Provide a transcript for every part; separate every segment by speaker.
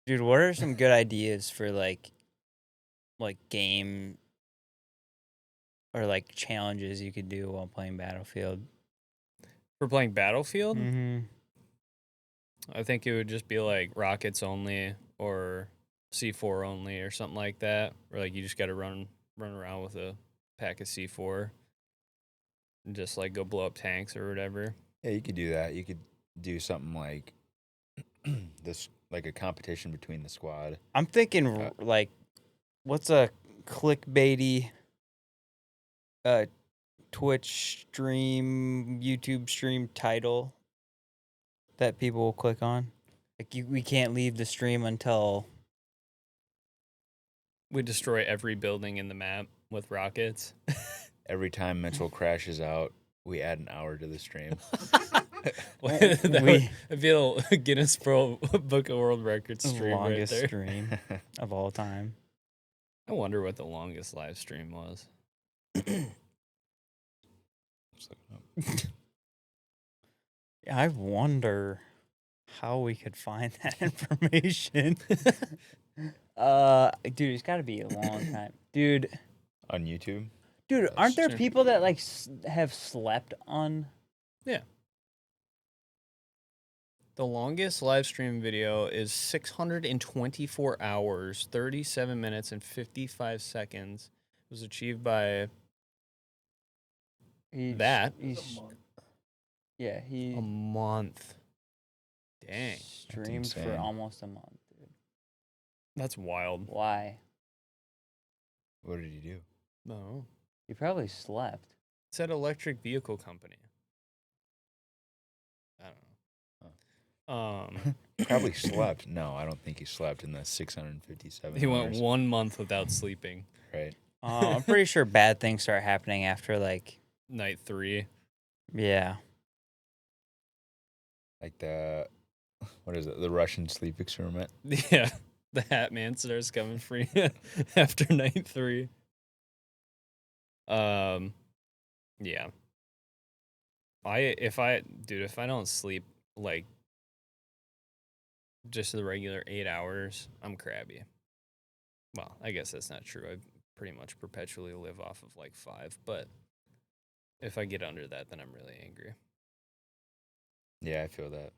Speaker 1: Dude, what are some good ideas for like game or like challenges you could do while playing Battlefield?
Speaker 2: For playing Battlefield,
Speaker 1: Mm-hmm.
Speaker 2: I think it would just be like rockets only or C4 only or something like that. Or like you just got to run around with a pack of C4 and just like go blow up tanks or whatever.
Speaker 3: Yeah, you could do that. You could do something like this, like a competition between the squad.
Speaker 1: I'm thinking like, what's a clickbaity Twitch stream, YouTube stream title that people will click on? Like we can't leave the stream until
Speaker 2: We destroy every building in the map with rockets.
Speaker 3: Every time Mitchell crashes out, we add an hour to the stream.
Speaker 2: That'd be a Guinness Book of World Records stream
Speaker 1: longest
Speaker 2: right there.
Speaker 1: stream of all time.
Speaker 2: I wonder what the longest live stream was.
Speaker 1: I wonder how we could find that information. Dude, it's got to be a long time, dude.
Speaker 3: On YouTube?
Speaker 1: Dude, aren't there
Speaker 2: true.
Speaker 1: people that like have slept on?
Speaker 2: Yeah. The longest live stream video is 624 hours, 37 minutes, and 55 seconds. It was achieved by that.
Speaker 1: Yeah, he
Speaker 2: A month. Dang.
Speaker 1: streamed for
Speaker 3: insane.
Speaker 1: almost a month, dude.
Speaker 2: That's wild.
Speaker 1: Why?
Speaker 3: What did he do?
Speaker 2: No.
Speaker 1: He probably slept.
Speaker 2: It said electric vehicle company. I don't know.
Speaker 3: Probably slept. No, I don't think he slept in the 657
Speaker 2: He went
Speaker 3: hours.
Speaker 2: 1 month without sleeping.
Speaker 3: Right.
Speaker 1: I'm pretty sure bad things start happening after like,
Speaker 2: Night 3.
Speaker 1: yeah.
Speaker 3: Like what is it? The Russian sleep experiment.
Speaker 2: Yeah. The Hat Man starts coming free after night 3. Yeah. If I don't sleep like just the regular 8 hours, I'm crabby. Well, I guess that's not true. I pretty much perpetually live off of like 5, but if I get under that, then I'm really angry.
Speaker 3: Yeah, I feel that.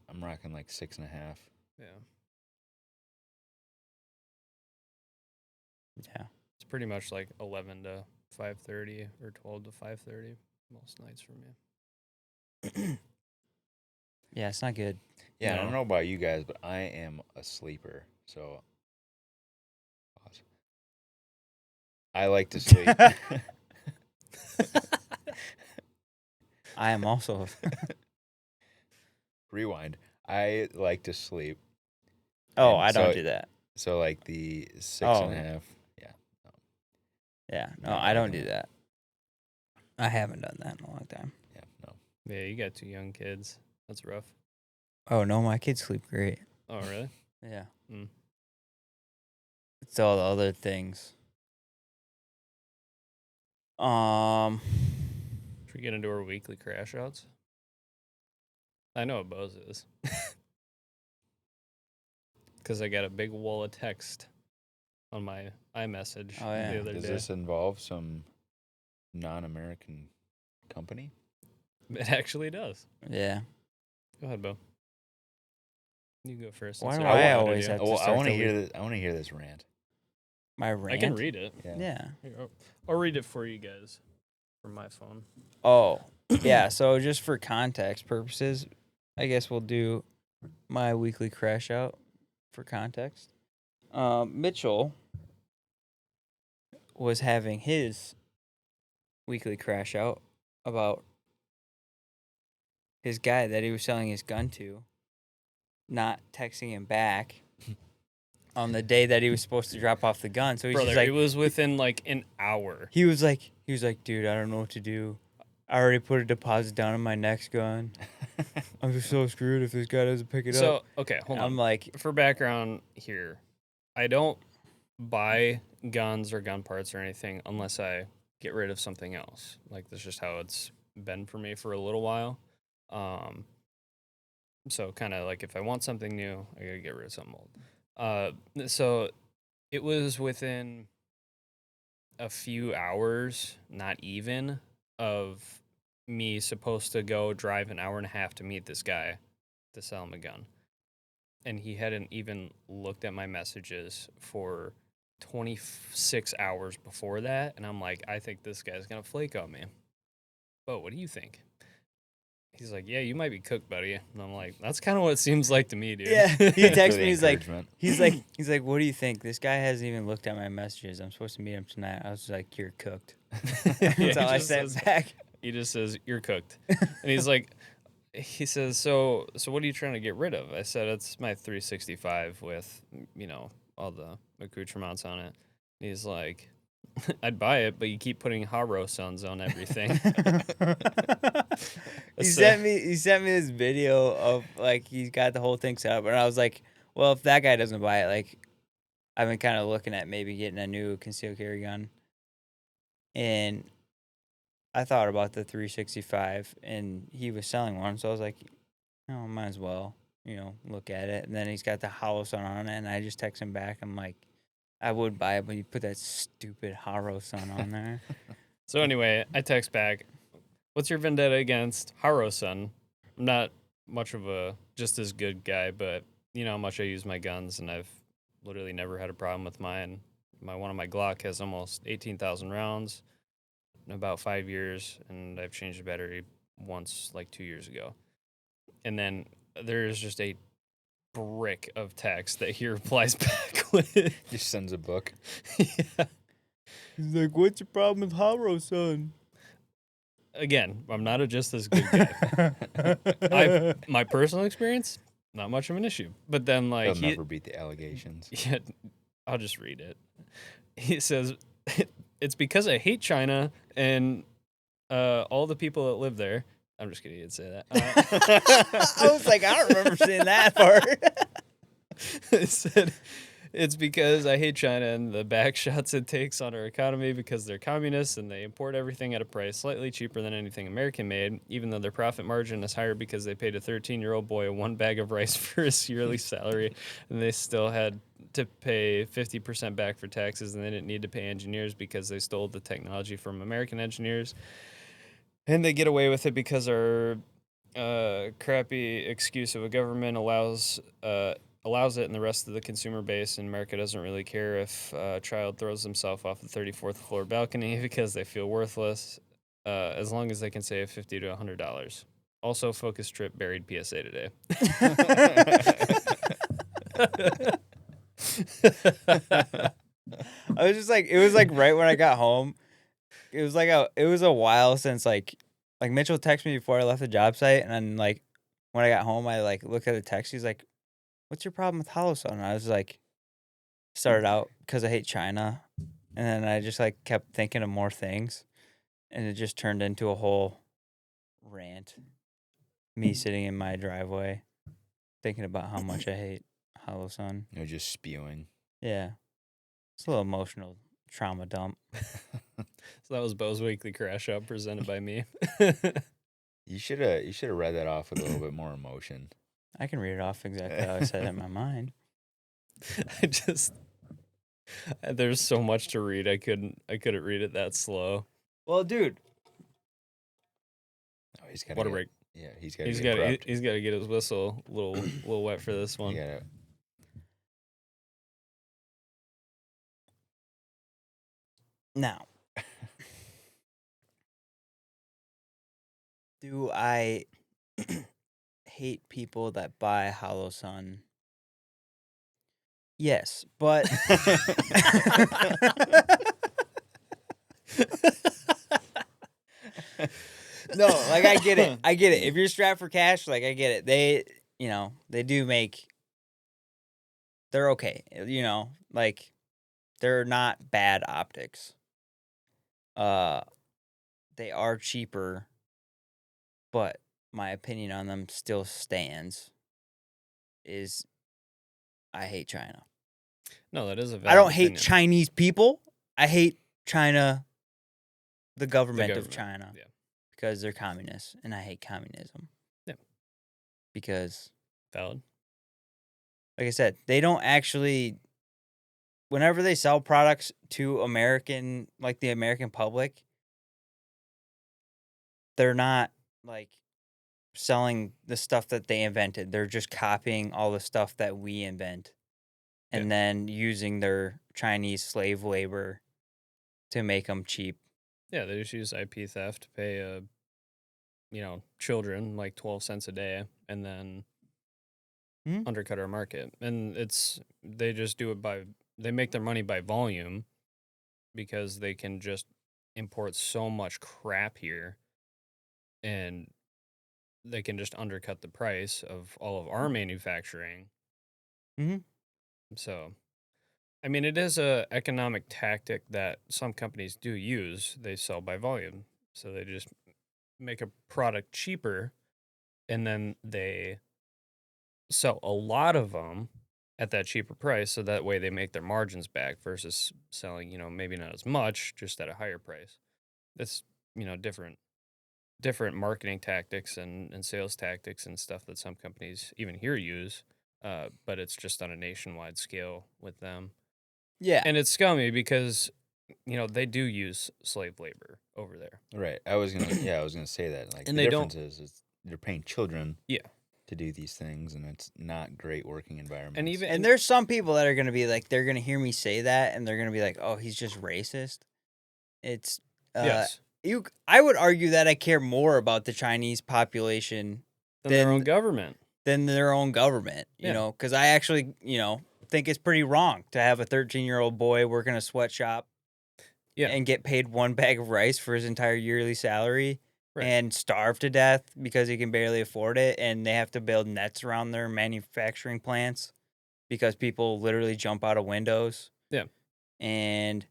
Speaker 3: I'm rocking like 6.5.
Speaker 2: Yeah.
Speaker 1: Yeah.
Speaker 2: It's pretty much like 11 to 5:30 or 12 to 5:30 most nights for me.
Speaker 1: Yeah, it's not good.
Speaker 3: Yeah, I
Speaker 2: No.
Speaker 3: don't know about you guys, but I am a sleeper. So I like to sleep.
Speaker 1: I am also.
Speaker 3: Rewind. I like to sleep.
Speaker 1: Oh,
Speaker 3: And
Speaker 1: I don't
Speaker 3: so-
Speaker 1: do that.
Speaker 3: So like the 6.5. Yeah.
Speaker 1: Yeah, no,
Speaker 3: Yeah,
Speaker 1: I don't
Speaker 3: okay.
Speaker 1: do that. I haven't done that in a long time.
Speaker 3: Yeah. No.
Speaker 2: Yeah, you got 2 young kids. That's rough.
Speaker 1: Oh no, my kids sleep great.
Speaker 2: Oh, really?
Speaker 1: Yeah.
Speaker 2: Mm.
Speaker 1: It's all the other things.
Speaker 2: Should we get into our weekly crash outs? I know what Bose is. Because I got a big wall of text on my iMessage
Speaker 1: Oh, yeah.
Speaker 2: the other
Speaker 3: Does
Speaker 2: day.
Speaker 3: this involve some non-American company?
Speaker 2: It actually does.
Speaker 1: Yeah.
Speaker 2: Go ahead, Bo. You go first.
Speaker 1: Why
Speaker 2: since
Speaker 1: do
Speaker 2: I
Speaker 1: I
Speaker 2: wanted
Speaker 1: always
Speaker 2: you.
Speaker 1: have to
Speaker 3: Well, I
Speaker 1: start
Speaker 3: want to
Speaker 1: the
Speaker 3: hear
Speaker 1: week?
Speaker 3: this. I want to hear this rant.
Speaker 1: My rant?
Speaker 2: I can read it.
Speaker 1: Yeah.
Speaker 2: Here, I'll read it for you guys from my phone.
Speaker 1: Oh, yeah. So just for context purposes, I guess we'll do my weekly crash out for context. Mitchell was having his weekly crash out about his guy that he was selling his gun to not texting him back on the day that he was supposed to drop off the gun. So he's
Speaker 2: Brother,
Speaker 1: just like,
Speaker 2: it was within like an hour.
Speaker 1: he was like, dude, I don't know what to do. I already put a deposit down on my next gun. I'm just so screwed if this guy doesn't pick it
Speaker 2: So,
Speaker 1: up.
Speaker 2: okay, hold
Speaker 1: I'm
Speaker 2: on.
Speaker 1: like,
Speaker 2: For background here, I don't buy guns or gun parts or anything unless I get rid of something else. Like, that's just how it's been for me for a little while. So kind of like if I want something new, I gotta get rid of something old. So it was within a few hours, not even, of me supposed to go drive an hour and a half to meet this guy to sell him a gun. And he hadn't even looked at my messages for 26 hours before that. And I'm like, I think this guy's going to flake on me. But what do you think? He's like, yeah, you might be cooked, buddy. And I'm like, that's kind of what it seems like to me, dude.
Speaker 1: Yeah, he
Speaker 3: For
Speaker 1: texted
Speaker 3: the
Speaker 1: me. He's like,
Speaker 3: encouragement.
Speaker 1: he's like, what do you think? This guy hasn't even looked at my messages. I'm supposed to meet him tonight. I was like, you're cooked.
Speaker 2: Yeah,
Speaker 1: That's all I
Speaker 2: just
Speaker 1: sent
Speaker 2: says-
Speaker 1: back.
Speaker 2: He just says, you're cooked. And he's like, he says, so what are you trying to get rid of? I said, it's my 365 with, all the accoutrements on it. And he's like, I'd buy it, but you keep putting Holosuns on everything.
Speaker 1: He
Speaker 2: So-
Speaker 1: sent me this video of like he's got the whole thing set up, and I was like, well, if that guy doesn't buy it, like I've been kind of looking at maybe getting a new concealed carry gun, and I thought about the 365, and he was selling one, so I was like, might as well, look at it. And then he's got the Holosun on it, and I just text him back. I'm like, I would buy it, but you put that stupid Holosun on there.
Speaker 2: So anyway, I text back, what's your vendetta against Holosun? I'm not much of a just as good guy, but you know how much I use my guns, and I've literally never had a problem with mine. One of my Glock has almost 18,000 rounds in about 5 years, and I've changed the battery once, like 2 years ago. And then there's just a brick of text that he replies back with.
Speaker 3: Just sends a book.
Speaker 2: Yeah.
Speaker 1: He's like, what's your problem with Holosun?
Speaker 2: Again, I'm not a just as good guy. My personal experience, not much of an issue. But then, like,
Speaker 3: He'll never beat the allegations.
Speaker 2: yeah, I'll just read it. He says, it's because I hate China and all the people that live there. I'm just kidding. He didn't say that.
Speaker 1: I was like, I don't remember seeing that part.
Speaker 2: It said, it's because I hate China and the back shots it takes on our economy because they're communists and they import everything at a price slightly cheaper than anything American made, even though their profit margin is higher because they paid a 13-year-old boy one bag of rice for his yearly salary, and they still had to pay 50% back for taxes, and they didn't need to pay engineers because they stole the technology from American engineers. And they get away with it because our crappy excuse of a government allows it, and the rest of the consumer base in America doesn't really care if a child throws himself off the 34th floor balcony because they feel worthless, as long as they can save $50 to $100. Also, focus trip buried PSA today.
Speaker 1: I was just like, it was like right when I got home. It was a while since like Mitchell texted me before I left the job site, and then like when I got home, I like looked at the text. He's like, "What's your problem with Holosun?" And I was like, started out because I hate China, and then I just like kept thinking of more things, and it just turned into a whole rant. Me sitting in my driveway, thinking about how much I hate Holosun.
Speaker 3: Just spewing.
Speaker 1: Yeah, it's a little emotional trauma dump.
Speaker 2: So that was Bo's Weekly Crash Out presented by me.
Speaker 3: You should have read that off with a little bit more emotion.
Speaker 1: I can read it off exactly how I said it in my mind.
Speaker 2: There's so much to read. I couldn't read it that slow.
Speaker 1: Well, dude,
Speaker 3: Oh, he's got
Speaker 2: What a break.
Speaker 3: Yeah, he's got to
Speaker 2: He's
Speaker 3: get
Speaker 2: got
Speaker 3: prepped.
Speaker 2: he's got to get his whistle a little wet for this one.
Speaker 3: You gotta,
Speaker 1: now, do I hate people that buy Holosun? Yes, but no, like I get it. I get it. If you're strapped for cash, like I get it. They do make. They're okay. Like they're not bad optics. They are cheaper, but my opinion on them still stands. I hate China.
Speaker 2: No, that is a
Speaker 1: I
Speaker 2: valid
Speaker 1: don't hate
Speaker 2: opinion.
Speaker 1: Chinese people. I hate China, the government of
Speaker 2: government,
Speaker 1: China,
Speaker 2: yeah.
Speaker 1: because they're communists, and I hate communism.
Speaker 2: Yeah.
Speaker 1: because,
Speaker 2: Valid.
Speaker 1: like I said, they don't actually. Whenever they sell products to the American public, they're not like selling the stuff that they invented. They're just copying all the stuff that we invent and then using their Chinese slave labor to make them cheap.
Speaker 2: Yeah, they just use IP theft to pay children like 12 cents a day and then undercut our market. And they just do it they make their money by volume because they can just import so much crap here and they can just undercut the price of all of our manufacturing. So, I mean, it is a economic tactic that some companies do use. They sell by volume. So they just make a product cheaper and then they sell a lot of them at that cheaper price so that way they make their margins back versus selling, maybe not as much, just at a higher price. That's, different marketing tactics and sales tactics and stuff that some companies even here use, but it's just on a nationwide scale with them.
Speaker 1: Yeah.
Speaker 2: And it's scummy because, they do use slave labor over there.
Speaker 3: Right. I was gonna say that. Like
Speaker 2: And
Speaker 3: the
Speaker 2: they
Speaker 3: difference is they're paying children
Speaker 2: Yeah.
Speaker 3: to do these things, and it's not great working environments.
Speaker 1: And there's some people that are going to be like, they're going to hear me say that and they're going to be like, oh, he's just racist. It's,
Speaker 2: yes,
Speaker 1: I would argue that I care more about the Chinese population
Speaker 2: than their own government.
Speaker 1: than their own government, you know, because I actually, think it's pretty wrong to have a 13-year-old boy work in a sweatshop and get paid one bag of rice for his entire yearly salary and starve to death because he can barely afford it, and they have to build nets around their manufacturing plants because people literally jump out of windows.
Speaker 2: Yeah.
Speaker 1: And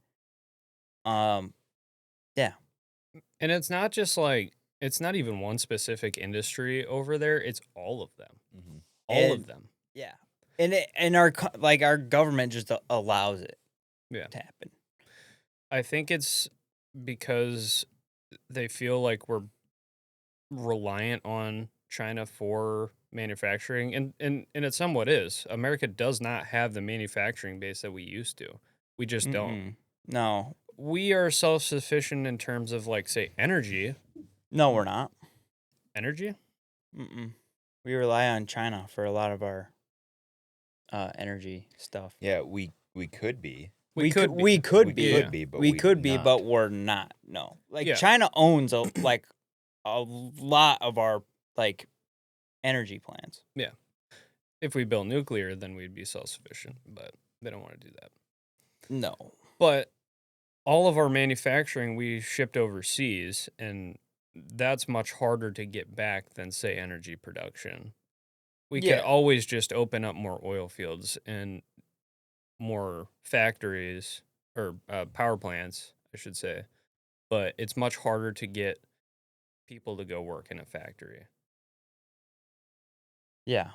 Speaker 2: And it's not just like, it's not even one specific industry over there. It's all of them.
Speaker 3: Mm-hmm.
Speaker 2: All of them.
Speaker 1: Yeah. And our government just allows it to happen.
Speaker 2: I think it's because they feel like we're reliant on China for manufacturing, and it somewhat is. America does not have the manufacturing base that we used to. We just don't.
Speaker 1: No.
Speaker 2: We are self-sufficient in terms of, like, say, energy.
Speaker 1: No, we're not.
Speaker 2: Energy?
Speaker 1: We rely on China for a lot of our energy stuff.
Speaker 3: Yeah, we could be.
Speaker 1: We could be, but we're not. No, like China owns a lot of our energy plants.
Speaker 2: Yeah, if we built nuclear, then we'd be self-sufficient, but they don't want to do that.
Speaker 1: No,
Speaker 2: but all of our manufacturing we shipped overseas, and that's much harder to get back than, say, energy production. We could always just open up more oil fields and more factories or power plants, I should say. But it's much harder to get people to go work in a factory.
Speaker 1: Yeah.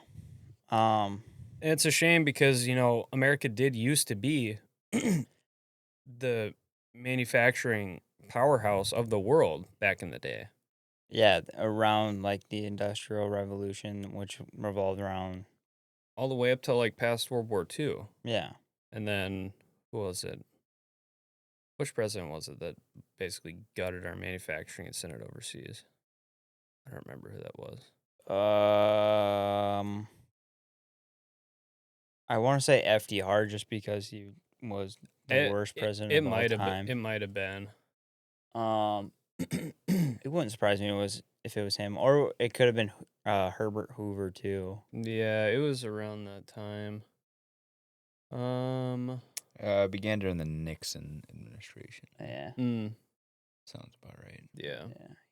Speaker 2: And it's a shame because, America did used to be the manufacturing powerhouse of the world back in the day.
Speaker 1: Yeah, around the Industrial Revolution, which revolved around
Speaker 2: all the way up to past World War II.
Speaker 1: Yeah.
Speaker 2: And then who was it? Which president was it that basically gutted our manufacturing and sent it overseas? I don't remember who that was.
Speaker 1: I want to say FDR just because he was the worst president of all time.
Speaker 2: It might have been.
Speaker 1: It wouldn't surprise me if it was him, or it could have been Herbert Hoover too.
Speaker 2: Yeah, it was around that time.
Speaker 3: Began during the Nixon administration.
Speaker 1: Yeah.
Speaker 3: Sounds about right.
Speaker 2: Yeah.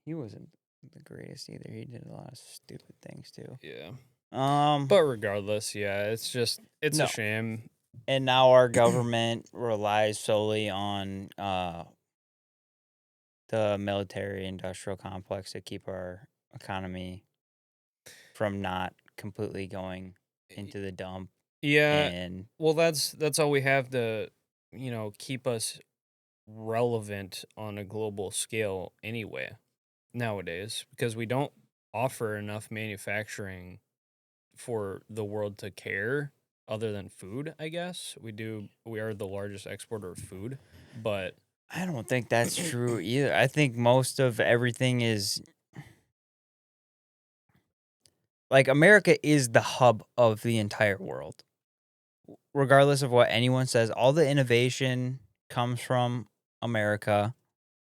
Speaker 1: He wasn't the greatest either. He did a lot of stupid things too.
Speaker 2: Yeah. But regardless, it's a shame.
Speaker 1: And now our government relies solely on the military-industrial complex to keep our economy from not completely going into the dump.
Speaker 2: Yeah.
Speaker 1: And
Speaker 2: well, that's all we have to, keep us relevant on a global scale anyway nowadays, because we don't offer enough manufacturing for the world to care other than food, I guess. We are the largest exporter of food, but
Speaker 1: I don't think that's true either. I think most of everything is like America is the hub of the entire world. Regardless of what anyone says, all the innovation comes from America.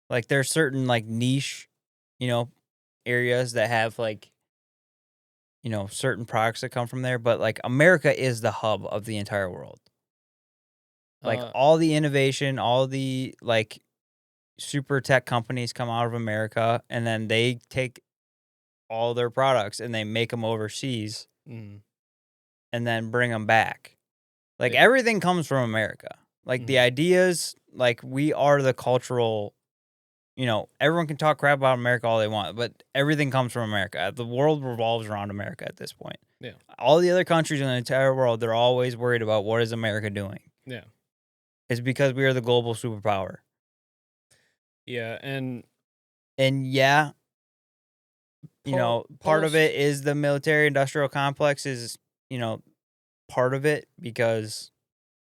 Speaker 1: Like there's certain like niche, areas that have like, certain products that come from there, but like America is the hub of the entire world. Like all the innovation, all the like super tech companies come out of America, and then they take all their products and they make them overseas
Speaker 2: mm,
Speaker 1: and then bring them back. Like
Speaker 2: Yeah.
Speaker 1: everything comes from America. Like the
Speaker 2: Mhm.
Speaker 1: ideas, like we are the cultural, everyone can talk crap about America all they want, but everything comes from America. The world revolves around America at this point.
Speaker 2: Yeah.
Speaker 1: All the other countries in the entire world, they're always worried about what is America doing.
Speaker 2: Yeah.
Speaker 1: It's because we are the global superpower.
Speaker 2: Yeah, and
Speaker 1: yeah, part of it is the military industrial complex is, part of it because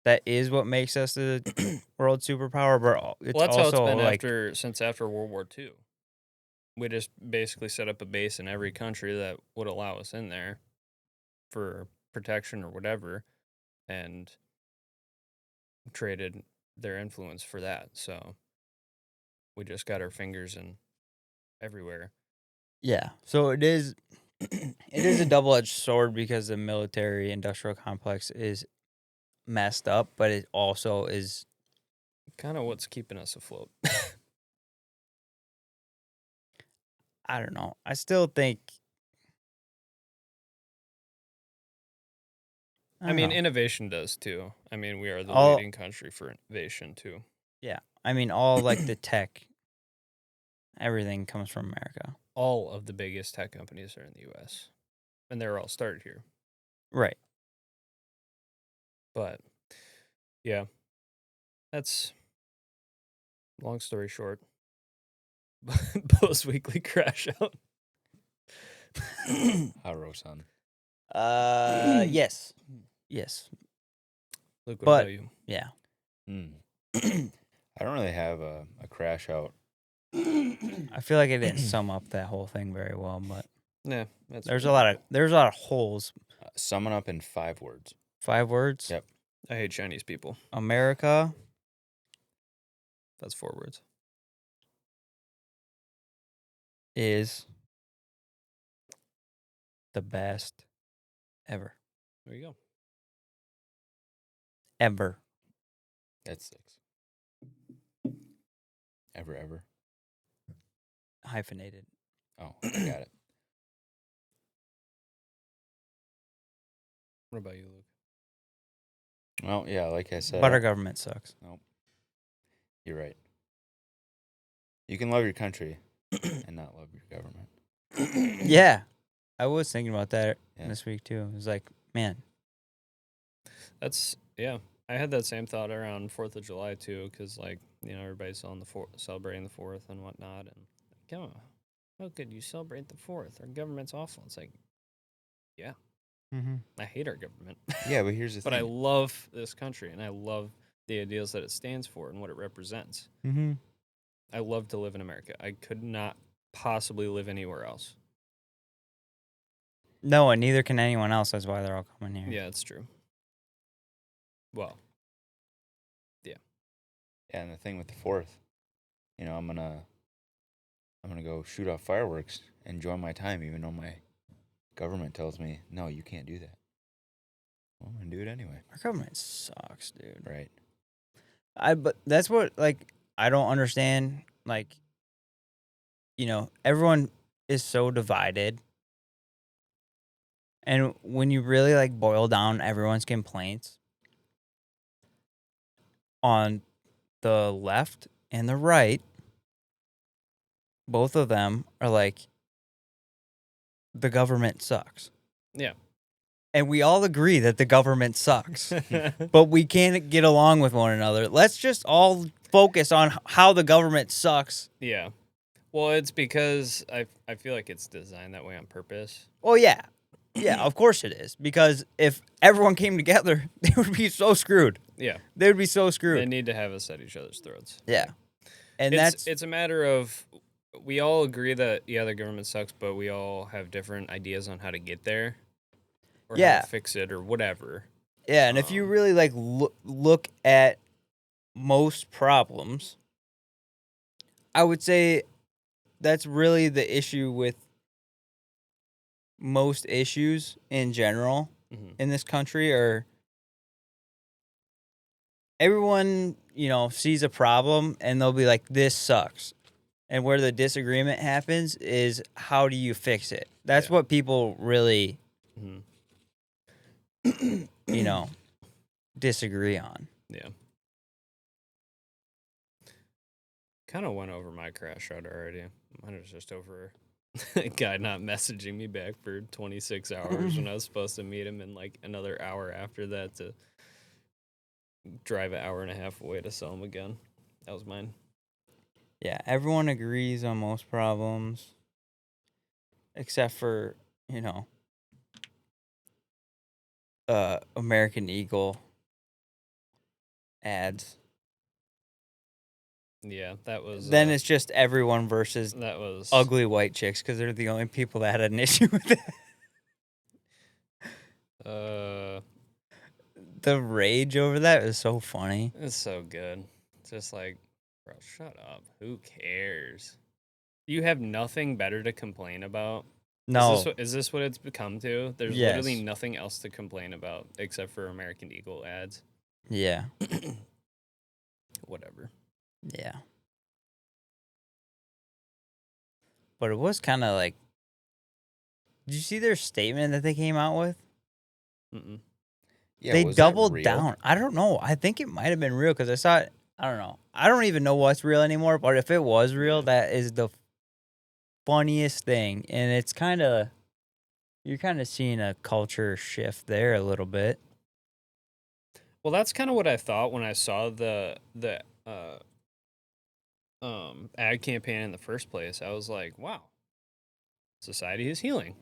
Speaker 1: that is what makes us the world superpower, but it's
Speaker 2: that's how it's
Speaker 1: also
Speaker 2: been
Speaker 1: like
Speaker 2: since after World War II. We just basically set up a base in every country that would allow us in there for protection or whatever, and traded their influence for that. So we just got our fingers in everywhere.
Speaker 1: yeah. So it is a double-edged sword because the military industrial complex is messed up, but it also is
Speaker 2: Kind of what's keeping us afloat.
Speaker 1: I don't know. I still think
Speaker 2: I mean,
Speaker 1: don't know.
Speaker 2: innovation does too. I mean, we are the
Speaker 1: All-
Speaker 2: leading country for innovation too.
Speaker 1: yeah. I mean all like the tech everything comes from America.
Speaker 2: All of the biggest tech companies are in the U.S., and they're all started here.
Speaker 1: Right.
Speaker 2: But yeah, that's long story short. Post weekly crash out.
Speaker 3: Holosun.
Speaker 1: Yes. Yes.
Speaker 2: Luke, what
Speaker 1: But-
Speaker 2: about you?
Speaker 1: Yeah.
Speaker 3: I don't really have a crash out.
Speaker 1: I feel like I didn't sum up that whole thing very well, but
Speaker 2: Yeah, that's
Speaker 1: there's a lot of holes.
Speaker 3: Sum it up in 5 words.
Speaker 1: 5 words.
Speaker 3: Yep.
Speaker 2: I hate Chinese people.
Speaker 1: America
Speaker 2: That's 4 words.
Speaker 1: is the best ever.
Speaker 2: There you go.
Speaker 1: Ever.
Speaker 3: That's 6. Ever.
Speaker 1: Hyphenated.
Speaker 3: Oh, I got it.
Speaker 2: What about you, Luke?
Speaker 3: Well, yeah, like I said,
Speaker 1: But our government sucks.
Speaker 3: you're right. You can love your country and not love your government.
Speaker 1: Yeah. I was thinking about that
Speaker 3: Yeah.
Speaker 1: this week too. It was like, man,
Speaker 2: That's yeah. I had that same thought around 4th of July too, because everybody's on celebrating the 4th and whatnot, and come on, how could you celebrate the 4th? Our government's awful. It's like, yeah, I hate our government.
Speaker 3: Yeah, but here's the
Speaker 2: But I
Speaker 3: thing.
Speaker 2: love this country, and I love the ideals that it stands for and what it represents.
Speaker 1: Mm-hmm.
Speaker 2: I love to live in America. I could not possibly live anywhere else.
Speaker 1: No, and neither can anyone else. That's why they're all coming here.
Speaker 2: Yeah, it's true. Well,
Speaker 3: Yeah, and the thing with the 4th, I'm gonna go shoot off fireworks, enjoy my time, even though my government tells me no, you can't do that. Well, I'm gonna do it anyway.
Speaker 1: Our government sucks, dude.
Speaker 3: Right.
Speaker 1: But that's what I don't understand. Everyone is so divided. And when you really boil down everyone's complaints on the left and the right, both of them are the government sucks.
Speaker 2: yeah.
Speaker 1: And we all agree that the government sucks. But we can't get along with one another. Let's just all focus on how the government sucks.
Speaker 2: Yeah. Well, it's because I feel like it's designed that way on purpose.
Speaker 1: Oh, yeah. Yeah, of course it is. Because if everyone came together, they would be so screwed.
Speaker 2: Yeah.
Speaker 1: They would be so
Speaker 2: They
Speaker 1: screwed.
Speaker 2: need to have us at each other's throats.
Speaker 1: Yeah. And
Speaker 2: It's a matter of we all agree that the government sucks, but we all have different ideas on how to get there or how
Speaker 1: Yeah.
Speaker 2: to fix it or whatever.
Speaker 1: yeah, and if you really like look at most problems, I would say that's really the issue with most issues in general in this country are everyone, sees a problem and they'll be like, this sucks. And where the disagreement happens is how do you fix it? That's what people really, disagree on.
Speaker 2: Yeah. Kind of went over my crash out already. Mine was just over a guy not messaging me back for 26 hours when I was supposed to meet him in like another hour after that to drive an hour and a half away to sell him again. That was mine.
Speaker 1: Yeah, everyone agrees on most problems except for, American Eagle ads.
Speaker 2: Yeah, that was.
Speaker 1: Then it's just everyone versus
Speaker 2: that was
Speaker 1: ugly white chicks because they're the only people that had an issue with it. The rage over that is so funny.
Speaker 2: It's so good. It's just like, bro, shut up. Who cares? You have nothing better to complain about.
Speaker 1: No.
Speaker 2: Is this what it's become to? There's literally nothing else to complain about except for American Eagle ads.
Speaker 1: Yeah.
Speaker 2: Whatever.
Speaker 1: Yeah. But it was kind of like, did you see their statement that they came out with?
Speaker 2: Mm-mm.
Speaker 3: Yeah,
Speaker 1: they
Speaker 3: was that
Speaker 1: doubled
Speaker 3: real?
Speaker 1: down. I don't know. I think it might have been real because I saw it. I don't know. I don't even know what's real anymore. But if it was real, that is the funniest thing. And it's kind of, you're kind of seeing a culture shift there a little bit.
Speaker 2: Well, that's kind of what I thought when I saw the ad campaign in the first place. I was like, wow, society is healing.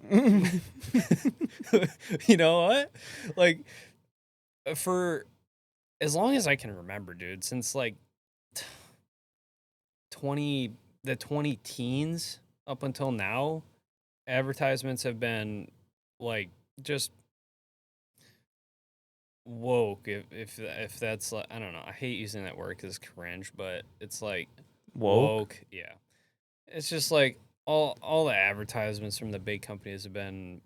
Speaker 2: You know what? Like, for as long as I can remember, dude, since like 20 teens up until now, advertisements have been like just woke, if that's like, I don't know, I hate using that word because it's cringe, but it's like woke. Yeah, it's just like all the advertisements from the big companies have been,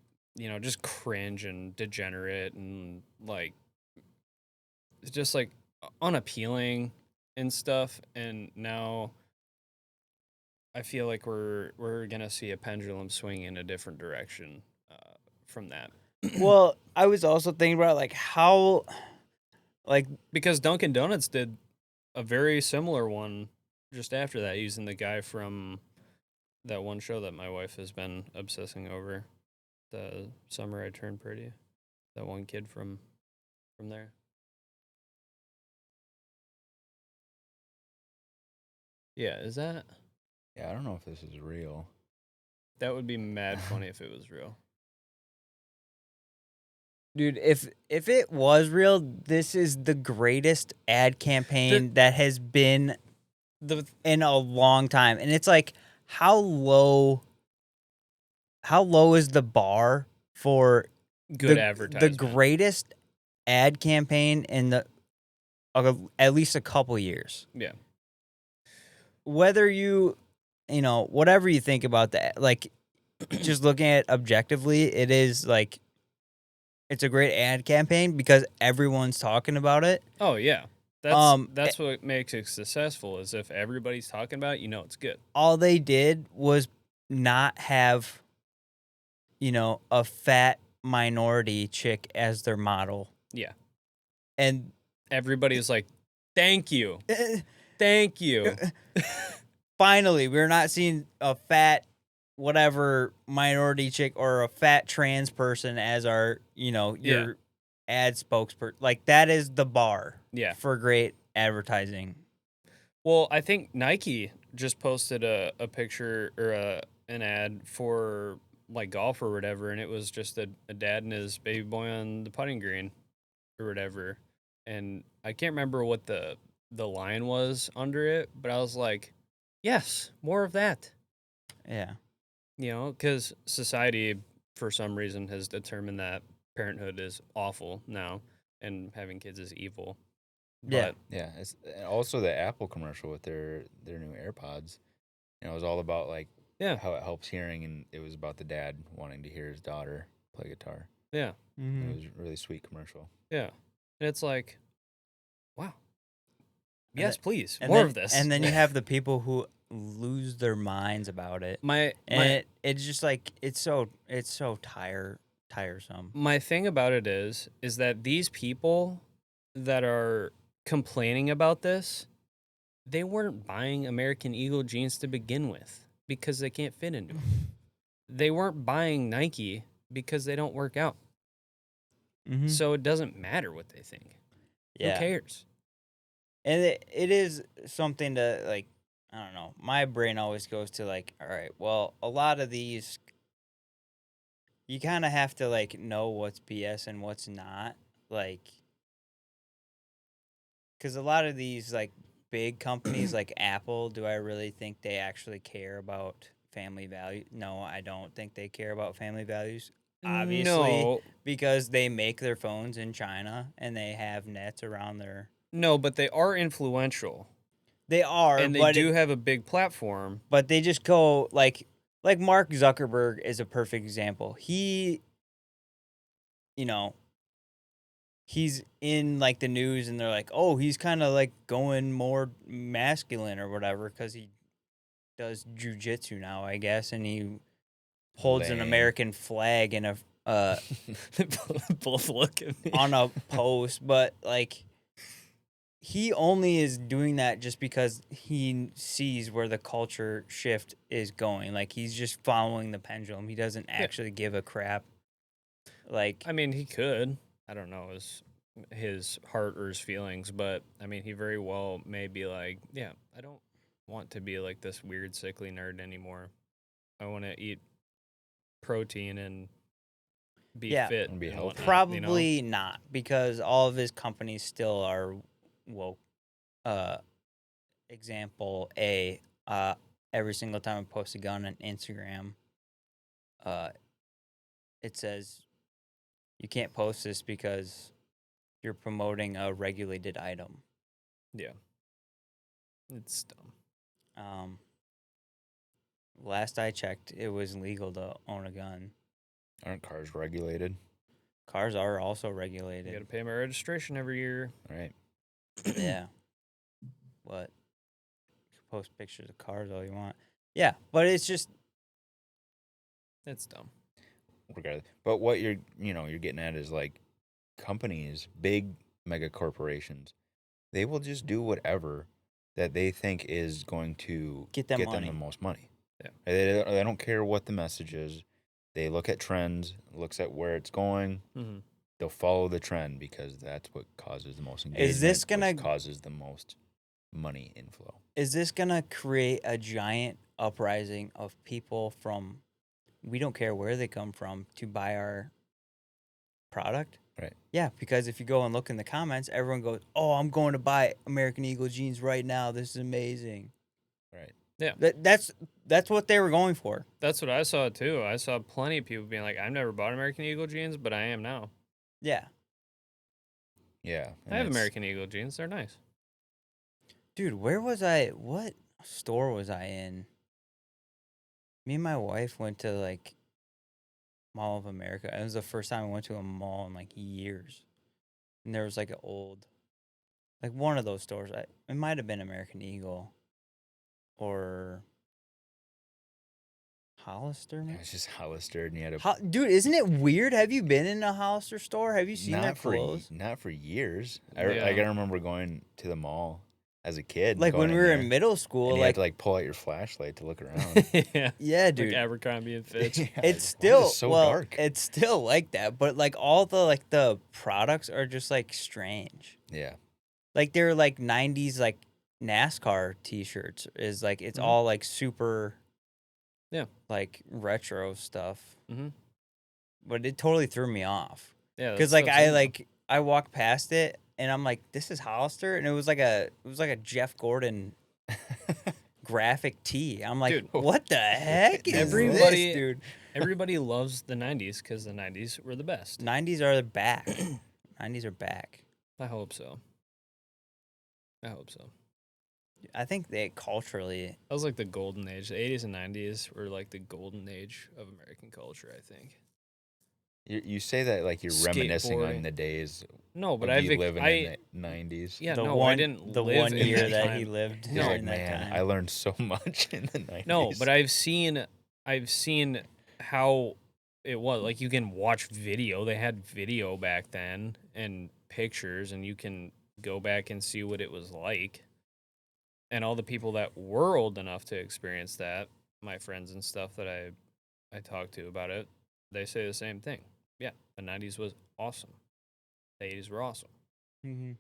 Speaker 2: just cringe and degenerate and like it's just like unappealing and stuff. And now I feel like we're gonna see a pendulum swing in a different direction from that.
Speaker 1: Well, I was also thinking about like how, like,
Speaker 2: because Dunkin' Donuts did a very similar one just after that, using the guy from that one show that my wife has been obsessing over, the Summer I Turned Pretty. That one kid from there. Yeah, is that?
Speaker 3: Yeah, I don't know if this is real.
Speaker 2: That would be mad funny if it was real.
Speaker 1: dude, if it was real, this is the greatest ad campaign that has been in a long time. And it's like, how low is the bar for
Speaker 2: good
Speaker 1: the
Speaker 2: advertisement?
Speaker 1: greatest ad campaign in the at least a couple years.
Speaker 2: Yeah.
Speaker 1: Whether you whatever you think about that, like just looking at it objectively, it is like it's a great ad campaign because everyone's talking about it.
Speaker 2: Oh yeah. That's what makes it successful, is if everybody's talking about it, it's good.
Speaker 1: All they did was not have a fat minority chick as their model.
Speaker 2: Yeah.
Speaker 1: And
Speaker 2: everybody was like, thank you. Thank you.
Speaker 1: Finally, we're not seeing a fat whatever minority chick or a fat trans person as our, your ad spokesperson. Like, that is the bar for great advertising.
Speaker 2: Well, I think Nike just posted a picture or an ad for like golf or whatever, and it was just a dad and his baby boy on the putting green or whatever. And I can't remember what the line was under it, but I was like, yes, more of that.
Speaker 1: Yeah.
Speaker 2: You know, because society, for some reason, has determined that parenthood is awful now and having kids is evil.
Speaker 1: Yeah.
Speaker 2: But
Speaker 3: Yeah, it's also the Apple commercial with their new AirPods. You know, it was all about like
Speaker 2: yeah,
Speaker 3: how it helps hearing, and it was about the dad wanting to hear his daughter play guitar.
Speaker 2: yeah,
Speaker 1: Mhm.
Speaker 3: It was a really sweet commercial.
Speaker 2: yeah. And it's like, wow.
Speaker 1: And
Speaker 2: Yes,
Speaker 1: then-
Speaker 2: please.
Speaker 1: And
Speaker 2: More
Speaker 1: then,
Speaker 2: of this.
Speaker 1: And then you have the people who lose their minds about it. And it's just like it's so tiresome.
Speaker 2: My thing about it is that these people that are complaining about this, they weren't buying American Eagle jeans to begin with because they can't fit into them. They weren't buying Nike because they don't work out.
Speaker 1: Mhm.
Speaker 2: So it doesn't matter what they think.
Speaker 1: Yeah.
Speaker 2: Who cares?
Speaker 1: And it is something to like, I don't know. My brain always goes to like, all right, well, a lot of these, you kind of have to like know what's BS and what's not. Like, because a lot of these like big companies like Apple, do I really think they actually care about family value? No, I don't think they care about family values. Obviously,
Speaker 2: No.
Speaker 1: because they make their phones in China and they have nets around their.
Speaker 2: No, but they are influential.
Speaker 1: They are,
Speaker 2: And they do have a big platform.
Speaker 1: But they just go like Mark Zuckerberg is a perfect example. He, you know, he's in like the news and they're like, oh, he's kind of like going more masculine or whatever because he does jujitsu now, I guess, and he holds an
Speaker 3: Lame.
Speaker 1: American flag in a
Speaker 2: Both look at me.
Speaker 1: on a post, but like he only is doing that just because he sees where the culture shift is going. Like he's just following the pendulum. He doesn't actually give a crap. Like
Speaker 2: I mean, he could. I don't know his heart or his feelings, but I mean, he very well may be like, yeah, I don't want to be like this weird, sickly nerd anymore. I want to eat protein and be fit
Speaker 3: And be
Speaker 2: and
Speaker 3: healthy.
Speaker 2: whatnot,
Speaker 1: probably not, because all of his companies still are woke. Example A. Every single time I post a gun on Instagram, it says you can't post this because you're promoting a regulated item.
Speaker 2: Yeah, it's dumb.
Speaker 1: Last I checked, it was legal to own a gun.
Speaker 3: Aren't cars regulated?
Speaker 1: Cars are also
Speaker 2: You
Speaker 1: regulated.
Speaker 2: got to pay my registration every year.
Speaker 3: All right.
Speaker 1: Yeah. What? You can post pictures of cars all you want. Yeah, but it's just
Speaker 2: It's dumb.
Speaker 3: Regardless. But what you're getting at is like companies, big mega corporations, they will just do whatever that they think is going to
Speaker 1: Get them
Speaker 3: the
Speaker 1: money.
Speaker 3: most money.
Speaker 2: Yeah.
Speaker 3: They don't care what the message is. They look at trends, looks at where it's going.
Speaker 2: Mm-hmm.
Speaker 3: They'll follow the trend because that's what causes the most engagement.
Speaker 1: Is this gonna
Speaker 3: which causes the most money inflow?
Speaker 1: Is this gonna create a giant uprising of people from we don't care where they come from to buy our product?
Speaker 3: Right.
Speaker 1: Yeah, because if you go and look in the comments, everyone goes, "Oh, I'm going to buy American Eagle jeans right now. This is amazing."
Speaker 3: Right.
Speaker 2: Yeah.
Speaker 1: That's what they were going for.
Speaker 2: That's what I saw too. I saw plenty of people being like, I've never bought American Eagle jeans, but I am now.
Speaker 1: Yeah.
Speaker 3: Yeah.
Speaker 2: I have American Eagle jeans. They're nice.
Speaker 1: Dude, where was I? What store was I in? Me and my wife went to like Mall of America. It was the first time I went to a mall in like years. And there was like an old, like one of those stores. It might have been American Eagle or Hollister.
Speaker 3: It
Speaker 1: Maybe?
Speaker 3: was just Hollister, and you had a
Speaker 1: Dude, isn't it weird? Have you been in a Hollister store? Have you seen their clothes?
Speaker 3: Not for years.
Speaker 2: Yeah.
Speaker 3: I can remember going to the mall as a kid.
Speaker 1: Like
Speaker 3: going
Speaker 1: when we were
Speaker 3: there,
Speaker 1: in middle school,
Speaker 3: and you had
Speaker 1: like
Speaker 3: to like pull out your flashlight to look around.
Speaker 2: Yeah.
Speaker 1: yeah,
Speaker 2: Like
Speaker 1: dude.
Speaker 2: Abercrombie and Fitch.
Speaker 3: Yeah,
Speaker 1: It's
Speaker 3: why is
Speaker 1: still
Speaker 3: this so
Speaker 1: well,
Speaker 3: dark.
Speaker 1: it's still like that, but like all the products are just like strange.
Speaker 3: Yeah.
Speaker 1: Like they're like 90s like NASCAR t-shirts is like it's
Speaker 2: Mhm.
Speaker 1: all like super
Speaker 2: Yeah.
Speaker 1: like retro stuff.
Speaker 2: Mm-hmm.
Speaker 1: but it totally threw me off.
Speaker 2: Yeah,
Speaker 1: Because
Speaker 2: that's
Speaker 1: I walked past it and I'm like, this is Hollister, and it was like a Jeff Gordon graphic tee. I'm like,
Speaker 2: Dude,
Speaker 1: what the heck is
Speaker 2: everybody-
Speaker 1: this, dude?
Speaker 2: everybody loves the 90s because the 90s were the best.
Speaker 1: 90s are back. 90s are back.
Speaker 2: I hope so. I hope so.
Speaker 1: I think they culturally.
Speaker 2: That was like the golden age. The 80s and 90s were like the golden age of American culture, I think.
Speaker 3: You say that like you're reminiscing on
Speaker 2: Skateboarding.
Speaker 3: the days
Speaker 2: No, but
Speaker 3: of
Speaker 2: I've
Speaker 3: you living in the 90s.
Speaker 2: yeah,
Speaker 1: the
Speaker 2: no,
Speaker 1: one,
Speaker 2: I didn't
Speaker 1: the
Speaker 2: live
Speaker 1: one
Speaker 2: in
Speaker 1: year
Speaker 2: that
Speaker 1: that
Speaker 2: time.
Speaker 1: he lived
Speaker 3: He's
Speaker 2: No.
Speaker 3: like,
Speaker 1: during that
Speaker 3: man,
Speaker 1: time.
Speaker 3: I learned so much in the 90s.
Speaker 2: No, but I've seen how it was. Like you can watch video. They had video back then and pictures, and you can go back and see what it was like. And all the people that were old enough to experience that, my friends and stuff that I talked to about it, they say the same thing. Yeah, the 90s was awesome. The 80s were awesome.
Speaker 1: Mm-hmm.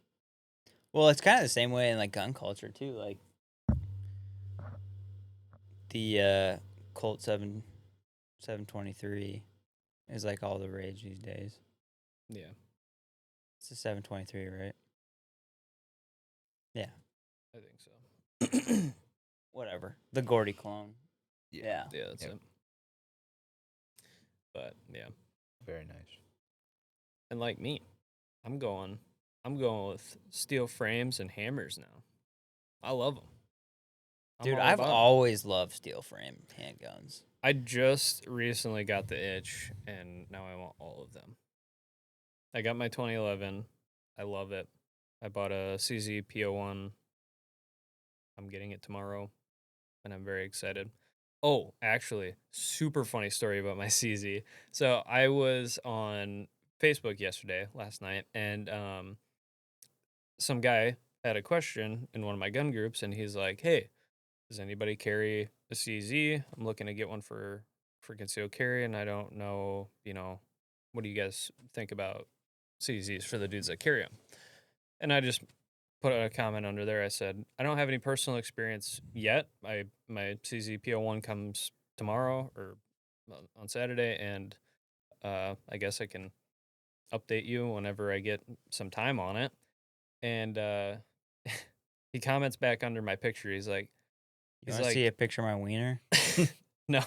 Speaker 1: Well, it's kind of the same way in like gun culture too. Like the Colt 723 is like all the rage these days.
Speaker 2: Yeah.
Speaker 1: It's a 723, right? Yeah.
Speaker 2: I think so.
Speaker 1: Whatever. The Gordy clone.
Speaker 3: Yeah.
Speaker 1: Yeah.
Speaker 2: Yeah, that's
Speaker 3: Yep.
Speaker 2: it. But yeah.
Speaker 3: Very nice.
Speaker 2: And like me, I'm going with steel frames and hammers now. I love them.
Speaker 1: Dude, I've always loved steel frame handguns.
Speaker 2: I just recently got the itch, and now I want all of them. I got my 2011. I love it. I bought a CZ PO1. I'm getting it tomorrow, and I'm very excited. Oh, actually, super funny story about my CZ. So I was on Facebook last night, and some guy had a question in one of my gun groups, and he's like, "Hey, does anybody carry a CZ? I'm looking to get one for concealed carry, and I don't know, what do you guys think about CZs for the dudes that carry them?" And I just put a comment under there. I said, I don't have any personal experience yet. My CZ PO1 comes tomorrow or on Saturday, and I guess I can update you whenever I get some time on it. And he comments back under my picture. He's like,
Speaker 1: You want to see a picture of my wiener?
Speaker 2: no,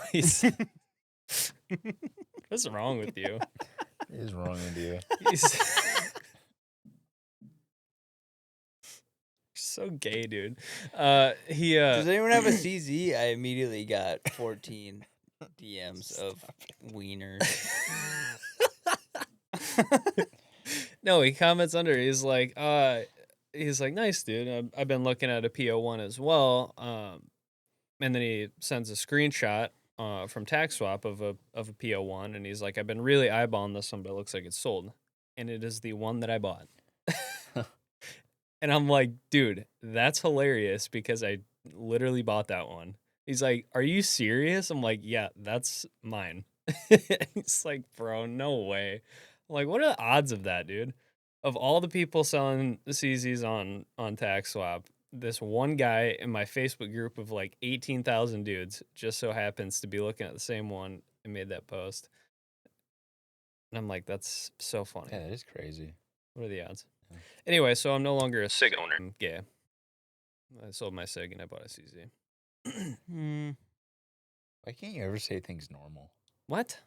Speaker 2: what's wrong with you?
Speaker 3: What is wrong with you?
Speaker 2: He's so gay, dude.
Speaker 1: Does anyone have a CZ? I immediately got 14 DMs of wieners.
Speaker 2: No, he comments under. He's like, nice, dude. I've been looking at a PO1 as well. And then he sends a screenshot from Tax Swap of a PO1, and he's like, I've been really eyeballing this one, but it looks like it's sold, and it is the one that I bought. And I'm like, dude, that's hilarious because I literally bought that one. He's like, are you serious? I'm like, yeah, that's mine. He's like, bro, no way. I'm like, what are the odds of that, dude? Of all the people selling CZs on Tax Swap, this one guy in my Facebook group of like 18,000 dudes just so happens to be looking at the same one and made that post. And I'm like, that's so funny.
Speaker 3: Yeah, that is crazy.
Speaker 2: What are the odds?
Speaker 3: Yeah.
Speaker 2: Anyway, so I'm no longer a SIG owner. I'm gay. I sold my SIG and I bought a CZ.
Speaker 3: Why can't you ever say things normal?
Speaker 2: What?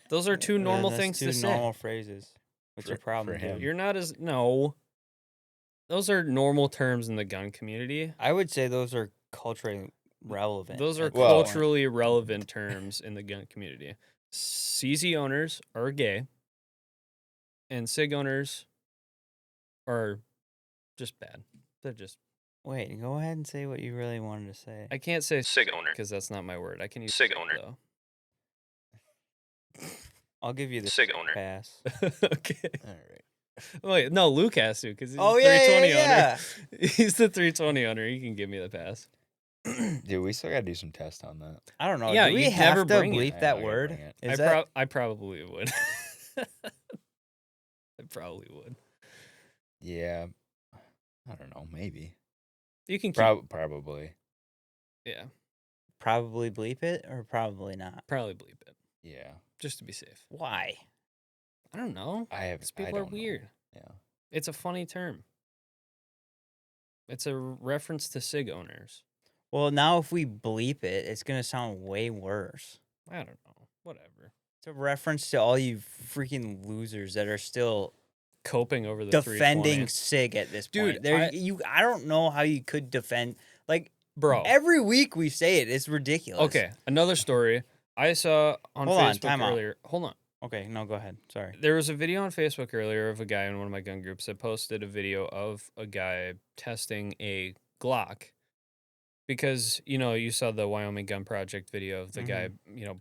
Speaker 2: Those are two normal
Speaker 1: That's
Speaker 2: things
Speaker 1: two
Speaker 2: to say.
Speaker 1: normal phrases. What's your
Speaker 3: For
Speaker 1: problem,
Speaker 3: him.
Speaker 1: dude?
Speaker 2: You're not as no. Those are normal terms in the gun community.
Speaker 1: I would say those are culturally relevant.
Speaker 2: Those are
Speaker 1: at this point.
Speaker 2: culturally relevant terms in the gun community. CZ owners are gay, and SIG owners are just bad. They're just.
Speaker 1: Wait, go ahead and say what you really wanted to say.
Speaker 2: I can't say SIG owner because that's not my word. I can use SIG owner though.
Speaker 1: I'll give you the
Speaker 2: SIG owner
Speaker 1: pass.
Speaker 2: Okay.
Speaker 3: All right.
Speaker 2: Wait, no, Luke has to because he's
Speaker 1: Oh
Speaker 2: the
Speaker 1: yeah,
Speaker 2: 320
Speaker 1: yeah.
Speaker 2: owner. He's the 320 owner. He can give me the pass.
Speaker 3: Dude, we still got to do some tests on that.
Speaker 1: I don't know.
Speaker 2: Yeah,
Speaker 1: do we
Speaker 2: you'd
Speaker 1: have
Speaker 2: never
Speaker 1: to
Speaker 2: bring it.
Speaker 1: bleep
Speaker 3: I'm
Speaker 1: that
Speaker 3: not gonna
Speaker 1: word?
Speaker 3: bring it.
Speaker 1: Is that
Speaker 2: I probably would. I probably would.
Speaker 3: Yeah. I don't know. Maybe.
Speaker 2: You can keep.
Speaker 3: Probably.
Speaker 2: Yeah,
Speaker 1: probably bleep it or probably not?
Speaker 2: probably bleep it.
Speaker 3: Yeah.
Speaker 2: just to be safe.
Speaker 1: Why?
Speaker 2: I don't know.
Speaker 3: I
Speaker 2: People are
Speaker 3: don't know.
Speaker 2: weird.
Speaker 3: Yeah.
Speaker 2: It's a funny term. It's a reference to SIG owners.
Speaker 1: Well, now if we bleep it, it's gonna sound way worse.
Speaker 2: I don't know. Whatever.
Speaker 1: It's a reference to all you freaking losers that are still
Speaker 2: Coping over the
Speaker 1: defending
Speaker 2: 320.
Speaker 1: SIG at this
Speaker 2: Dude,
Speaker 1: point. There, I don't know how you could defend. Like,
Speaker 2: Bro.
Speaker 1: every week we say it. It's ridiculous.
Speaker 2: Okay, another story. I saw on
Speaker 1: Hold on,
Speaker 2: Facebook
Speaker 1: time out.
Speaker 2: earlier. Hold on.
Speaker 1: Okay, no, go ahead. Sorry.
Speaker 2: There was a video on Facebook earlier of a guy in one of my gun groups that posted a video of a guy testing a Glock because, you know, you saw the Wyoming Gun Project video of the guy, you know,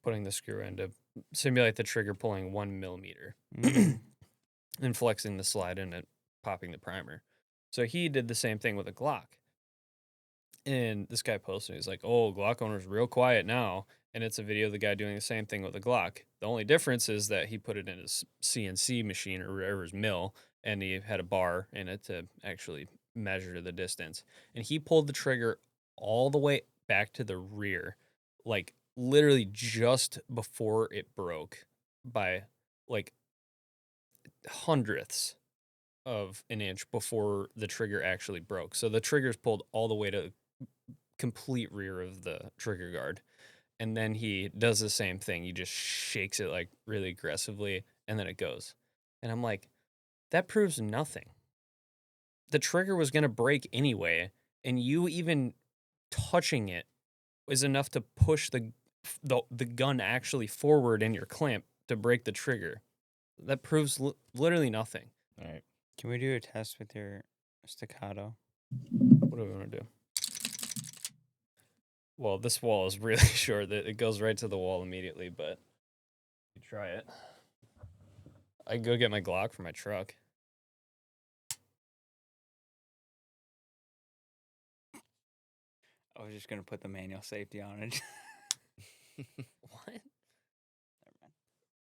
Speaker 2: putting the screw in to simulate the trigger pulling 1 millimeter and flexing the slide in and popping the primer. So he did the same thing with a Glock. And this guy posted, he's like, oh, Glock owner's real quiet now. And it's a video of the guy doing the same thing with a Glock. The only difference is that he put it in his CNC machine or whatever, his mill, and he had a bar in it to actually measure the distance. And he pulled the trigger all the way back to the rear, like literally just before it broke by like hundredths of an inch before the trigger actually broke. So the trigger's pulled all the way to complete rear of the trigger guard. And then he does the same thing. He just shakes it like really aggressively and then it goes. And I'm like, that proves nothing. The trigger was going to break anyway, and you even touching it is enough to push the gun actually forward in your clamp to break the trigger. That proves literally nothing.
Speaker 3: All right.
Speaker 1: Can we do a test with your staccato?
Speaker 2: What do we want to do? Well, this wall is really short. It goes right to the wall immediately, but you try it. I can go get my Glock for my truck.
Speaker 1: I was just gonna put the manual safety on it.
Speaker 2: What?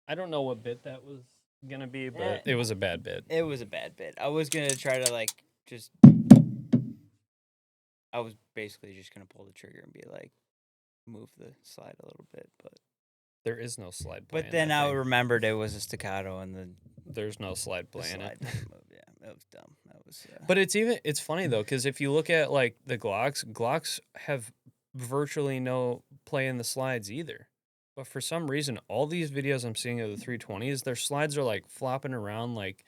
Speaker 2: I don't know what bit that was gonna be, but it was a bad bit.
Speaker 1: It was a bad bit. I was gonna try to like just. I was basically just gonna pull the trigger and be like, move the slide a little bit, but.
Speaker 2: There is no slide play.
Speaker 1: But then I remembered it was a staccato and
Speaker 2: there's no slide play in it.
Speaker 1: Didn't move. Yeah, that was dumb. That was.
Speaker 2: But it's funny though, because if you look at like the Glocks have virtually no play in the slides either. But for some reason, all these videos I'm seeing of the 320s, their slides are like flopping around like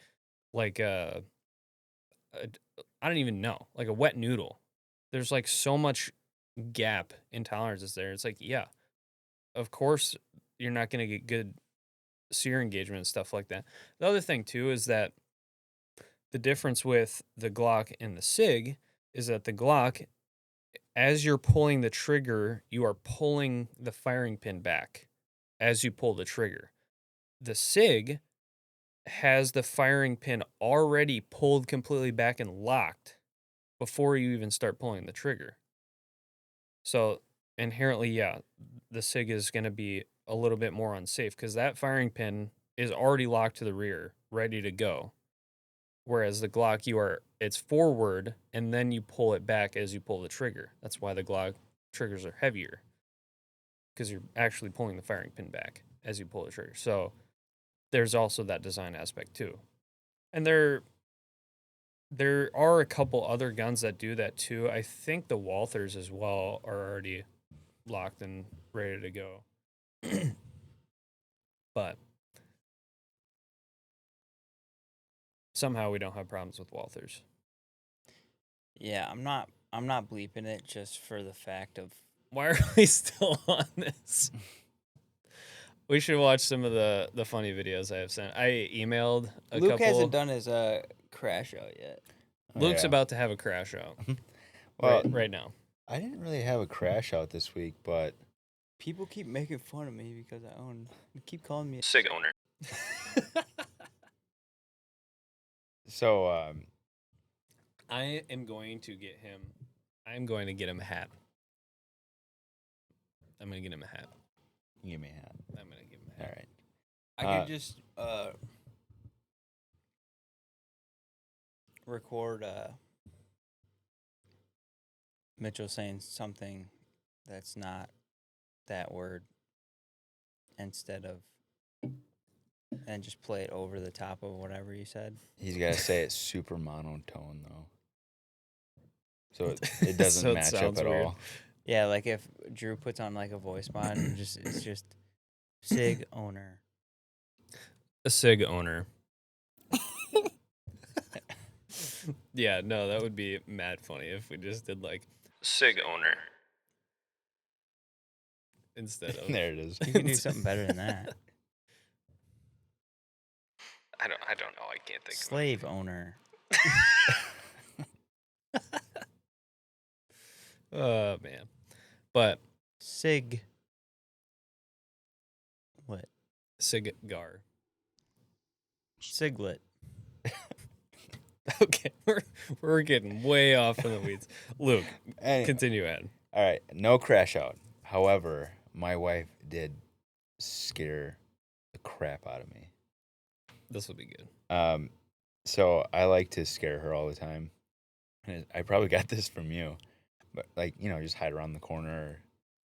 Speaker 2: I don't even know, like a wet noodle. There's like so much gap in tolerances there. It's like, yeah, of course you're not going to get good sear engagement and stuff like that. The other thing too is that the difference with the Glock and the SIG is that the Glock, as you're pulling the trigger, you are pulling the firing pin back as you pull the trigger. The SIG has the firing pin already pulled completely back and locked before you even start pulling the trigger. So inherently, yeah, the SIG is going to be a little bit more unsafe because that firing pin is already locked to the rear, ready to go. Whereas the Glock, it's forward and then you pull it back as you pull the trigger. That's why the Glock triggers are heavier, because you're actually pulling the firing pin back as you pull the trigger. So there's also that design aspect too. And there are a couple other guns that do that too. I think the Walthers as well are already locked and ready to go. But somehow we don't have problems with Walthers.
Speaker 1: Yeah, I'm not bleeping it just for the fact of.
Speaker 2: Why are we still on this? We should watch some of the funny videos I have sent. I emailed a
Speaker 1: Luke
Speaker 2: couple.
Speaker 1: hasn't done his crash out yet.
Speaker 2: Luke's about to have a crash out.
Speaker 3: Well,
Speaker 2: right now.
Speaker 3: I didn't really have a crash out this week, but
Speaker 1: People keep making fun of me because I own. They keep calling me a
Speaker 2: SIG owner.
Speaker 3: so
Speaker 2: I am going to get him. I'm going to get him a hat. I'm going to get him a hat.
Speaker 3: give me a hat.
Speaker 2: I'm going to give him a hat.
Speaker 3: All right.
Speaker 1: I could just record Mitchell saying something that's not that word instead of, and just play it over the top of whatever you said.
Speaker 3: He's got to say it super monotone though, so it doesn't
Speaker 2: So it
Speaker 3: match up
Speaker 2: sounds
Speaker 3: at
Speaker 2: weird.
Speaker 3: all.
Speaker 1: Yeah, like if Drew puts on like a voice mod and it's just SIG owner.
Speaker 2: A SIG owner. Yeah, no, that would be mad funny if we just did like SIG owner instead of.
Speaker 3: There it is.
Speaker 1: You can do something better than that.
Speaker 2: I don't know. I can't think
Speaker 1: Slave owner.
Speaker 2: Oh man, but
Speaker 1: SIG. What?
Speaker 2: cigar.
Speaker 1: Siglet.
Speaker 2: Okay, we're getting way off in the weeds. Luke,
Speaker 3: Anyway,
Speaker 2: continue, Ed.
Speaker 3: all right, no crash out. However, my wife did scare the crap out of me.
Speaker 2: This will be good.
Speaker 3: So I like to scare her all the time. And I probably got this from you, but like, you know, just hide around the corner or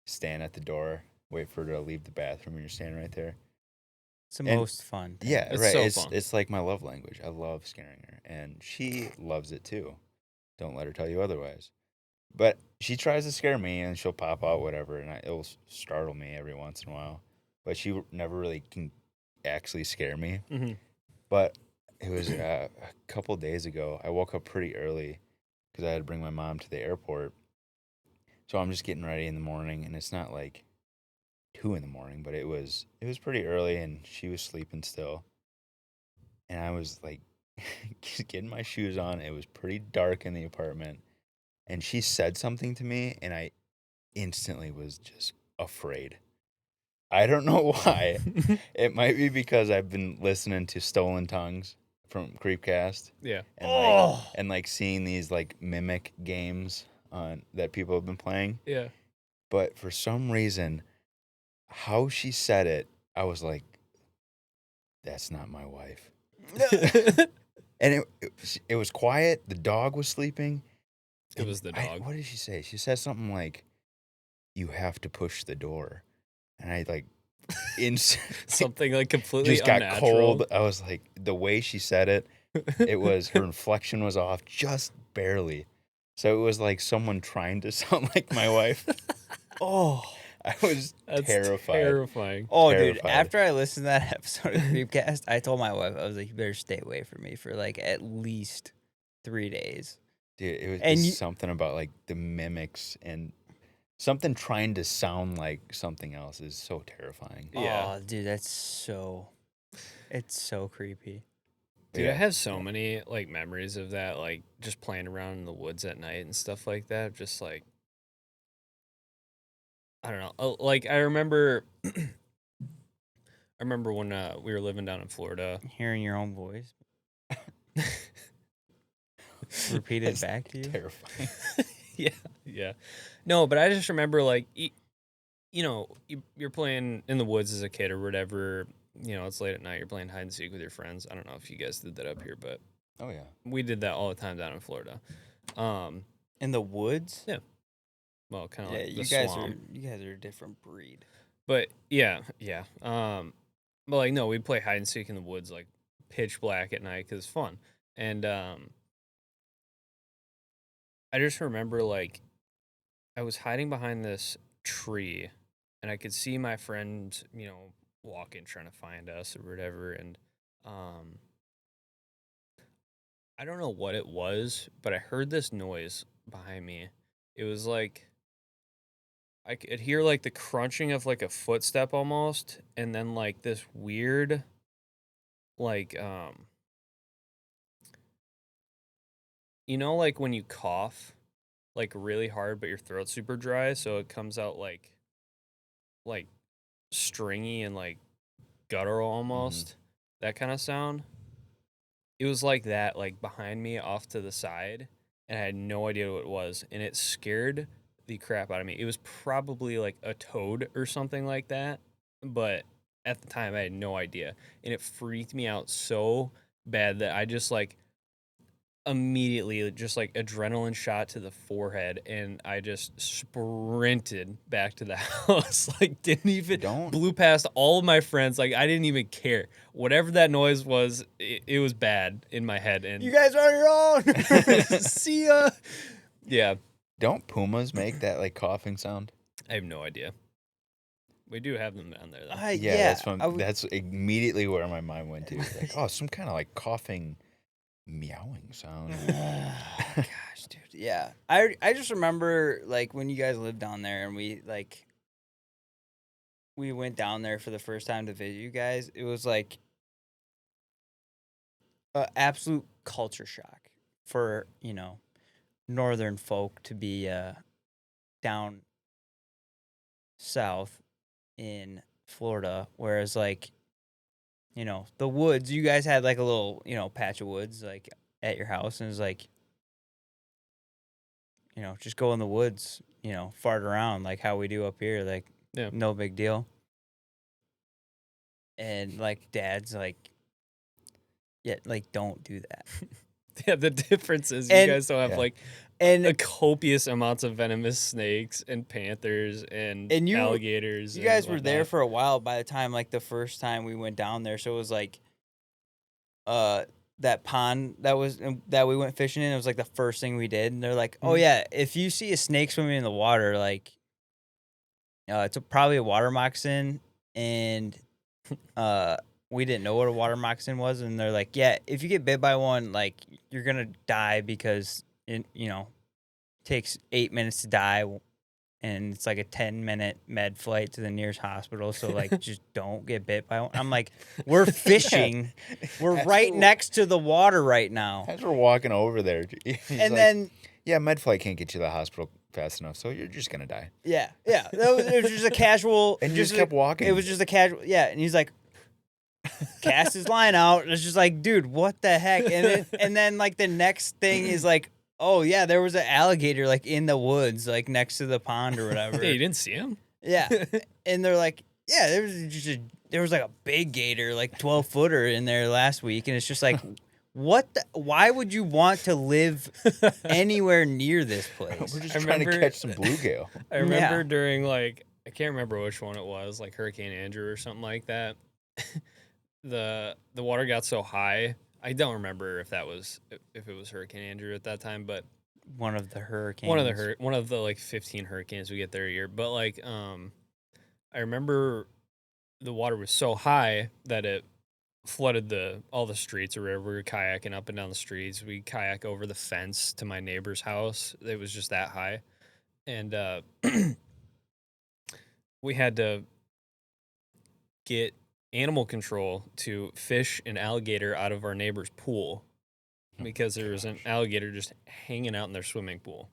Speaker 3: stand at the door, wait for her to leave the bathroom, and you're standing right there.
Speaker 1: It's the
Speaker 3: And-
Speaker 1: most fun thing.
Speaker 3: Yeah,
Speaker 2: It's
Speaker 3: right.
Speaker 2: so
Speaker 3: it's
Speaker 2: fun.
Speaker 3: it's like my love language. I love scaring her, and she loves it too. Don't let her tell you otherwise. But she tries to scare me, and she'll pop out whatever, and it'll startle me every once in a while. But she never really can actually scare me.
Speaker 2: Mm-hmm.
Speaker 3: But it was a couple days ago. I woke up pretty early because I had to bring my mom to the airport. So I'm just getting ready in the morning, and it's not like 2 in the morning, but it was pretty early, and she was sleeping still. And I was like getting my shoes on. It was pretty dark in the apartment, and she said something to me, and I instantly was just afraid. I don't know why. It might be because I've been listening to Stolen Tongues from Creepcast
Speaker 2: Yeah.
Speaker 3: and like seeing these like mimic games on that people have been playing.
Speaker 2: Yeah.
Speaker 3: But for some reason, how she said it, I was like, that's not my wife. And it was quiet. The dog was sleeping.
Speaker 2: It was the dog.
Speaker 3: What did she say? She said something like, "You have to push the door," and I like,
Speaker 2: Something like completely
Speaker 3: just got
Speaker 2: unnatural.
Speaker 3: cold. I was like, the way she said it, it was her inflection was off just barely, so it was like someone trying to sound like my wife.
Speaker 1: Oh.
Speaker 3: I was
Speaker 2: That's
Speaker 3: terrified.
Speaker 2: terrifying.
Speaker 1: Oh, dude.
Speaker 3: Terrified.
Speaker 1: After I listened to that episode of Creepcast, I told my wife, I was like, you better stay away from me for like at least 3 days.
Speaker 3: Dude, it was
Speaker 1: And
Speaker 3: it's something about like the mimics and something trying to sound like something else is so terrifying.
Speaker 2: Yeah.
Speaker 1: Oh, dude, it's so creepy.
Speaker 2: Dude,
Speaker 3: Yeah.
Speaker 2: I have so many like memories of that, like just playing around in the woods at night and stuff like that. Just like, I don't know. Like I remember, when we were living down in Florida.
Speaker 1: Hearing your own voice repeated
Speaker 3: That's
Speaker 1: back to you.
Speaker 3: Terrifying.
Speaker 2: Yeah. No, but I just remember like, you know, you're playing in the woods as a kid or whatever. You know, it's late at night. You're playing hide and seek with your friends. I don't know if you guys did that up here, but
Speaker 3: Oh yeah.
Speaker 2: we did that all the time down in Florida.
Speaker 1: In the woods?
Speaker 2: Yeah. Well, kind of
Speaker 1: Yeah,
Speaker 2: like the
Speaker 1: you guys
Speaker 2: swamp.
Speaker 1: are a different breed.
Speaker 2: But yeah. But like no, we'd play hide and seek in the woods, like pitch black at night because it's fun. And I just remember like I was hiding behind this tree, and I could see my friend, you know, walking trying to find us or whatever. And I don't know what it was, but I heard this noise behind me. It was like I could hear like the crunching of like a footstep almost, and then like this weird like you know, like when you cough like really hard but your throat's super dry, so it comes out like stringy and like guttural almost. That kind of sound. It was like that, like behind me off to the side, and I had no idea what it was, and it scared the crap out of me. It was probably like a toad or something like that, but at the time I had no idea, and it freaked me out so bad that I just like immediately just like adrenaline shot to the forehead, and I just sprinted back to the house. Like didn't even blew past all of my friends. Like I didn't even care. Whatever that noise was, it was bad in my head. And
Speaker 1: you guys are on your own.
Speaker 2: see ya. Yeah.
Speaker 3: Don't pumas make that like coughing sound?
Speaker 2: I have no idea. We do have them down there though.
Speaker 1: Yeah,
Speaker 3: that's immediately where my mind went to. Like, oh, some kind of like coughing, meowing sound.
Speaker 1: Gosh, dude. Yeah. I just remember like when you guys lived down there and we went down there for the first time to visit you guys. It was like an absolute culture shock for, northern folk to be down south in Florida, whereas like the woods, you guys had like a little patch of woods like at your house, and it was like just go in the woods, fart around like how we do up here, like no big deal. And like dad's like, yeah, like don't do that.
Speaker 2: Yeah, the difference is you guys don't have like a copious amounts of venomous snakes and panthers and alligators.
Speaker 1: You guys were there for a while by the time like the first time we went down there, so it was like that pond that we went fishing in. It was like the first thing we did, and they're like, "Oh yeah, if you see a snake swimming in the water, like it's probably a water moccasin," and we didn't know what a water moccasin was, and they're like, yeah, if you get bit by one, like, you're gonna die because it, takes 8 minutes to die, and it's like a 10-minute med flight to the nearest hospital, so, like, just don't get bit by one. I'm like, we're fishing. We're right next to the water right now.
Speaker 3: As we're walking over there.
Speaker 1: And then...
Speaker 3: Yeah, med flight can't get you to the hospital fast enough, so you're just gonna die.
Speaker 1: Yeah. It was just a casual...
Speaker 3: And you just kept walking.
Speaker 1: It was just a casual... Yeah, and he's like... cast his line out. It's just like, dude, what the heck? And then like the next thing is like, oh yeah, there was an alligator like in the woods, like next to the pond or whatever.
Speaker 2: Yeah, you didn't see him?
Speaker 1: Yeah. And they're like, yeah, there was like a big gator, like 12-footer in there last week, and it's just like, why would you want to live anywhere near this place?
Speaker 3: We're just trying to catch some bluegill.
Speaker 2: I remember during like, I can't remember which one it was, like Hurricane Andrew or something like that. The water got so high. I don't remember if it was Hurricane Andrew at that time, but
Speaker 1: one of the hurricanes.
Speaker 2: One of the like 15 hurricanes we get there a year. But like I remember the water was so high that it flooded all the streets or wherever we were kayaking up and down the streets. We kayak over the fence to my neighbor's house. It was just that high. And we had to get animal control to fish an alligator out of our neighbor's pool because there was an alligator just hanging out in their swimming pool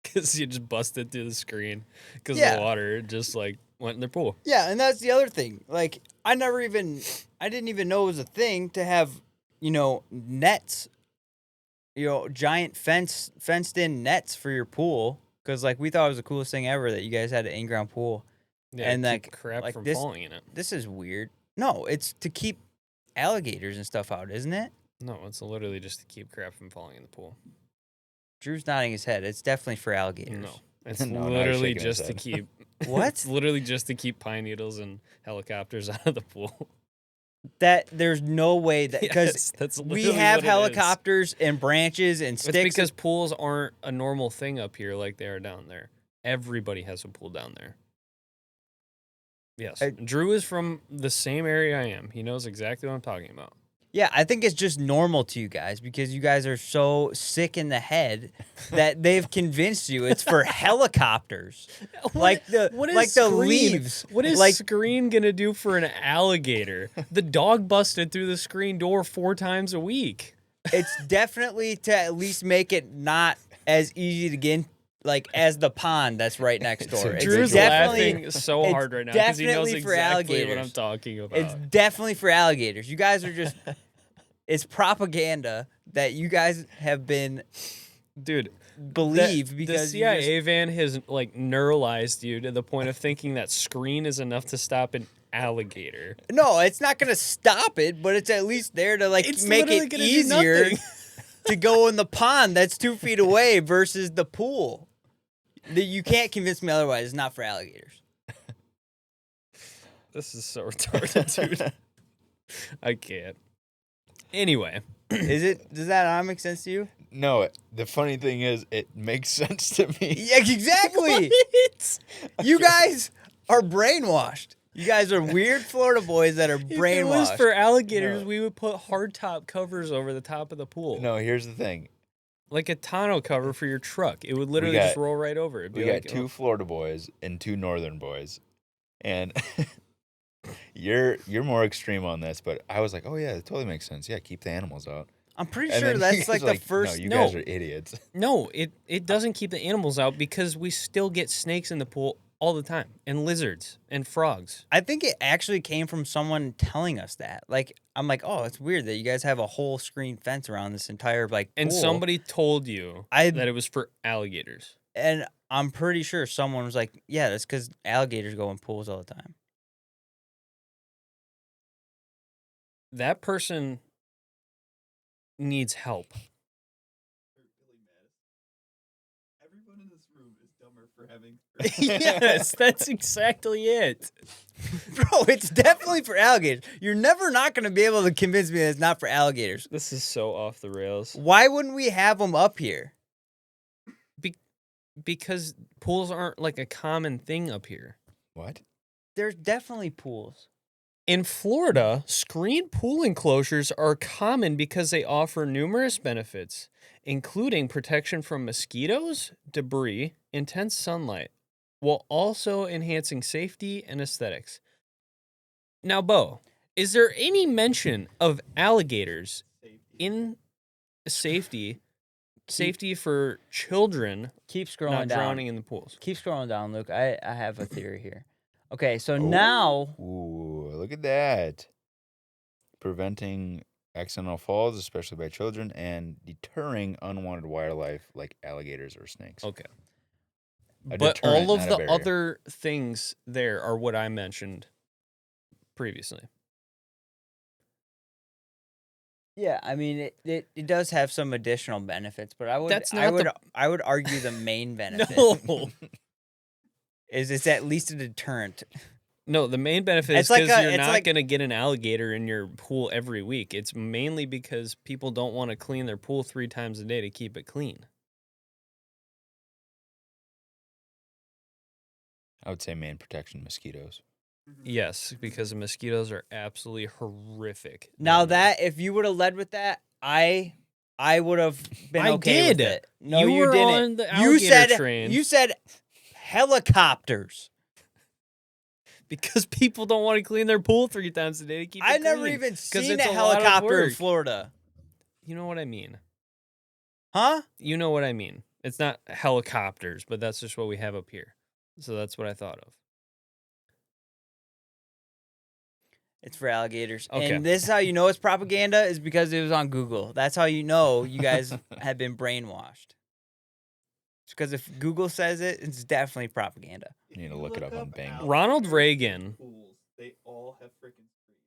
Speaker 2: because you just busted through the screen because the water just like went in their pool.
Speaker 1: Yeah, and that's the other thing. Like I didn't even know it was a thing to have nets, giant fenced in nets for your pool, because like we thought it was the coolest thing ever that you guys had an in-ground pool.
Speaker 2: Yeah, and like crap like from falling in it.
Speaker 1: This is weird. No, it's to keep alligators and stuff out, isn't it?
Speaker 2: No, it's literally just to keep crap from falling in the pool.
Speaker 1: Drew's nodding his head. It's definitely for alligators.
Speaker 2: No, it's literally just to keep.
Speaker 1: What?
Speaker 2: It's literally just to keep pine needles and helicopters out of the pool.
Speaker 1: That there's no way that because we have helicopters and branches and sticks.
Speaker 2: It's because pools aren't a normal thing up here like they are down there. Everybody has a pool down there. Yes. Drew is from the same area I am. He knows exactly what I'm talking about.
Speaker 1: Yeah, I think it's just normal to you guys because you guys are so sick in the head that they've convinced you it's for helicopters. Like the leaves.
Speaker 2: What is screen gonna do for an alligator? The dog busted through the screen door 4 times a week.
Speaker 1: It's definitely to at least make it not as easy to get in, like as the pond that's right next door.
Speaker 2: Drew's laughing so hard right now because he knows exactly what I'm talking about.
Speaker 1: It's definitely for alligators. You guys are just... It's propaganda that you guys have been...
Speaker 2: Dude,
Speaker 1: because
Speaker 2: the CIA van has like neuralized you to the point of thinking that screen is enough to stop an alligator.
Speaker 1: No, it's not going to stop it, but it's at least there to like make it easier. to go in the pond that's 2 feet away versus the pool. You can't convince me otherwise. It's not for alligators.
Speaker 2: This is so retarded, dude. I can't. Anyway.
Speaker 1: Does that not make sense to you?
Speaker 3: No, the funny thing is, it makes sense to me.
Speaker 1: Yeah, exactly. You guys are brainwashed. You guys are weird Florida boys that are brainwashed.
Speaker 2: If it was for alligators, we would put hardtop covers over the top of the pool.
Speaker 3: No, here's the thing.
Speaker 2: Like a tonneau cover for your truck. It would literally just roll right over. It'd be
Speaker 3: we
Speaker 2: like,
Speaker 3: got 2 Florida boys and 2 northern boys. And you're more extreme on this, but I was like, oh, yeah, it totally makes sense. Yeah, keep the animals out.
Speaker 1: I'm pretty
Speaker 3: And
Speaker 1: sure
Speaker 3: then
Speaker 1: that's
Speaker 3: you
Speaker 1: like
Speaker 3: guys
Speaker 1: the first.
Speaker 3: No, you guys are idiots.
Speaker 2: No, it doesn't keep the animals out because we still get snakes in the pool all the time, and lizards and frogs.
Speaker 1: I think it actually came from someone telling us that. Like, I'm like, oh, it's weird that you guys have a whole screen fence around this entire like pool.
Speaker 2: And somebody told you that it was for alligators.
Speaker 1: And I'm pretty sure someone was like, yeah, that's because alligators go in pools all the time.
Speaker 2: That person needs help.
Speaker 4: Everyone in this room is dumber for having.
Speaker 2: Yes, that's exactly it.
Speaker 1: Bro, it's definitely for alligators. You're never not going to be able to convince me that it's not for alligators.
Speaker 2: This is so off the rails.
Speaker 1: Why wouldn't we have them up here?
Speaker 2: Because pools aren't like a common thing up here.
Speaker 3: What?
Speaker 1: There's definitely pools.
Speaker 2: In Florida, screened pool enclosures are common because they offer numerous benefits, including protection from mosquitoes, debris, intense sunlight, while also enhancing safety and aesthetics. Now, Bo, is there any mention of alligators in safety for children
Speaker 1: Keep scrolling
Speaker 2: not
Speaker 1: down.
Speaker 2: drowning in the pools?
Speaker 1: Keep scrolling down, Luke. I have a theory here. Okay, so now...
Speaker 3: Ooh, look at that. Preventing accidental falls, especially by children, and deterring unwanted wildlife like alligators or snakes.
Speaker 2: Okay.
Speaker 3: A
Speaker 2: But
Speaker 3: deterrent,
Speaker 2: all of
Speaker 3: not a
Speaker 2: the
Speaker 3: barrier.
Speaker 2: other things there are what I mentioned previously.
Speaker 1: Yeah, I mean, it does have some additional benefits, but I would
Speaker 2: That's not
Speaker 1: I would argue the main benefit
Speaker 2: No.
Speaker 1: is it's at least a deterrent.
Speaker 2: No, the main benefit is
Speaker 1: It's like
Speaker 2: because you're
Speaker 1: it's
Speaker 2: not
Speaker 1: like-
Speaker 2: going to get an alligator in your pool every week. It's mainly because people don't want to clean their pool 3 times a day to keep it clean.
Speaker 3: I would say main protection, mosquitoes.
Speaker 2: Yes, because the mosquitoes are absolutely horrific.
Speaker 1: Now that if you would have led with that, I would have been
Speaker 2: I
Speaker 1: okay with
Speaker 2: did.
Speaker 1: it. No,
Speaker 2: You
Speaker 1: you
Speaker 2: were
Speaker 1: didn't.
Speaker 2: on the
Speaker 1: you
Speaker 2: alligator
Speaker 1: said
Speaker 2: train.
Speaker 1: you said helicopters.
Speaker 2: Because people don't want to clean their pool 3 times a day to keep it
Speaker 1: I
Speaker 2: clean.
Speaker 1: never even
Speaker 2: 'Cause
Speaker 1: seen
Speaker 2: it's
Speaker 1: a
Speaker 2: a lot of
Speaker 1: helicopter in
Speaker 2: work.
Speaker 1: Florida.
Speaker 2: You know what I mean.
Speaker 1: Huh?
Speaker 2: You know what I mean. It's not helicopters, but that's just what we have up here. So that's what I thought of.
Speaker 1: It's for alligators.
Speaker 2: Okay.
Speaker 1: And this is how you know it's propaganda is because it was on Google. That's how you know you guys have been brainwashed. It's because if Google says it, it's definitely propaganda.
Speaker 3: You need to look it up on Bing.
Speaker 2: Ronald Reagan.
Speaker 4: Pools, they all have freaking screens.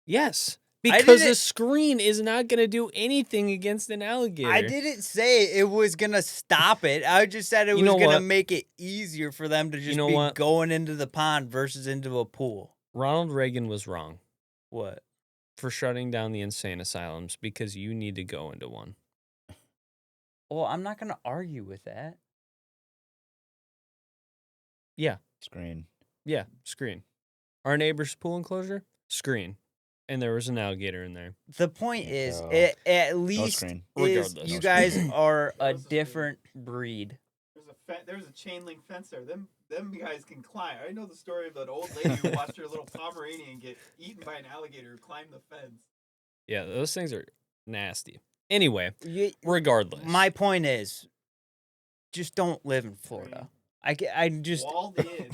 Speaker 2: Yes.
Speaker 1: I
Speaker 2: Because
Speaker 1: didn't-
Speaker 2: the screen is not going to do anything against an alligator.
Speaker 1: I didn't say it was going to stop it. I just said it
Speaker 2: You
Speaker 1: was
Speaker 2: know
Speaker 1: going to
Speaker 2: what?
Speaker 1: make it easier for them to just
Speaker 2: know
Speaker 1: be
Speaker 2: what?
Speaker 1: going into the pond versus into a pool.
Speaker 2: Ronald Reagan was wrong
Speaker 1: What?
Speaker 2: for shutting down the insane asylums because you need to go into one.
Speaker 1: Well, I'm not going to argue with that.
Speaker 2: Yeah.
Speaker 3: Screen.
Speaker 2: Yeah. Screen. Our neighbor's pool enclosure? Screen. And there was an alligator in there.
Speaker 1: The point is,
Speaker 3: No.
Speaker 1: at
Speaker 3: No
Speaker 1: least
Speaker 3: screen.
Speaker 1: is
Speaker 2: Regardless.
Speaker 1: you
Speaker 2: No
Speaker 1: guys
Speaker 3: screen.
Speaker 1: are a
Speaker 4: There was a screen.
Speaker 1: different breed.
Speaker 4: There's a chain link fence there. Them guys can climb. I know the story of that old lady who watched her little Pomeranian get eaten by an alligator who climbed the fence.
Speaker 2: Yeah, those things are nasty. Anyway,
Speaker 1: You,
Speaker 2: regardless.
Speaker 1: my point is, just don't live in Florida. I just
Speaker 4: Walled in.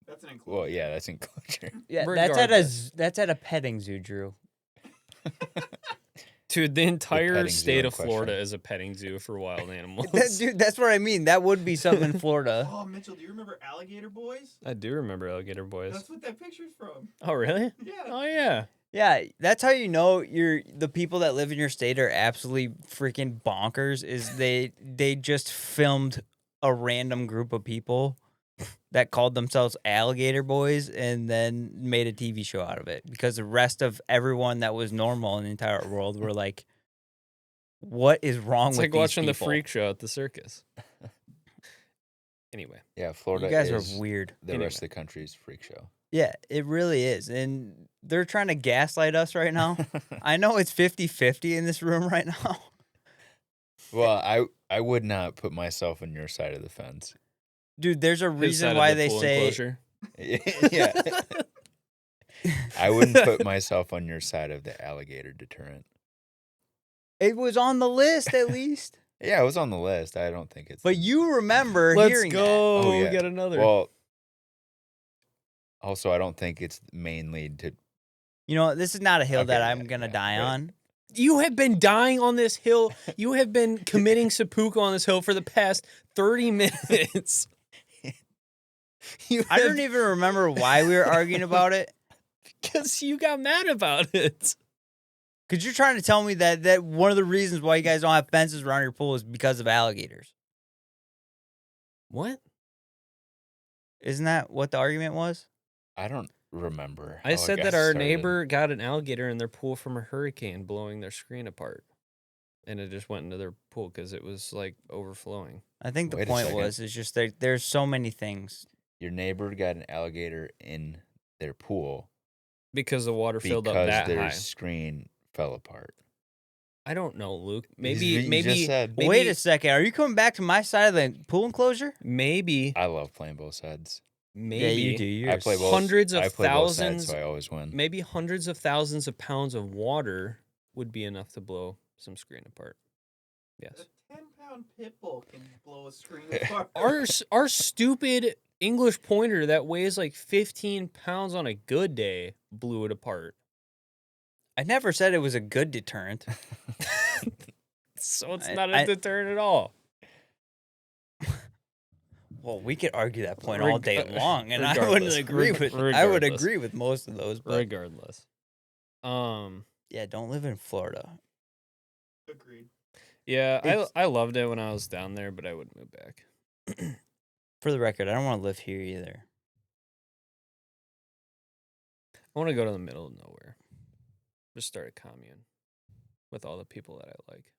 Speaker 4: That's an enclosure.
Speaker 3: Well, yeah, that's enclosure.
Speaker 1: yeah.
Speaker 2: Regardless.
Speaker 1: That's at a petting zoo, Drew.
Speaker 2: Dude, the entire
Speaker 3: petting zoo
Speaker 2: state
Speaker 3: in
Speaker 2: of Florida
Speaker 3: question.
Speaker 2: is a petting zoo for wild animals.
Speaker 1: Dude, that's what I mean. That would be something in Florida.
Speaker 4: Oh, Mitchell, do you remember Alligator Boys?
Speaker 2: I do remember Alligator Boys.
Speaker 4: That's what that picture's from.
Speaker 2: Oh, really?
Speaker 4: Yeah.
Speaker 2: Oh, yeah.
Speaker 1: Yeah, that's how you know the people that live in your state are absolutely freaking bonkers. Is they just filmed a random group of people that called themselves Alligator Boys and then made a TV show out of it because the rest of everyone that was normal in the entire world were like, "What is wrong
Speaker 2: It's
Speaker 1: with
Speaker 2: like
Speaker 1: these
Speaker 2: watching the
Speaker 1: people?"
Speaker 2: freak show at the circus. Anyway,
Speaker 3: Yeah, Florida
Speaker 1: You guys
Speaker 3: is
Speaker 1: are weird.
Speaker 3: the
Speaker 2: Anyway.
Speaker 3: rest of the country's freak show.
Speaker 1: Yeah, it really is. And they're trying to gaslight us right now. I know it's 50-50 in this room right now.
Speaker 3: Well, I would not put myself on your side of the fence.
Speaker 1: Dude, there's a
Speaker 2: his
Speaker 1: reason
Speaker 2: side
Speaker 1: why
Speaker 2: of the
Speaker 1: they
Speaker 2: pool
Speaker 1: say
Speaker 2: enclosure.
Speaker 3: Yeah. I wouldn't put myself on your side of the alligator deterrent.
Speaker 1: it was on the list at least.
Speaker 3: Yeah, it was on the list. I don't think it's.
Speaker 1: But you remember
Speaker 2: Let's
Speaker 1: hearing
Speaker 2: go.
Speaker 1: that.
Speaker 3: Oh,
Speaker 2: We
Speaker 3: yeah.
Speaker 2: got another.
Speaker 3: Well, also, I don't think it's mainly to.
Speaker 1: You know, this is not a hill
Speaker 3: Okay,
Speaker 1: that
Speaker 3: yeah,
Speaker 1: I'm going to
Speaker 3: yeah,
Speaker 1: die
Speaker 3: right.
Speaker 1: on.
Speaker 2: You have been dying on this hill. You have been committing seppuku on this hill for the past 30 minutes.
Speaker 1: I don't even remember why we were arguing about it.
Speaker 2: Because you got mad about it.
Speaker 1: Because you're trying to tell me that one of the reasons why you guys don't have fences around your pool is because of alligators.
Speaker 2: What?
Speaker 1: Isn't that what the argument was?
Speaker 3: I don't remember.
Speaker 2: I
Speaker 3: how it
Speaker 2: said
Speaker 3: got
Speaker 2: that our
Speaker 3: started.
Speaker 2: neighbor got an alligator in their pool from a hurricane blowing their screen apart. And it just went into their pool because it was like overflowing.
Speaker 1: I think the
Speaker 3: Wait a
Speaker 1: point
Speaker 3: second.
Speaker 1: was, is just there's so many things.
Speaker 3: Your neighbor got an alligator in their pool
Speaker 2: Because the water filled up
Speaker 3: because
Speaker 2: that
Speaker 3: their
Speaker 2: high.
Speaker 3: screen fell apart.
Speaker 2: I don't know, Luke.
Speaker 3: You
Speaker 2: Maybe
Speaker 3: just said.
Speaker 2: maybe-
Speaker 1: Wait a second. Are you coming back to my side of the pool enclosure?
Speaker 2: Maybe
Speaker 3: I love playing both sides.
Speaker 2: maybe
Speaker 1: Yeah, you do. You're
Speaker 3: I play both.
Speaker 2: hundreds of
Speaker 3: I play both sides,
Speaker 2: thousands
Speaker 3: so I always win.
Speaker 2: maybe hundreds of thousands of pounds of water would be enough to blow some screen apart. Yes.
Speaker 4: A 10-pound pit bull can blow a screen apart.
Speaker 2: Our stupid English pointer that weighs like 15 pounds on a good day blew it apart.
Speaker 1: I never said it was a good deterrent.
Speaker 2: So it's
Speaker 1: I-
Speaker 2: not a
Speaker 1: I-
Speaker 2: deterrent at all.
Speaker 1: Well, we could argue that point all day long, and I wouldn't
Speaker 2: regardless,
Speaker 1: agree with. I would
Speaker 2: regardless.
Speaker 1: agree with most of those, but
Speaker 2: Regardless.
Speaker 1: yeah, don't live in Florida.
Speaker 4: Agreed.
Speaker 2: Yeah,
Speaker 1: It's-
Speaker 2: I loved it when I was down there, but I would move back.
Speaker 1: For the record, I don't want to live here either.
Speaker 2: I want to go to the middle of nowhere. Just start a commune with all the people that I like.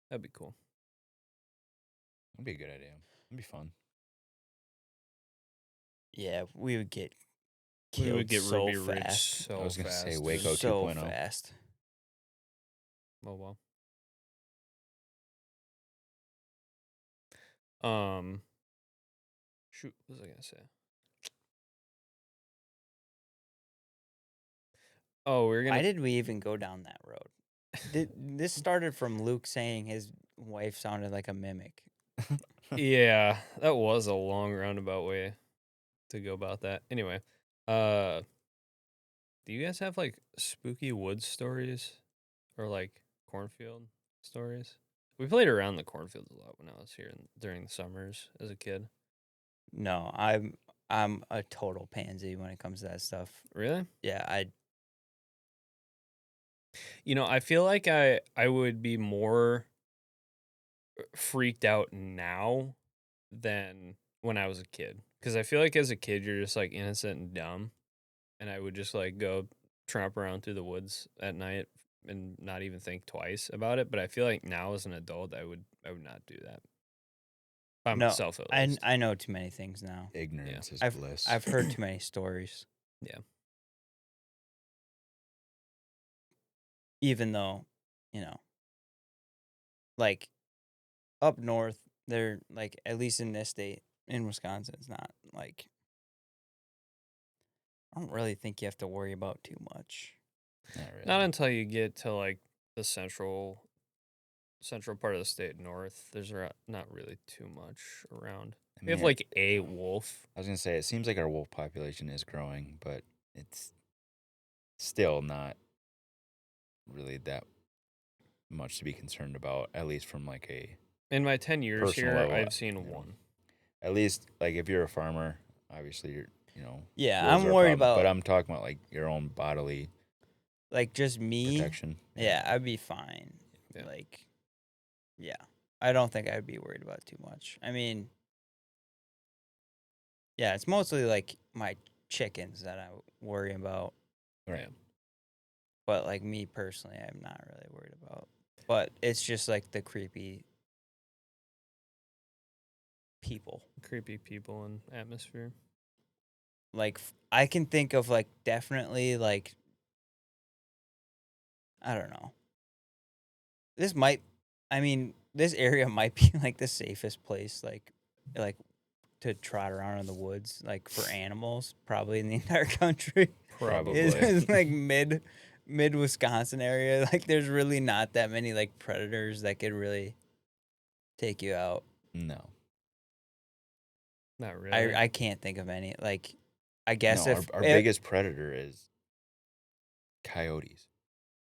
Speaker 2: That'd be cool.
Speaker 3: That'd be a good idea. It'd be fun.
Speaker 1: Yeah, we would get
Speaker 2: We
Speaker 1: killed
Speaker 2: would get
Speaker 1: so
Speaker 2: Ruby Ridge
Speaker 1: fast.
Speaker 2: so
Speaker 3: I was gonna say
Speaker 2: fast.
Speaker 3: Waco
Speaker 1: so
Speaker 3: 2.0.
Speaker 1: fast.
Speaker 2: Oh well. Shoot, what was I gonna say? Oh, we're
Speaker 1: Why
Speaker 2: gonna.
Speaker 1: did we even go down that road? This started from Luke saying his wife sounded like a mimic.
Speaker 2: Yeah, that was a long roundabout way to go about that. Anyway, do you guys have like spooky woods stories or like cornfield stories? We played around the cornfields a lot when I was here during the summers as a kid.
Speaker 1: No, I'm a total pansy when it comes to that stuff.
Speaker 2: Really?
Speaker 1: Yeah,
Speaker 2: You know, I feel like I would be more freaked out now than when I was a kid. Because I feel like as a kid, you're just like innocent and dumb. And I would just like go tramp around through the woods at night and not even think twice about it. But I feel like now as an adult, I would not do that. By
Speaker 1: No,
Speaker 2: myself at least.
Speaker 1: I know too many things now.
Speaker 3: Ignorance is bliss.
Speaker 1: I've heard too many stories.
Speaker 2: Yeah.
Speaker 1: Even though, like up north, they're like, at least in this state, in Wisconsin, it's not like, I don't really think you have to worry about too much.
Speaker 3: Not really.
Speaker 2: Not until you get to like the central part of the state north. There's not really too much around.
Speaker 3: I
Speaker 2: We have
Speaker 3: mean,
Speaker 2: like a wolf.
Speaker 3: I was gonna say it seems like our wolf population is growing, but it's still not really that much to be concerned about. At least from like a,
Speaker 2: In my 10 years
Speaker 3: Personal
Speaker 2: here,
Speaker 3: level,
Speaker 2: I've seen
Speaker 3: you know.
Speaker 2: one.
Speaker 3: at least like if you're a farmer, obviously you know.
Speaker 1: Yeah,
Speaker 3: wolves
Speaker 1: I'm
Speaker 3: are a
Speaker 1: worried
Speaker 3: problem,
Speaker 1: about
Speaker 3: But I'm talking about like your own bodily
Speaker 1: like just me.
Speaker 3: protection.
Speaker 1: Yeah, I'd be fine.
Speaker 2: Yeah.
Speaker 1: Like, yeah, I don't think I'd be worried about it too much. I mean, yeah, it's mostly like my chickens that I worry about.
Speaker 3: Right.
Speaker 2: Yeah.
Speaker 1: But like me personally, I'm not really worried about. But it's just like the creepy people.
Speaker 2: Creepy people and atmosphere.
Speaker 1: Like I can think of like definitely like I don't know. This might I mean, this area might be like the safest place like to trot around in the woods like for animals probably in the entire country.
Speaker 3: Probably.
Speaker 1: Is like mid Wisconsin area. Like there's really not that many like predators that could really take you out.
Speaker 3: No.
Speaker 2: Not really.
Speaker 1: I can't think of any. Like I guess
Speaker 3: No,
Speaker 1: if
Speaker 3: our
Speaker 1: if-
Speaker 3: biggest predator is coyotes.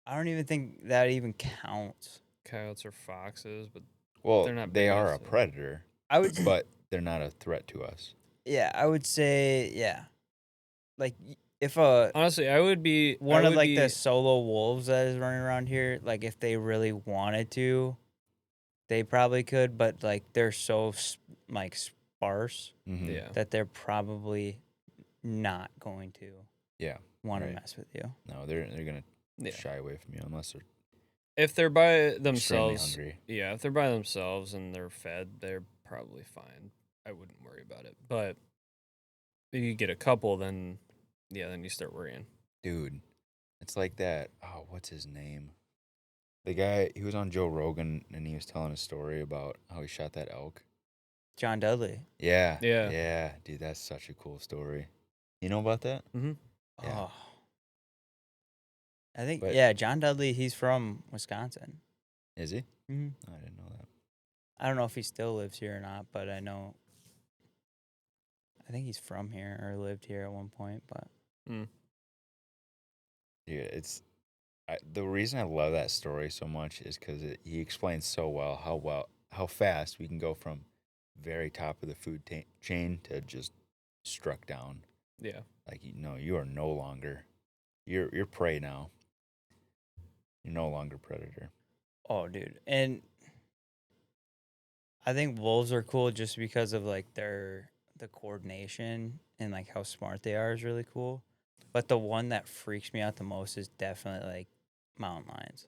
Speaker 1: I don't even think that even counts.
Speaker 2: Coyotes or foxes, but
Speaker 3: Well,
Speaker 2: They're not
Speaker 3: they
Speaker 2: big,
Speaker 3: are a
Speaker 2: so-
Speaker 3: predator,
Speaker 1: I would
Speaker 3: but they're not a threat to us.
Speaker 1: yeah, I would say yeah. Like if a
Speaker 2: honestly, I would be
Speaker 1: one
Speaker 2: I
Speaker 1: of
Speaker 2: would
Speaker 1: like
Speaker 2: be,
Speaker 1: the solo wolves that is running around here, like if they really wanted to, they probably could, but like they're so like sparse
Speaker 3: Mhm.
Speaker 2: Yeah.
Speaker 1: that they're probably not going to
Speaker 3: Yeah.
Speaker 1: want
Speaker 3: Right.
Speaker 1: to mess with you.
Speaker 3: No, they're gonna
Speaker 2: Yeah.
Speaker 3: shy away from you unless they're
Speaker 2: If they're by
Speaker 3: extremely
Speaker 2: themselves,
Speaker 3: hungry.
Speaker 2: yeah, if they're by themselves and they're fed, they're probably fine. I wouldn't worry about it. But if you get a couple, then then you start worrying.
Speaker 3: Dude, it's like that. Oh, what's his name? The guy, he was on Joe Rogan and he was telling a story about how he shot that elk.
Speaker 1: John Dudley.
Speaker 3: Yeah.
Speaker 2: Yeah.
Speaker 3: Yeah. Dude, that's such a cool story. You know about that?
Speaker 2: Mm-hmm.
Speaker 3: Yeah.
Speaker 1: Oh. I think
Speaker 3: But-
Speaker 1: yeah, John Dudley, he's from Wisconsin.
Speaker 3: Is he?
Speaker 1: Mm-hmm.
Speaker 3: I didn't know that.
Speaker 1: I don't know if he still lives here or not, but I think he's from here or lived here at one point, but
Speaker 3: Yeah, the reason I love that story so much is because he explains so well how fast we can go from very top of the food chain to just struck down.
Speaker 2: Yeah.
Speaker 3: Like you are no longer you're prey now. You're no longer predator.
Speaker 1: oh dude. And I think wolves are cool just because of like the coordination and like how smart they are is really cool. But the one that freaks me out the most is definitely like mountain lions.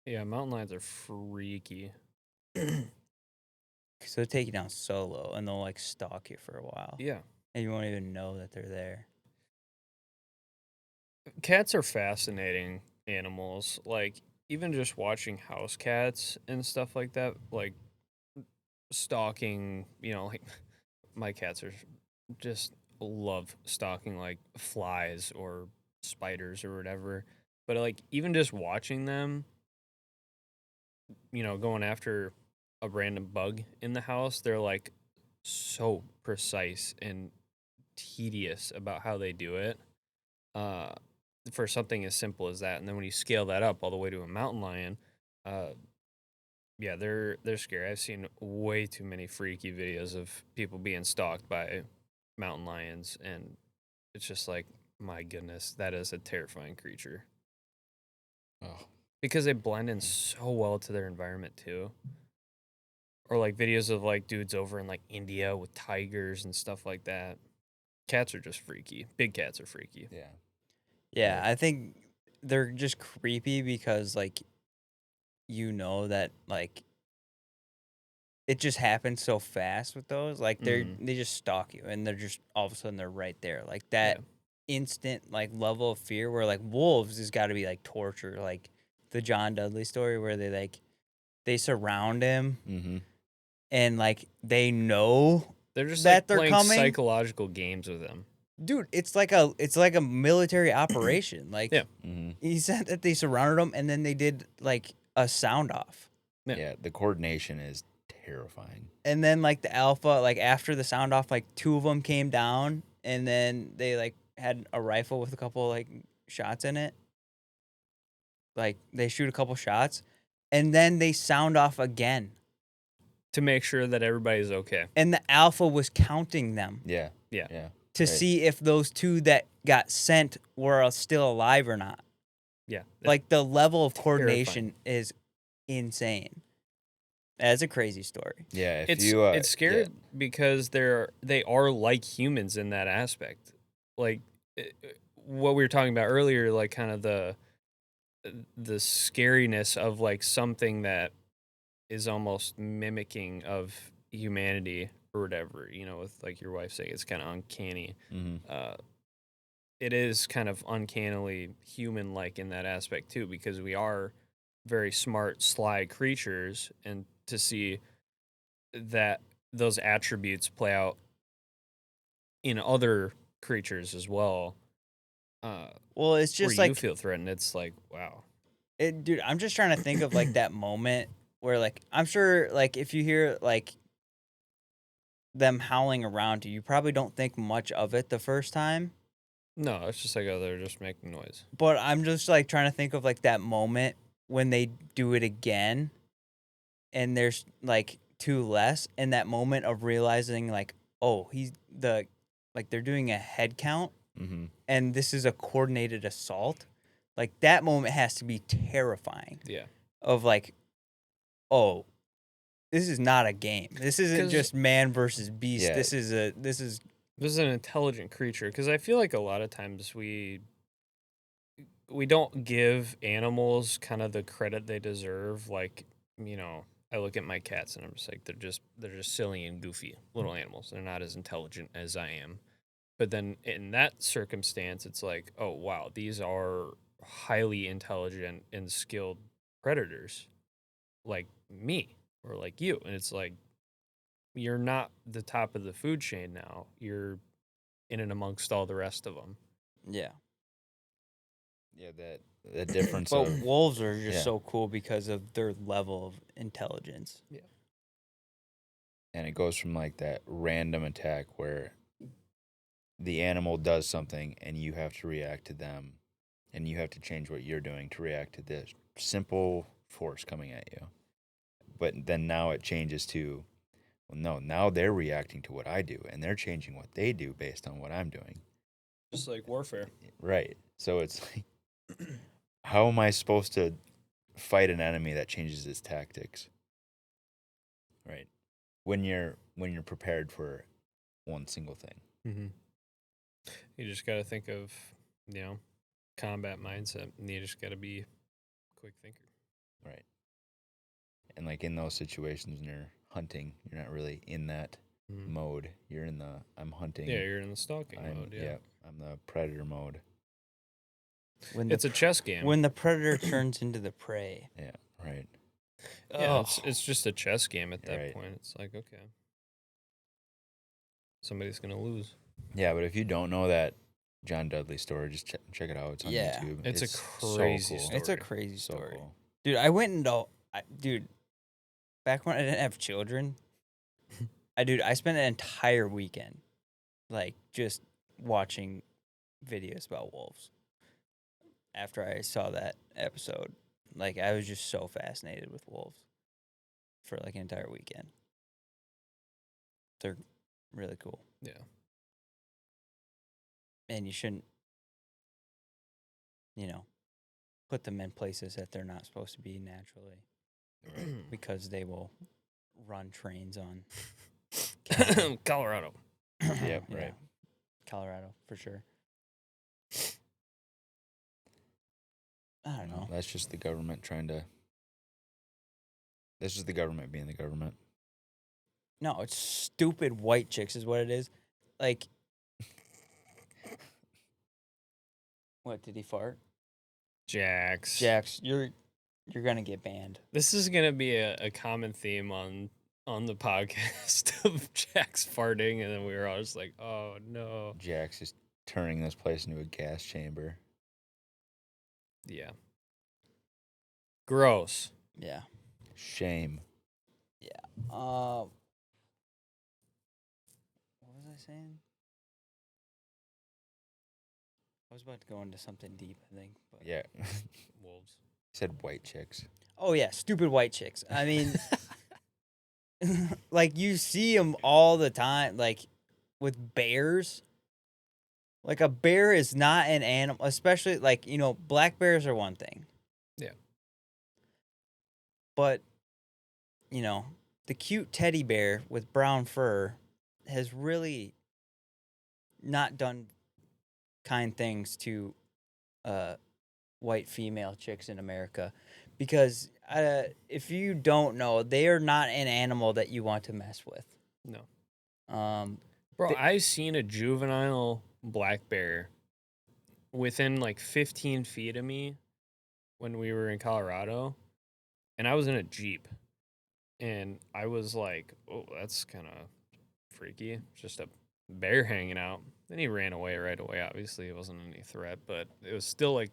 Speaker 2: Yeah, mountain lions are freaky.
Speaker 1: Because they'll take you down so low and they'll like stalk you for a while.
Speaker 2: Yeah.
Speaker 1: And you won't even know that they're there.
Speaker 2: Cats are fascinating animals. Like, even just watching house cats and stuff like that, like stalking, like my cats are just love stalking like flies or spiders or whatever. But like even just watching them, going after a random bug in the house, they're like so precise and tedious about how they do it. For something as simple as that, and then when you scale that up all the way to a mountain lion, they're scary. I've seen way too many freaky videos of people being stalked by mountain lions, and it's just like, my goodness, that is a terrifying creature.
Speaker 3: Oh,
Speaker 2: Because they blend in so well to their environment too. Or like videos of like dudes over in like India with tigers and stuff like that. Cats are just freaky. Big cats are freaky.
Speaker 3: yeah.
Speaker 1: Yeah, I think they're just creepy because like that like it just happens so fast with those. Like they just stalk you and they're just all of a sudden they're right there. Like that instant like level of fear where like wolves has got to be like torture. Like the John Dudley story where they surround him
Speaker 3: Mm-hmm.
Speaker 1: and like they know
Speaker 2: They're just
Speaker 1: that
Speaker 2: like
Speaker 1: they're
Speaker 2: playing
Speaker 1: coming.
Speaker 2: psychological games with them.
Speaker 1: Dude, it's like a military operation. Like
Speaker 2: Yeah.
Speaker 3: Mm-hmm.
Speaker 1: he said that they surrounded him and then they did like a sound off.
Speaker 2: Yeah.
Speaker 3: Yeah, the coordination is terrifying.
Speaker 1: And then like the alpha, like after the sound off, like two of them came down and then they like had a rifle with a couple like shots in it. Like they shoot a couple shots and then they sound off again.
Speaker 2: To make sure that everybody's okay.
Speaker 1: And the alpha was counting them
Speaker 3: Yeah.
Speaker 2: Yeah.
Speaker 3: Yeah.
Speaker 1: to
Speaker 3: Right.
Speaker 1: see if those two that got sent were still alive or not.
Speaker 2: Yeah.
Speaker 1: Like the level of
Speaker 2: terrifying.
Speaker 1: coordination is insane. That's a crazy story.
Speaker 3: Yeah, if
Speaker 2: it's
Speaker 3: you
Speaker 2: it's scary
Speaker 3: yeah,
Speaker 2: because they are like humans in that aspect. Like what we were talking about earlier, like kind of the scariness of like something that is almost mimicking of humanity or whatever, with like your wife saying it's kind of uncanny. It is kind of uncannily human like in that aspect too, because we are very smart, sly creatures, and to see that those attributes play out in other creatures as well.
Speaker 1: Well, it's
Speaker 2: Where
Speaker 1: just
Speaker 2: you
Speaker 1: like,
Speaker 2: feel threatened, it's like, wow.
Speaker 1: dude, I'm just trying to think of like that moment where like I'm sure like if you hear like them howling around you probably don't think much of it the first time.
Speaker 2: No, it's just like, oh, they're just making noise.
Speaker 1: But I'm just like trying to think of like that moment when they do it again and there's like two less, and that moment of realizing like, oh, they're doing a head count and this is a coordinated assault. Like that moment has to be terrifying.
Speaker 2: Yeah.
Speaker 1: Of like, oh, this is not a game. This isn't
Speaker 2: 'Cause-
Speaker 1: just man versus beast.
Speaker 3: Yeah.
Speaker 1: This is
Speaker 2: This is an intelligent creature, because I feel like a lot of times we don't give animals kind of the credit they deserve. Like, I look at my cats and I'm just like, they're just silly and goofy little animals. They're not as intelligent as I am. But then in that circumstance, it's like, oh wow, these are highly intelligent and skilled predators, like me or like you. And it's like, you're not the top of the food chain now. You're in and amongst all the rest of them.
Speaker 1: yeah.
Speaker 3: yeah, that difference
Speaker 1: But
Speaker 3: of
Speaker 1: wolves are just
Speaker 3: yeah.
Speaker 1: so cool because of their level of intelligence.
Speaker 2: Yeah.
Speaker 3: and it goes from like that random attack where the animal does something and you have to react to them and you have to change what you're doing to react to this simple force coming at you. But then now it changes to, well, no, now they're reacting to what I do and they're changing what they do based on what I'm doing.
Speaker 2: Just like warfare.
Speaker 3: Right. So it's like, how am I supposed to fight an enemy that changes its tactics? Right. When you're prepared for one single thing.
Speaker 2: Mm-hmm. You just got to think of, combat mindset. And you just got to be a quick thinker.
Speaker 3: Right. And like in those situations when you're hunting, you're not really in that mode. You're in the I'm hunting.
Speaker 2: Yeah, you're in the stalking mode. Yeah.
Speaker 3: I'm the predator mode.
Speaker 2: It's a chess game.
Speaker 1: When the predator turns into the prey.
Speaker 3: Yeah, right.
Speaker 2: Yeah, it's just a chess game at that
Speaker 3: Right.
Speaker 2: point. It's like, okay, somebody's gonna lose.
Speaker 3: Yeah, but if you don't know that John Dudley story, just check it out. It's on
Speaker 1: Yeah.
Speaker 3: YouTube.
Speaker 2: It's a
Speaker 3: so
Speaker 2: crazy
Speaker 3: cool.
Speaker 2: story.
Speaker 1: It's a crazy
Speaker 3: So
Speaker 1: story.
Speaker 3: cool.
Speaker 1: Dude, I went into back when I didn't have children, I spent an entire weekend like just watching videos about wolves. After I saw that episode, like I was just so fascinated with wolves for like an entire weekend. They're really cool.
Speaker 2: Yeah.
Speaker 1: And you shouldn't, put them in places that they're not supposed to be naturally because they will run trains on
Speaker 2: Colorado.
Speaker 3: Yep, right.
Speaker 1: Colorado for sure. I don't know.
Speaker 3: That's just the government trying to. This is the government being the government.
Speaker 1: No, it's stupid white chicks is what it is. Like, what did he fart?
Speaker 2: Jax.
Speaker 1: Jax, you're gonna get banned.
Speaker 2: This is gonna be a common theme on the podcast of Jax farting, and then we were all just like, oh no.
Speaker 3: Jax is turning this place into a gas chamber.
Speaker 2: Yeah. Gross.
Speaker 1: Yeah.
Speaker 3: Shame.
Speaker 1: What was I saying? I was about to go into something deep, I think. But...
Speaker 3: Yeah.
Speaker 2: Wolves.
Speaker 3: Said white chicks.
Speaker 1: Oh yeah, stupid white chicks. I mean, like you see them all the time, like with bears. Like a bear is not an animal, especially like, black bears are one thing.
Speaker 2: Yeah.
Speaker 1: But, the cute teddy bear with brown fur has really not done kind things to white female chicks in America. Because if you don't know, they are not an animal that you want to mess with.
Speaker 2: No.
Speaker 1: They-
Speaker 2: I've seen a juvenile black bear within like 15 feet of me when we were in Colorado, and I was in a Jeep, and I was like, oh, that's kind of freaky. Just a bear hanging out. Then he ran away right away. Obviously, it wasn't any threat, but it was still like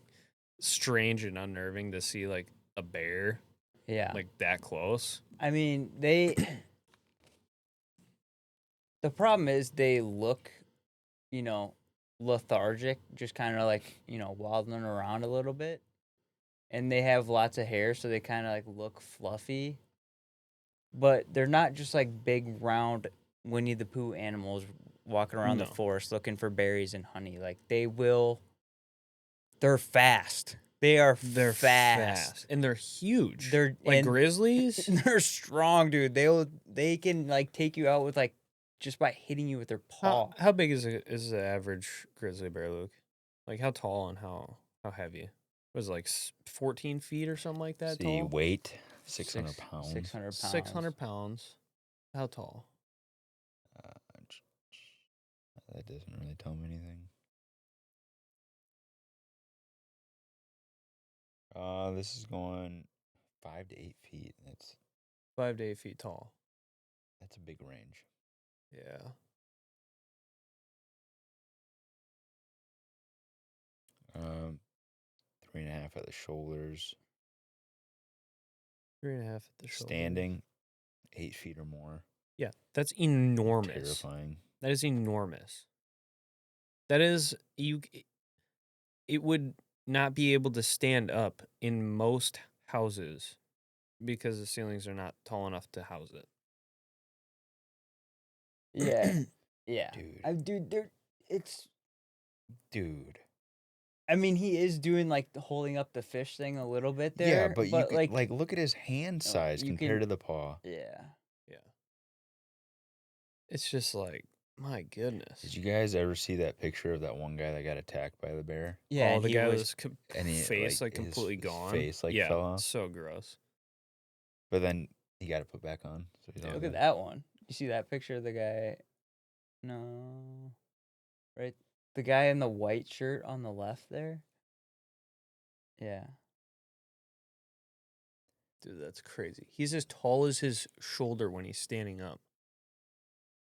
Speaker 2: strange and unnerving to see like a bear
Speaker 1: yeah.
Speaker 2: like that close.
Speaker 1: I mean, the problem is they look, lethargic, just kind of like, waddling around a little bit. And they have lots of hair, so they kind of like look fluffy. But they're not just like big, round Winnie the Pooh animals walking around the
Speaker 2: No.
Speaker 1: forest looking for berries and honey. Like they're fast. They're fast.
Speaker 2: And they're huge.
Speaker 1: They're
Speaker 2: like
Speaker 1: and
Speaker 2: grizzlies.
Speaker 1: they're strong, dude. They can like take you out with like just by hitting you with their paw.
Speaker 2: How big is the average grizzly bear, Luke? Like how tall and how heavy? Was it like 14 feet or something like that?
Speaker 3: See,
Speaker 2: tall?
Speaker 3: weight 600 pounds.
Speaker 1: 600 pounds.
Speaker 2: 600 pounds. How tall?
Speaker 3: Uh, that doesn't really tell me anything. This is going 5 to 8 feet.
Speaker 2: 5 to 8 feet tall.
Speaker 3: That's a big range.
Speaker 2: Yeah.
Speaker 3: Um, 3.5 at the shoulders.
Speaker 2: 3.5 at the shoulder.
Speaker 3: Standing, 8 feet or more.
Speaker 2: Yeah, that's enormous.
Speaker 3: Terrifying.
Speaker 2: That is enormous. That is it would not be able to stand up in most houses because the ceilings are not tall enough to house it.
Speaker 1: Yeah. Yeah.
Speaker 3: Dude.
Speaker 1: It's.
Speaker 3: Dude.
Speaker 1: I mean, he is doing like the holding up the fish thing a little bit there.
Speaker 3: Yeah, but you can,
Speaker 1: like
Speaker 3: look at his hand size
Speaker 1: you
Speaker 3: compared
Speaker 1: can-
Speaker 3: to the paw.
Speaker 1: Yeah.
Speaker 2: Yeah. It's just like, my goodness.
Speaker 3: Did you guys ever see that picture of that one guy that got attacked by the bear?
Speaker 1: Yeah.
Speaker 2: Oh,
Speaker 1: and
Speaker 2: the
Speaker 1: he
Speaker 2: guy
Speaker 1: was.
Speaker 2: was
Speaker 3: and he,
Speaker 2: face like
Speaker 3: his-
Speaker 2: completely
Speaker 3: his
Speaker 2: gone.
Speaker 3: face, like,
Speaker 2: yeah,
Speaker 3: fell off.
Speaker 2: so gross.
Speaker 3: But then he got it put back on. So he's all
Speaker 1: Look
Speaker 3: good.
Speaker 1: at that one. You see that picture of the guy? No. Right. The guy in the white shirt on the left there. Yeah.
Speaker 2: Dude, that's crazy. He's as tall as his shoulder when he's standing up.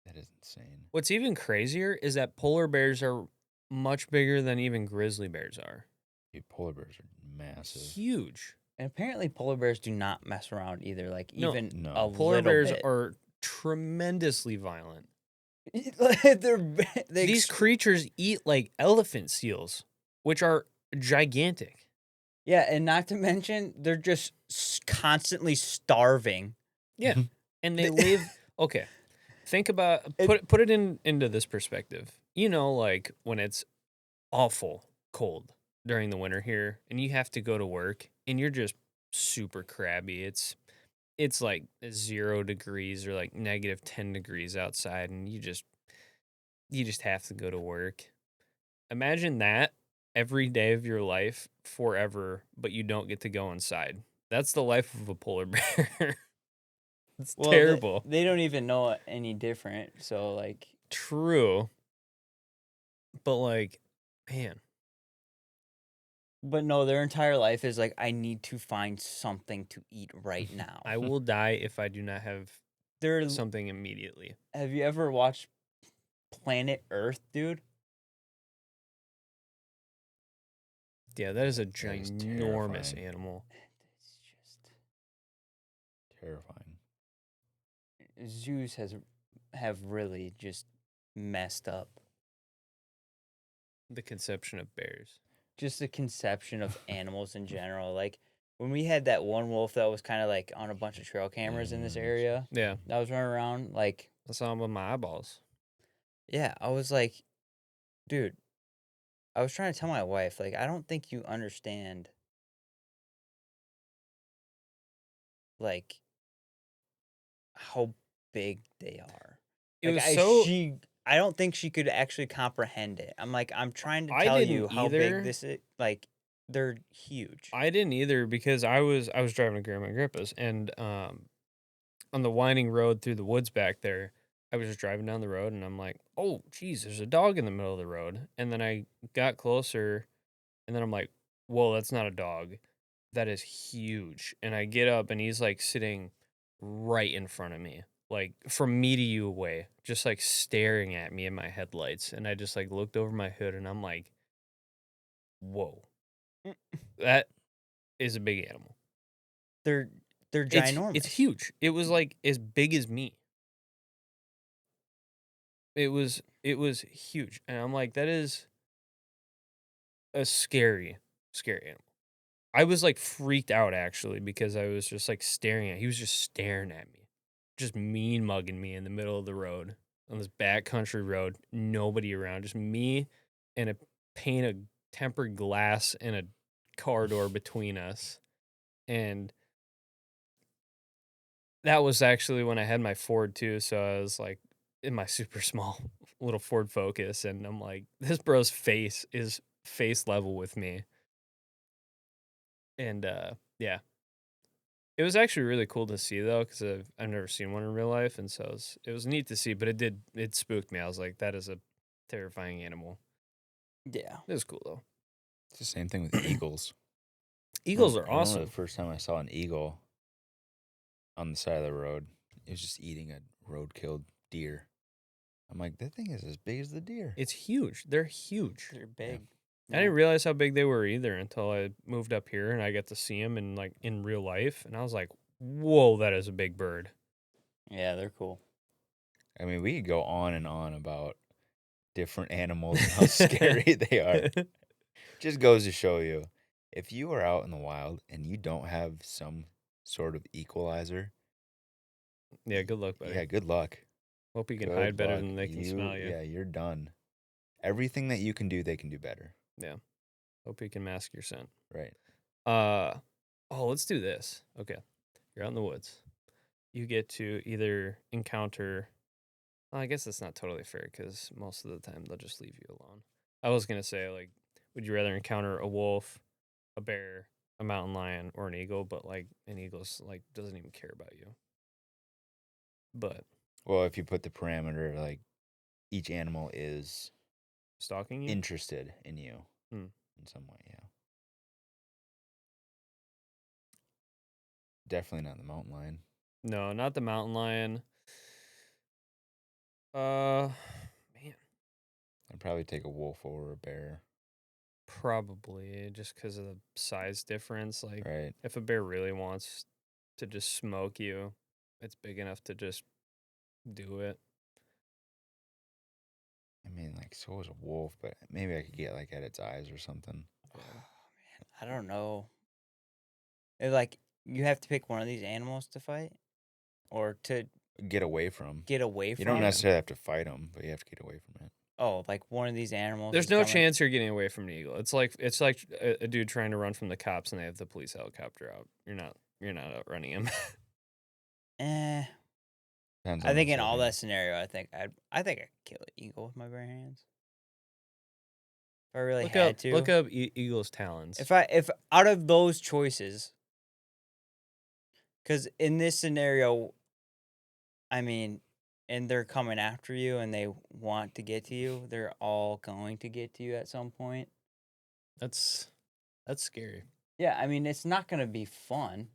Speaker 3: That is insane.
Speaker 2: What's even crazier is that polar bears are much bigger than even grizzly bears are.
Speaker 3: Dude, polar bears are massive.
Speaker 2: Huge.
Speaker 1: And apparently polar bears do not mess around either. Like
Speaker 2: No.
Speaker 1: even
Speaker 3: No.
Speaker 1: a
Speaker 2: Polar
Speaker 1: little
Speaker 2: bears
Speaker 1: bit.
Speaker 2: are tremendously violent.
Speaker 1: they
Speaker 2: These creatures eat like elephant seals, which are gigantic.
Speaker 1: Yeah, and not to mention they're just constantly starving.
Speaker 2: Yeah. And they live okay. Think about put it into this perspective. You know, like when it's awful cold during the winter here and you have to go to work and you're just super crabby. It's like 0 degrees or like -10 degrees outside and you just have to go to work. Imagine that every day of your life forever, but you don't get to go inside. That's the life of a polar bear. It's terrible.
Speaker 1: They don't even know any different. So like
Speaker 2: True. But like, man.
Speaker 1: But no, their entire life is like, I need to find something to eat right now.
Speaker 2: I will die if I do not have
Speaker 1: They're
Speaker 2: something immediately.
Speaker 1: Have you ever watched Planet Earth, dude?
Speaker 2: Yeah, that is a
Speaker 3: That is
Speaker 2: ginormous
Speaker 3: terrifying.
Speaker 2: animal.
Speaker 1: It's just
Speaker 3: Terrifying.
Speaker 1: zoos have really just messed up.
Speaker 2: The conception of bears.
Speaker 1: Just the conception of animals in general. Like when we had that one wolf that was kind of like on a bunch of trail cameras in this area
Speaker 2: Yeah,
Speaker 1: that was running around, like
Speaker 2: I saw him with my eyeballs.
Speaker 1: yeah, I was like, dude, I was trying to tell my wife, like, I don't think you understand, like, how big they are.
Speaker 2: It
Speaker 1: Like,
Speaker 2: was so
Speaker 1: I don't think she could actually comprehend it. I'm like, I'm trying to
Speaker 2: I
Speaker 1: tell
Speaker 2: didn't
Speaker 1: you how big
Speaker 2: either.
Speaker 1: this is. Like, they're huge.
Speaker 2: I didn't either because I was driving to Grandma and Grandpa's, and on the winding road through the woods back there, I was just driving down the road, and I'm like, oh, geez, there's a dog in the middle of the road. And then I got closer, and then I'm like, whoa, that's not a dog. That is huge. And I get up, and he's like sitting right in front of me, like from me to you away, just like staring at me in my headlights. And I just like looked over my hood, and I'm like, whoa, that is a big animal.
Speaker 1: They're
Speaker 2: It's
Speaker 1: ginormous.
Speaker 2: huge. It was like as big as me. It was huge. And I'm like, that is a scary animal. I was like freaked out actually because I was just like staring at. He was just staring at me. Just mean mugging me in the middle of the road on this backcountry road, nobody around, just me and a pane of tempered glass and a car door between us. And that was actually when I had my Ford too, so I was like in my super small little Ford Focus, and I'm like, this bro's face is face level with me. And yeah. It was actually really cool to see though, because I've never seen one in real life, and so it was neat to see, but it spooked me. I was like, that is a terrifying animal.
Speaker 1: Yeah.
Speaker 2: It was cool though.
Speaker 3: It's the same thing with eagles.
Speaker 2: Eagles are
Speaker 3: I remember
Speaker 2: awesome.
Speaker 3: the first time I saw an eagle on the side of the road. It was just eating a road-killed deer. I'm like, that thing is as big as the deer.
Speaker 2: It's huge. They're huge.
Speaker 1: They're big.
Speaker 2: I didn't realize how big they were either until I moved up here and I got to see them in real life, and I was like, whoa, that is a big bird.
Speaker 1: Yeah, they're cool.
Speaker 3: I mean, we could go on and on about different animals and how scary they are. Just goes to show you, if you are out in the wild and you don't have some sort of equalizer,
Speaker 2: Yeah, good luck, buddy.
Speaker 3: yeah, good luck.
Speaker 2: Hope you can
Speaker 3: Good
Speaker 2: hide better
Speaker 3: luck.
Speaker 2: than they can smell you.
Speaker 3: Yeah, you're done. Everything that you can do, they can do better.
Speaker 2: Yeah. Hope you can mask your scent.
Speaker 3: Right.
Speaker 2: Let's do this. Okay. You're out in the woods. You get to either encounter, well, I guess that's not totally fair because most of the time they'll just leave you alone. I was going to say, like, would you rather encounter a wolf, a bear, a mountain lion, or an eagle? But, like, an eagle's, like, doesn't even care about you. But
Speaker 3: Well, if you put the parameter, like, each animal is
Speaker 2: stalking you?
Speaker 3: interested in you
Speaker 2: Hmm.
Speaker 3: in some way, yeah. Definitely not the mountain lion.
Speaker 2: No, not the mountain lion. Man,
Speaker 3: I'd probably take a wolf over a bear.
Speaker 2: probably just because of the size difference. Like,
Speaker 3: Right.
Speaker 2: if a bear really wants to just smoke you, it's big enough to just do it.
Speaker 3: I mean, like, so is a wolf, but maybe I could get, like, at its eyes or something.
Speaker 1: Oh, man, I don't know. Like, you have to pick one of these animals to fight, or to
Speaker 3: Get away from.
Speaker 1: get away
Speaker 3: You
Speaker 1: from.
Speaker 3: don't necessarily have to fight them, but you have to get away from it.
Speaker 1: Oh, like one of these animals.
Speaker 2: There's
Speaker 1: is
Speaker 2: no
Speaker 1: coming-
Speaker 2: chance you're getting away from an eagle. It's like a dude trying to run from the cops and they have the police helicopter out. You're not outrunning him.
Speaker 1: Eh.
Speaker 3: Depends
Speaker 1: I
Speaker 3: on
Speaker 1: think
Speaker 3: the
Speaker 1: in all
Speaker 3: setting.
Speaker 1: that scenario, I think I could kill an eagle with my bare hands. If I really had to.
Speaker 2: Look up eagle's talons.
Speaker 1: If out of those choices, because in this scenario, I mean, and they're coming after you and they want to get to you, they're all going to get to you at some point.
Speaker 2: That's scary.
Speaker 1: Yeah, I mean, it's not gonna be fun.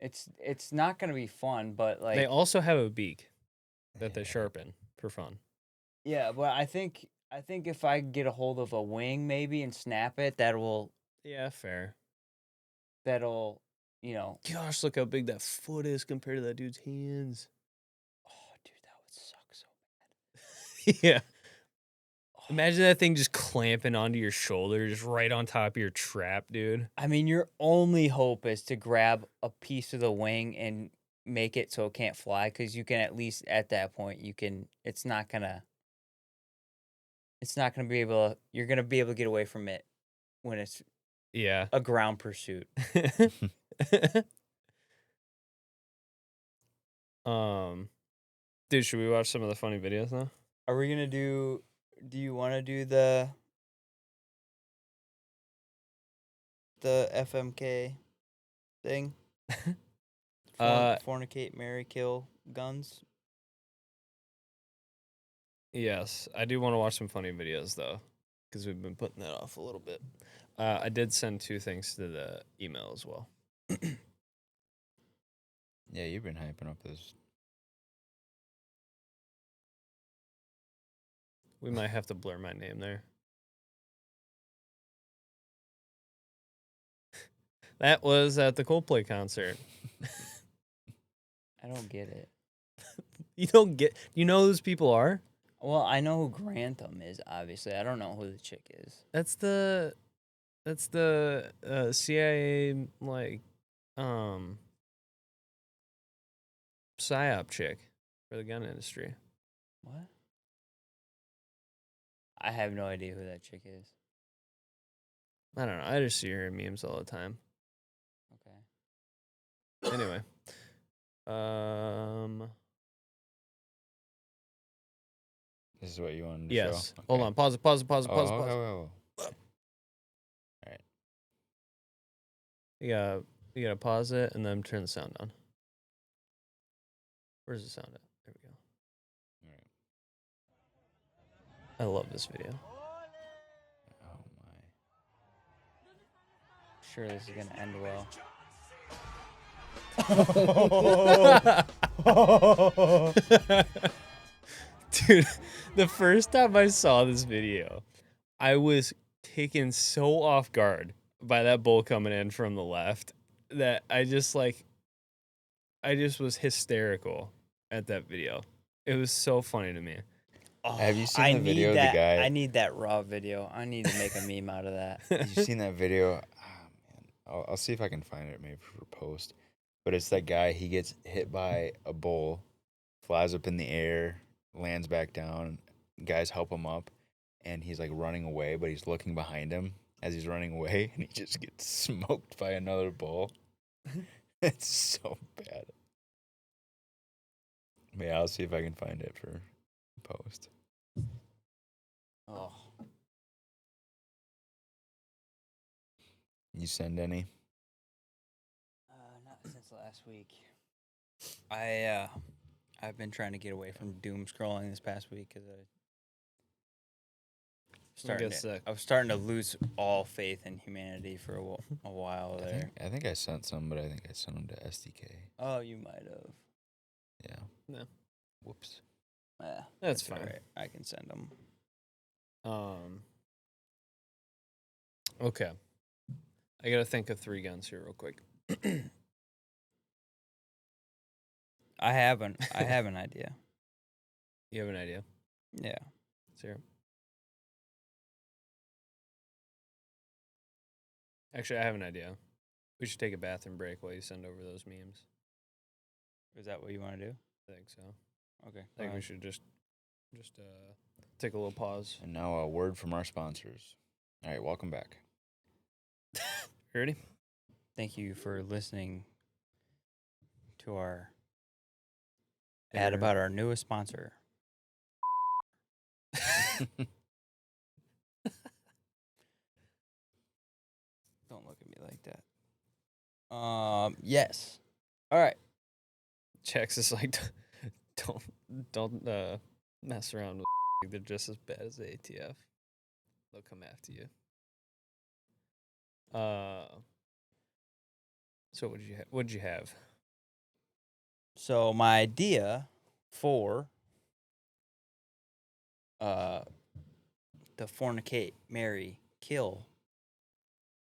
Speaker 1: It's not gonna be fun, but like
Speaker 2: They also have a beak that they sharpen for fun.
Speaker 1: yeah, but I think if I get a hold of a wing maybe and snap it, that'll
Speaker 2: Yeah, fair.
Speaker 1: you know.
Speaker 2: Gosh, look how big that foot is compared to that dude's hands.
Speaker 1: Oh, dude, that would suck so bad.
Speaker 2: Yeah. Imagine that thing just clamping onto your shoulder, just right on top of your trap, dude.
Speaker 1: I mean, your only hope is to grab a piece of the wing and make it so it can't fly, because you can at least at that point it's not gonna. it's not gonna be able. You're gonna be able to get away from it when it's
Speaker 2: Yeah.
Speaker 1: a ground pursuit.
Speaker 2: Dude, should we watch some of the funny videos now?
Speaker 1: Are we gonna do? Do you want to do the FMK thing? Fornicate, marry, kill, guns.
Speaker 2: Yes, I do want to watch some funny videos though, because we've been putting that off a little bit. I did send 2 things to the email as well.
Speaker 3: Yeah, you've been hyping up this.
Speaker 2: We might have to blur my name there. That was at the Coldplay concert.
Speaker 1: I don't get it.
Speaker 2: You don't get. You know who those people are?
Speaker 1: Well, I know who Grantham is. Obviously, I don't know who the chick is.
Speaker 2: That's the CIA like psyop chick for the gun industry.
Speaker 1: What? I have no idea who that chick is.
Speaker 2: I don't know. I just see her in memes all the time.
Speaker 1: Okay.
Speaker 2: Anyway,
Speaker 3: This is what you wanted to
Speaker 2: yes.
Speaker 3: show?
Speaker 2: Hold
Speaker 3: Okay.
Speaker 2: on. Pause it. Pause it. Pause it.
Speaker 3: Oh,
Speaker 2: Pause it.
Speaker 3: oh,
Speaker 2: Pause it.
Speaker 3: oh, oh.
Speaker 2: You gotta pause it and then turn the sound on. Where's the sound at? There we go.
Speaker 3: All right.
Speaker 2: I love this video.
Speaker 3: Oh
Speaker 1: Sure, this is gonna end well.
Speaker 2: Dude, the first time I saw this video, I was taken so off guard by that bull coming in from the left that I just was hysterical at that video. It was so funny to me.
Speaker 1: Oh,
Speaker 3: Have you seen
Speaker 1: I
Speaker 3: the
Speaker 1: need
Speaker 3: video of the
Speaker 1: that,
Speaker 3: guy-
Speaker 1: I need that raw video. I need to make a meme out of that.
Speaker 3: Have you seen that video? Oh, man. I'll see if I can find it maybe for post. But it's that guy, he gets hit by a bull, flies up in the air, lands back down. Guys help him up, and he's like running away, but he's looking behind him as he's running away, and he just gets smoked by another bull. It's so bad. But yeah, I'll see if I can find it for post.
Speaker 1: Oh,
Speaker 3: You send any?
Speaker 1: not since last week. I've been trying to get away from doom scrolling this past week because I was starting to lose all faith in humanity for a while there.
Speaker 3: I think I sent some, but I think I sent them to SDK.
Speaker 1: Oh, you might have.
Speaker 3: Yeah.
Speaker 2: No.
Speaker 3: Whoops.
Speaker 2: That's fine.
Speaker 1: Alright, I can send them.
Speaker 2: Okay. I gotta think of 3 guns here real quick.
Speaker 1: I have an idea.
Speaker 2: You have an idea?
Speaker 1: Yeah.
Speaker 2: Zero. Actually, I have an idea. We should take a bathroom break while you send over those memes.
Speaker 1: Is that what you want to do?
Speaker 2: I think so.
Speaker 1: Okay.
Speaker 2: I think we should just take a little pause.
Speaker 3: And now a word from our sponsors. All right, welcome back.
Speaker 2: You ready?
Speaker 1: Thank you for listening to our ad about our newest sponsor. Don't look at me like that. Yes. All right.
Speaker 2: Jax is like, don't mess around with. They're just as bad as the ATF. They'll come after you. So what'd you have?
Speaker 1: So my idea for the fornicate, marry, kill,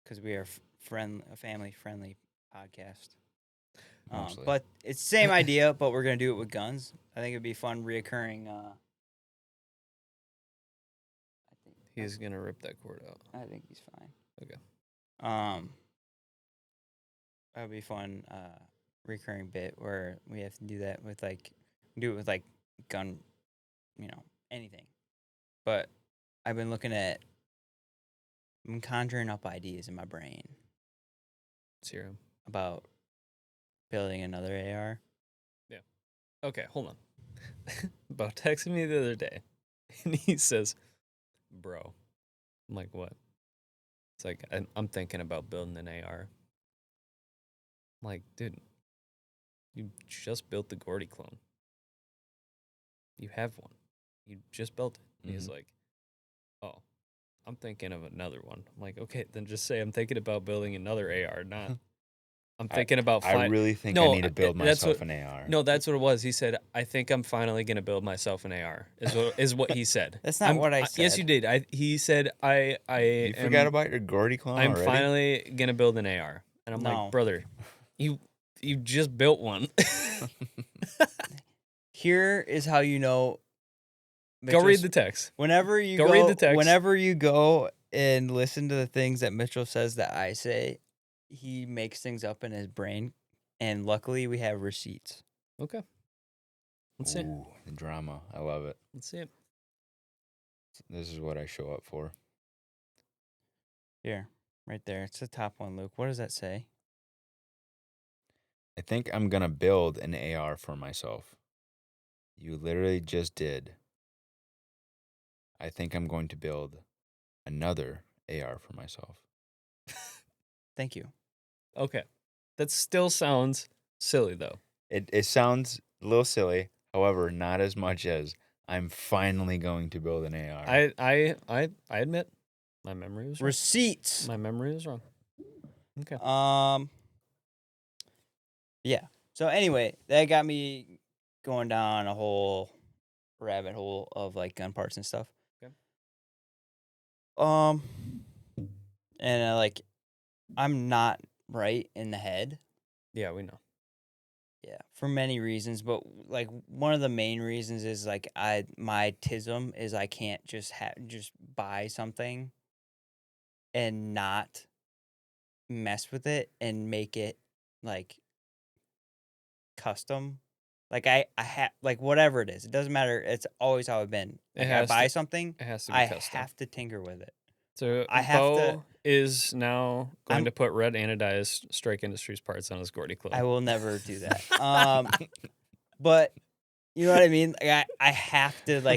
Speaker 1: because we are a family-friendly podcast.
Speaker 3: Mostly.
Speaker 1: But it's the same idea, but we're gonna do it with guns. I think it'd be fun, reoccurring.
Speaker 2: He's gonna rip that cord out.
Speaker 1: I think he's fine.
Speaker 2: Okay.
Speaker 1: That'd be fun. Recurring bit where we have to do that with gun, anything. But I've been looking at. I'm conjuring up ideas in my brain
Speaker 2: Let's hear him.
Speaker 1: about building another AR.
Speaker 2: Okay, hold on. About texted me the other day, and he says, "Bro," I'm like, "What?" It's like I'm thinking about building an AR. I'm like, dude, you just built the Gordy clone. You have one. You just built it. And he's like, "Oh, I'm thinking of another one." I'm like, "Okay, then just say I'm thinking about building another AR, not I'm thinking about."
Speaker 3: I really think I need to build myself an AR.
Speaker 2: No, that's what it was. He said, "I think I'm finally gonna build myself an AR." Is what he said.
Speaker 1: That's not what I
Speaker 2: Yes,
Speaker 1: said.
Speaker 2: you did. He said,
Speaker 3: You forgot about your Gordy clone
Speaker 2: I'm
Speaker 3: already?
Speaker 2: finally gonna build an AR." And I'm
Speaker 1: No.
Speaker 2: like, "Brother, you just built one."
Speaker 1: Here is how you know.
Speaker 2: Go read
Speaker 1: Mitchell's-
Speaker 2: the text.
Speaker 1: Whenever you
Speaker 2: Go read the text.
Speaker 1: Whenever you go and listen to the things that Mitchell says that I say, he makes things up in his brain, and luckily we have receipts.
Speaker 2: Okay. Let's see.
Speaker 3: Ooh, the drama. I love it.
Speaker 2: Let's see it.
Speaker 3: This is what I show up for.
Speaker 1: Here, right there. It's the top one, Luke. What does that say?
Speaker 3: I think I'm going to build an AR for myself. You literally just did. I think I'm going to build another AR for myself.
Speaker 1: Thank you.
Speaker 2: Okay. That still sounds silly though.
Speaker 3: It sounds a little silly. However, not as much as I'm finally going to build an AR.
Speaker 2: I admit my memory was wrong.
Speaker 1: Receipts.
Speaker 2: My memory was wrong. Okay.
Speaker 1: Yeah. So anyway, that got me going down a whole rabbit hole of like gun parts and stuff.
Speaker 2: Okay.
Speaker 1: And I'm not right in the head.
Speaker 2: Yeah, we know.
Speaker 1: Yeah, for many reasons, but like one of the main reasons is like my tism is I can't just buy something and not mess with it and make it like custom. Like I have like whatever it is, it doesn't matter. It's always how I've been. Like I buy something,
Speaker 2: It has to be
Speaker 1: I
Speaker 2: custom.
Speaker 1: have to tinker with it.
Speaker 2: So
Speaker 1: I have
Speaker 2: Bo is now going
Speaker 1: I'm-
Speaker 2: to put red anodized Strike Industries parts on his Gordy clone.
Speaker 1: I will never do that. But you know what I mean? Like I have to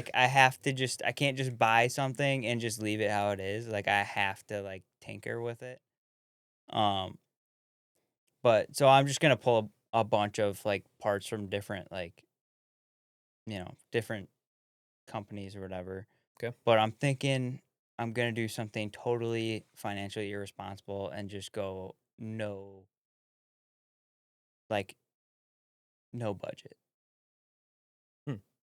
Speaker 1: I can't just buy something and just leave it how it is. Like I have to like tinker with it. But so I'm just gonna pull a bunch of like parts from different different companies or whatever.
Speaker 2: Okay.
Speaker 1: But I'm thinking I'm gonna do something totally financially irresponsible and just go no budget.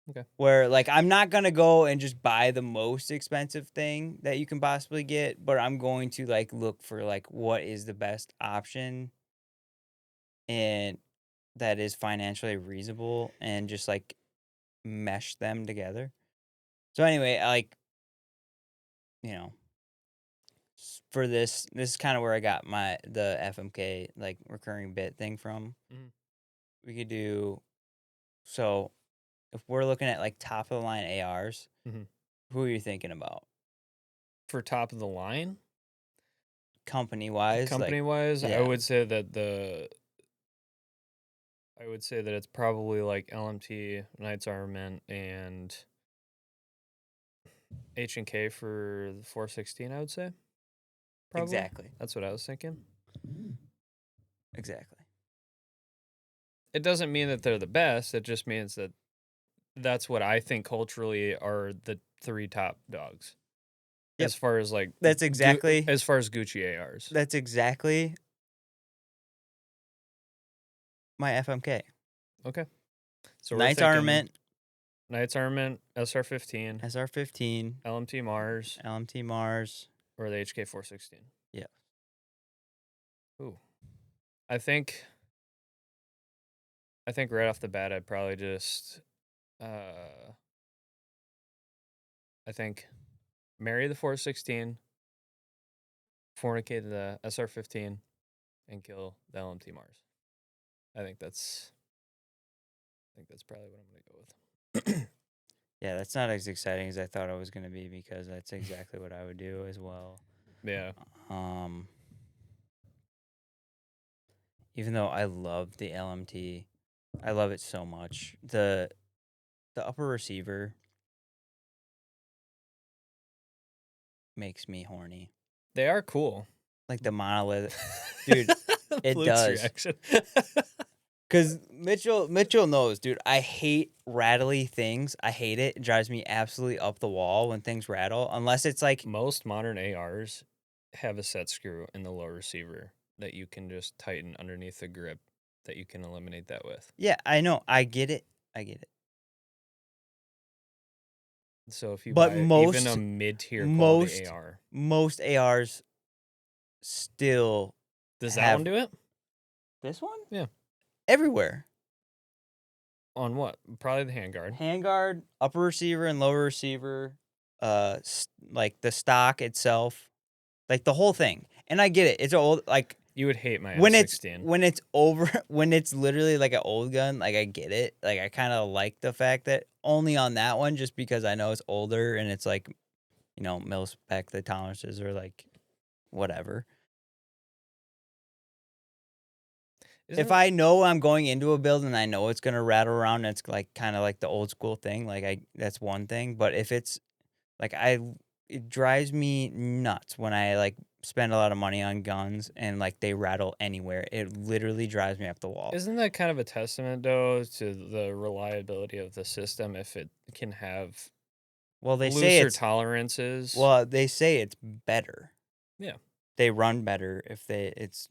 Speaker 2: Okay.
Speaker 1: Where like I'm not gonna go and just buy the most expensive thing that you can possibly get, but I'm going to like look for like what is the best option and that is financially reasonable and just like mesh them together. So anyway, for this is kind of where I got the FMK like recurring bit thing from.
Speaker 2: Mhm.
Speaker 1: We could do so if we're looking at like top of the line ARs,
Speaker 2: Mhm.
Speaker 1: who are you thinking about?
Speaker 2: For top of the line,
Speaker 1: Company wise?
Speaker 2: company wise,
Speaker 1: yeah.
Speaker 2: I would say that it's probably like LMT, Knights Armament, and H&K for the 416. I would say. Probably.
Speaker 1: Exactly.
Speaker 2: That's what I was thinking.
Speaker 1: Exactly.
Speaker 2: It doesn't mean that they're the best. It just means that that's what I think culturally are the three top dogs.
Speaker 1: Yep.
Speaker 2: As far as like
Speaker 1: That's exactly
Speaker 2: as far as Gucci ARs.
Speaker 1: That's exactly my FMK.
Speaker 2: Okay. So
Speaker 1: Knights
Speaker 2: we're thinking
Speaker 1: Armament,
Speaker 2: Knights Armament, SR15,
Speaker 1: SR15,
Speaker 2: LMT Mars,
Speaker 1: LMT Mars.
Speaker 2: or the HK 416.
Speaker 1: Yeah.
Speaker 2: Ooh. I think right off the bat I'd probably just I think marry the 416, fornicate the SR15, and kill the LMT Mars. I think that's probably what I'm gonna go with.
Speaker 1: Yeah, that's not as exciting as I thought it was going to be because that's exactly what I would do as well.
Speaker 2: Yeah.
Speaker 1: Even though I love the LMT, I love it so much. The upper receiver makes me horny.
Speaker 2: They are cool.
Speaker 1: Like the monolith, dude. It
Speaker 2: Luke's
Speaker 1: does.
Speaker 2: reaction.
Speaker 1: Cause Mitchell knows, dude. I hate rattly things. I hate it. It drives me absolutely up the wall when things rattle. Unless it's like,
Speaker 2: Most modern ARs have a set screw in the lower receiver that you can just tighten underneath the grip that you can eliminate that with.
Speaker 1: yeah, I know, I get it.
Speaker 2: So if you
Speaker 1: But
Speaker 2: buy even
Speaker 1: most-
Speaker 2: a mid-tier quality
Speaker 1: most-
Speaker 2: AR,
Speaker 1: Most ARs still
Speaker 2: does that
Speaker 1: have-
Speaker 2: one do it?
Speaker 1: this one,
Speaker 2: Yeah.
Speaker 1: everywhere.
Speaker 2: On what? Probably the handguard.
Speaker 1: Handguard, upper receiver and lower receiver, like the stock itself, like the whole thing. And I get it. It's old, like
Speaker 2: You would hate my
Speaker 1: when
Speaker 2: M16.
Speaker 1: it's over, when it's literally like an old gun. Like I get it. Like I kind of like the fact that only on that one, just because I know it's older and it's like, mil spec, the tolerances are like whatever.
Speaker 2: Isn't
Speaker 1: If
Speaker 2: it-
Speaker 1: I know I'm going into a build and I know it's gonna rattle around, it's like kind of like the old school thing. Like that's one thing. But if it's like it drives me nuts when I like spend a lot of money on guns and like they rattle anywhere. It literally drives me up the wall.
Speaker 2: Isn't that kind of a testament, though, to the reliability of the system if it can have
Speaker 1: Well, they say
Speaker 2: looser
Speaker 1: it's
Speaker 2: tolerances?
Speaker 1: they say it's better.
Speaker 2: Yeah.
Speaker 1: They run better if it's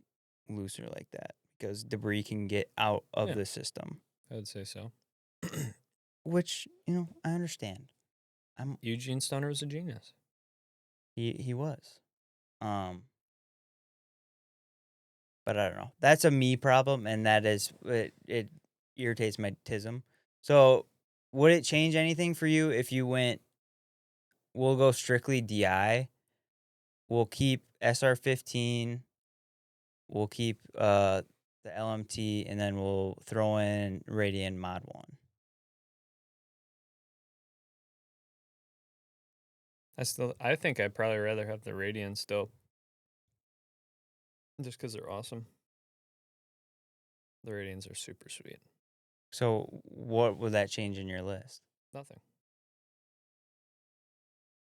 Speaker 1: looser like that because debris can get out of
Speaker 2: Yeah.
Speaker 1: the system,
Speaker 2: I would say so.
Speaker 1: which I understand.
Speaker 2: Eugene Stoner was a genius.
Speaker 1: He was. But I don't know. That's a me problem, and that is it irritates my tism. So, would it change anything for you if you went? We'll go strictly DI. We'll keep SR15. We'll keep the LMT, and then we'll throw in Radiant Mod 1.
Speaker 2: I think I'd probably rather have the Radiant still. Just because they're awesome. The Radiants are super sweet.
Speaker 1: So, what would that change in your list?
Speaker 2: Nothing.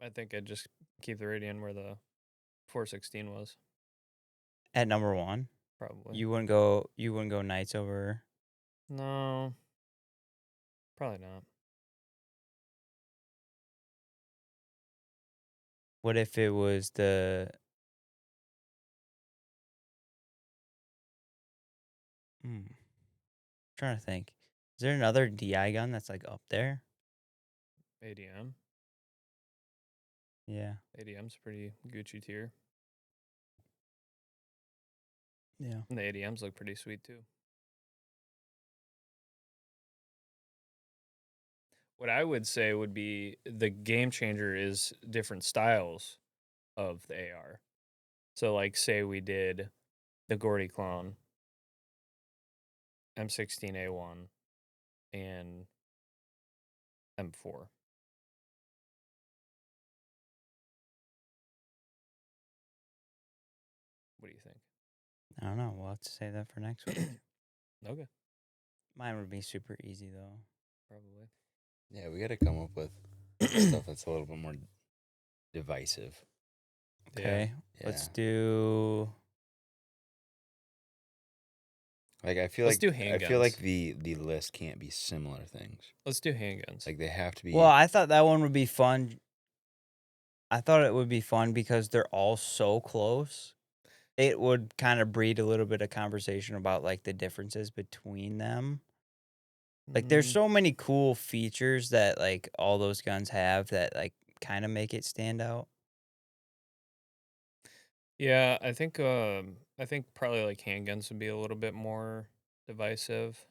Speaker 2: I think I'd just keep the Radiant where the 416 was,
Speaker 1: At number 1,
Speaker 2: probably.
Speaker 1: you wouldn't go Knights over.
Speaker 2: No. Probably not.
Speaker 1: What if it was the? Trying to think. Is there another DI gun that's like up there?
Speaker 2: ADM.
Speaker 1: Yeah.
Speaker 2: ADM's pretty Gucci tier.
Speaker 1: Yeah.
Speaker 2: And the ADMs look pretty sweet too. What I would say would be the game changer is different styles of the AR. So, like, say we did the Gordy clone, M16A1, and M4. What do you think?
Speaker 1: I don't know. We'll have to say that for next week.
Speaker 2: Okay,
Speaker 1: Mine would be super easy though.
Speaker 2: probably.
Speaker 3: Yeah, we got to come up with stuff that's a little bit more divisive.
Speaker 1: Okay.
Speaker 3: Yeah.
Speaker 1: Let's do.
Speaker 3: Like I feel
Speaker 2: Let's
Speaker 3: like
Speaker 2: do
Speaker 3: I feel like
Speaker 2: handguns.
Speaker 3: the list can't be similar things.
Speaker 2: Let's do handguns.
Speaker 3: Like they have to be.
Speaker 1: Well, I thought that one would be fun. I thought it would be fun because they're all so close. It would kind of breed a little bit of conversation about like the differences between them. Like there's
Speaker 2: Mm,
Speaker 1: so many cool features that like all those guns have that like kind of make it stand out.
Speaker 2: yeah, I think probably like handguns would be a little bit more divisive.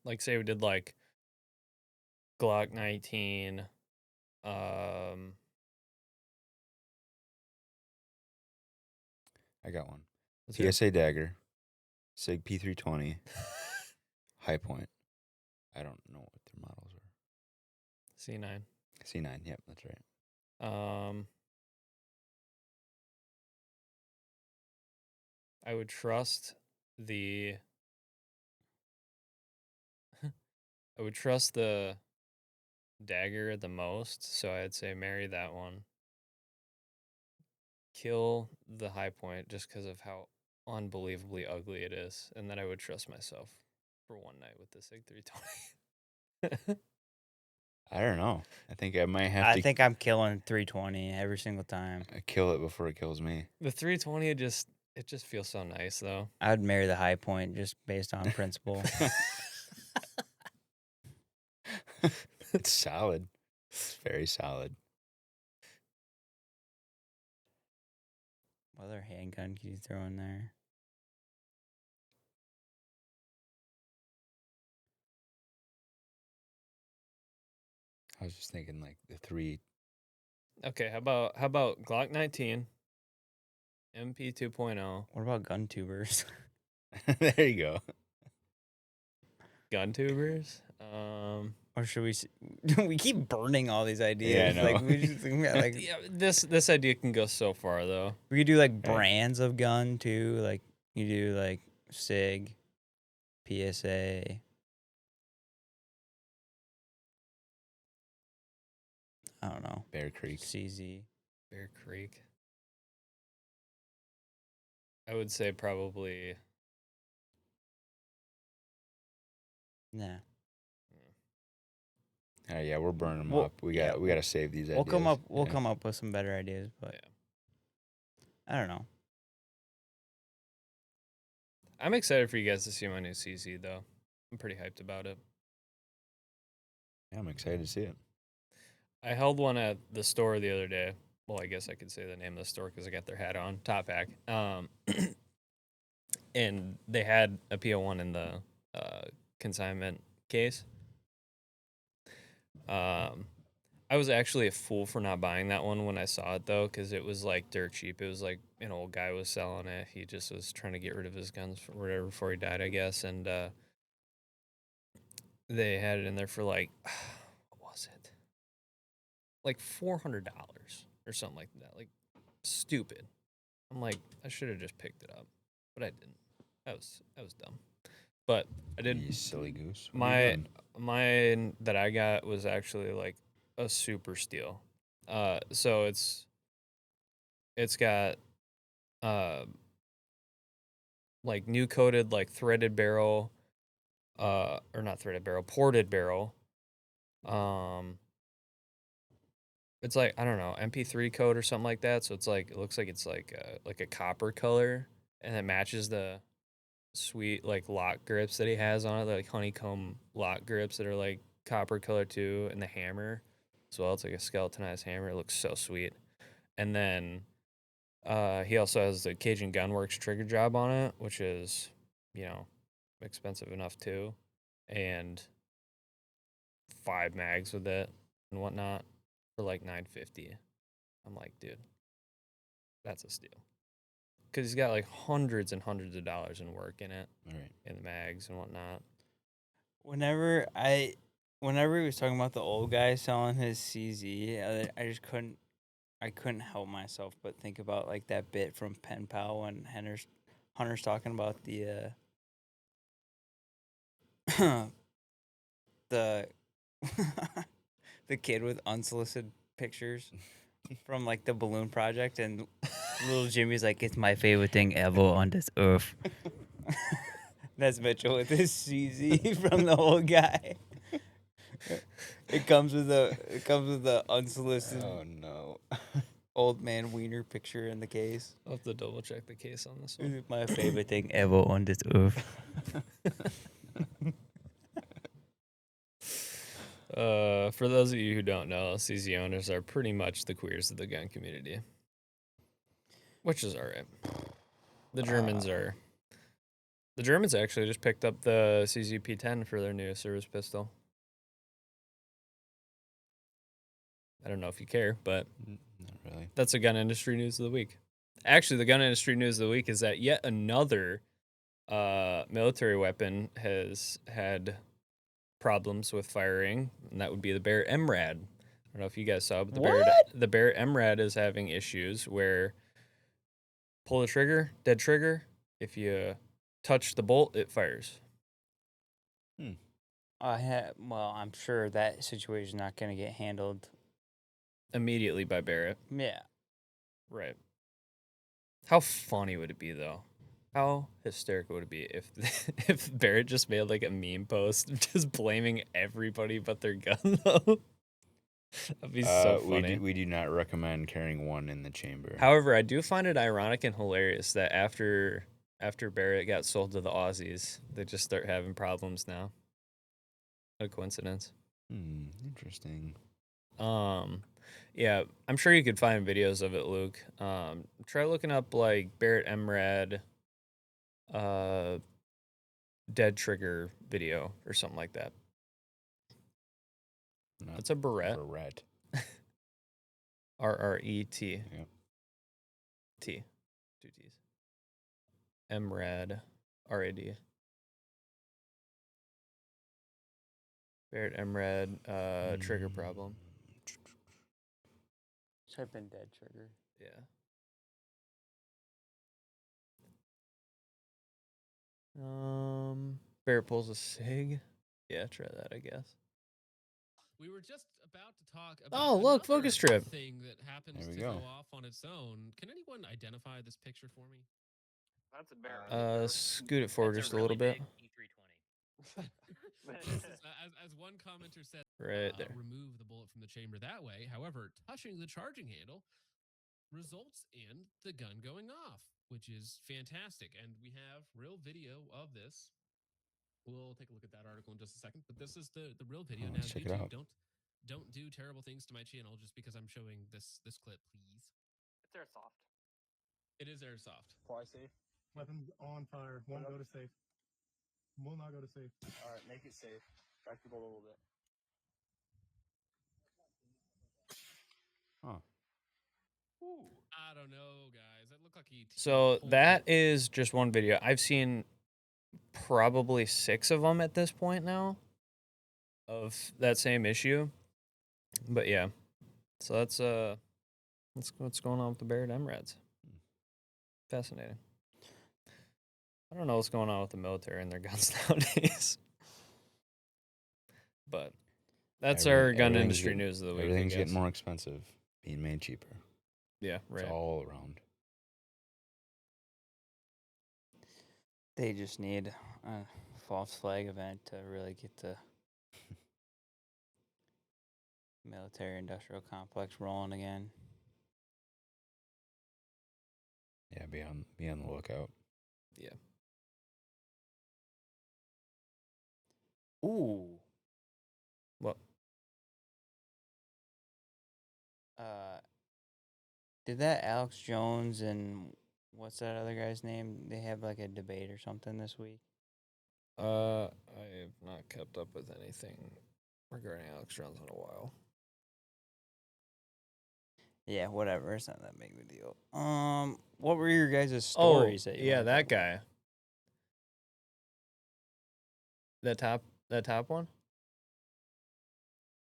Speaker 2: Like, say we did like Glock 19,
Speaker 3: I got one.
Speaker 2: what's your-
Speaker 3: PSA Dagger, Sig P320, High Point. I don't know what their models are.
Speaker 2: C9.
Speaker 3: C9. Yep, that's right.
Speaker 2: I would trust the I would trust the dagger the most, so I'd say marry that one. Kill the high point just because of how unbelievably ugly it is, and then I would trust myself for one night with the SIG 320.
Speaker 3: I don't know. I think I might have
Speaker 1: I
Speaker 3: to
Speaker 1: think I'm killing 320 every single time.
Speaker 3: kill it before it kills me.
Speaker 2: The 320, it just feels so nice though.
Speaker 1: I would marry the high point just based on principle.
Speaker 3: It's solid. It's very solid.
Speaker 1: What other handgun can you throw in there?
Speaker 3: I was just thinking like the 3.
Speaker 2: Okay, how about Glock 19, MP 2.0,
Speaker 1: What about gun tubers?
Speaker 3: There you go.
Speaker 2: gun tubers?
Speaker 1: Or should we? We keep burning all these ideas.
Speaker 3: Yeah, I know.
Speaker 1: Like we just like
Speaker 2: Yeah, this idea can go so far though.
Speaker 1: we could do like
Speaker 3: Right.
Speaker 1: brands of gun too. Like you do like SIG, PSA. I don't know.
Speaker 3: Bear Creek.
Speaker 1: CZ.
Speaker 2: Bear Creek. I would say probably
Speaker 1: Nah.
Speaker 3: Yeah, we're burning them
Speaker 1: Well,
Speaker 3: up. We
Speaker 1: yeah,
Speaker 3: got to save these
Speaker 1: We'll
Speaker 3: ideas.
Speaker 1: come up. We'll
Speaker 3: Yeah.
Speaker 1: come up with some better ideas, but
Speaker 2: Yeah.
Speaker 1: I don't know.
Speaker 2: I'm excited for you guys to see my new CZ though. I'm pretty hyped about it.
Speaker 3: Yeah, I'm excited to see it.
Speaker 2: I held one at the store the other day. Well, I guess I could say the name of the store because I got their hat on, Top Pack. And they had a PO1 in the consignment case. I was actually a fool for not buying that one when I saw it though, because it was like dirt cheap. It was like an old guy was selling it. He just was trying to get rid of his guns or whatever before he died, I guess. And they had it in there for like, what was it? Like $400 or something like that. Like stupid. I'm like, I should have just picked it up, but I didn't. That was dumb. But I did.
Speaker 3: You silly goose. What are you doing?
Speaker 2: Mine that I got was actually like a super steal. So it's got like new coated like threaded barrel, or not threaded barrel, ported barrel. It's like, I don't know, MP3 coat or something like that. So it's like, it looks like it's like a copper color, and it matches the sweet like lock grips that he has on it, like honeycomb lock grips that are like copper color too, and the hammer as well. It's like a skeletonized hammer. It looks so sweet. And then he also has the Cajun Gunworks trigger job on it, which is, you know, expensive enough too, and 5 mags with it and whatnot for like $950. I'm like, dude, that's a steal. Because he's got like hundreds and hundreds of dollars in work in it,
Speaker 3: All right.
Speaker 2: in the mags and whatnot.
Speaker 1: Whenever he was talking about the old guy selling his CZ, I just couldn't. I couldn't help myself but think about like that bit from Pen Pal when Hunter's talking about the the the kid with unsolicited pictures from like the balloon project, and little Jimmy's like, "It's my favorite thing ever on this earth." That's Mitchell with his CZ from the old guy. It comes with the unsolicited
Speaker 3: Oh no.
Speaker 1: old man wiener picture in the case.
Speaker 2: I'll have to double check the case on this
Speaker 1: This
Speaker 2: one.
Speaker 1: is my favorite thing ever on this earth.
Speaker 2: For those of you who don't know, CZ owners are pretty much the queers of the gun community, which is all right. The Germans actually just picked up the CZP-10 for their new service pistol. I don't know if you care, but
Speaker 3: Not really.
Speaker 2: that's the gun industry news of the week. Actually, the gun industry news of the week is that yet another military weapon has had problems with firing, and that would be the Barrett MRAD. I don't know if you guys saw, but
Speaker 1: What?
Speaker 2: the Barrett MRAD is having issues where pull the trigger, dead trigger. If you touch the bolt, it fires.
Speaker 1: Well, I'm sure that situation's not going to get handled.
Speaker 2: Immediately by Barrett.
Speaker 1: Yeah.
Speaker 2: Right. How funny would it be, though? How hysterical would it be if if Barrett just made like a meme post just blaming everybody but their gun, though? That'd be so funny.
Speaker 3: We do not recommend carrying one in the chamber.
Speaker 2: However, I do find it ironic and hilarious that after Barrett got sold to the Aussies, they just start having problems now. What a coincidence.
Speaker 3: Interesting.
Speaker 2: Yeah, I'm sure you could find videos of it, Luke. Try looking up like Barrett MRAD dead trigger video or something like that. It's a Barrett.
Speaker 3: Barrett.
Speaker 2: RRET.
Speaker 3: Yep.
Speaker 2: T. 2 T's. MRAD. RAD. Barrett MRAD trigger problem.
Speaker 1: Type in dead trigger.
Speaker 2: Yeah. Barrett pulls a SIG. Yeah, try that, I guess.
Speaker 5: We were just about to talk about
Speaker 2: Oh, look,
Speaker 5: another
Speaker 2: focus trip.
Speaker 5: thing that happens
Speaker 3: There we
Speaker 5: to
Speaker 3: go.
Speaker 5: go off on its own. Can anyone identify this picture for me?
Speaker 6: That's a Barrett.
Speaker 2: Scoot it forward just a little bit.
Speaker 5: This is, as one commenter said,
Speaker 2: Right there.
Speaker 5: remove the bullet from the chamber that way. However, touching the charging handle results in the gun going off, which is fantastic. And we have real video of this. We'll take a look at that article in just a second. But this is the real video. Now,
Speaker 3: Let's check it
Speaker 5: YouTube,
Speaker 3: out.
Speaker 5: don't do terrible things to my channel just because I'm showing this clip, please.
Speaker 6: It's airsoft.
Speaker 5: It is airsoft.
Speaker 7: Fly safe.
Speaker 8: Weapons on fire. Won't go to safe. Will not go to safe.
Speaker 7: All right, make it safe. Track the bolt a little bit.
Speaker 5: I don't know, guys. It looked like he.
Speaker 2: So
Speaker 5: pulled
Speaker 2: that
Speaker 5: it.
Speaker 2: is just one video. I've seen probably 6 of them at this point now of that same issue. But yeah, so that's what's going on with the Barrett MRADs. Fascinating. I don't know what's going on with the military and their guns nowadays. But that's our gun
Speaker 3: Everything's
Speaker 2: industry
Speaker 3: getting-
Speaker 2: news of the week. I
Speaker 3: Everything's
Speaker 2: guess.
Speaker 3: getting more expensive, being made cheaper.
Speaker 2: Yeah, right.
Speaker 3: It's all around.
Speaker 1: They just need a false flag event to really get the military industrial complex rolling again.
Speaker 3: Yeah, be on the lookout.
Speaker 2: Yeah.
Speaker 1: Ooh.
Speaker 2: What?
Speaker 1: Did that Alex Jones and what's that other guy's name? They have like a debate or something this week.
Speaker 2: I have not kept up with anything regarding Alex Jones in a while.
Speaker 1: Yeah, whatever. It's not that big of a deal. What were your guys' stories?
Speaker 2: Oh,
Speaker 1: That you
Speaker 2: yeah,
Speaker 1: wanted to
Speaker 2: that
Speaker 1: talk about?
Speaker 2: guy. That top one?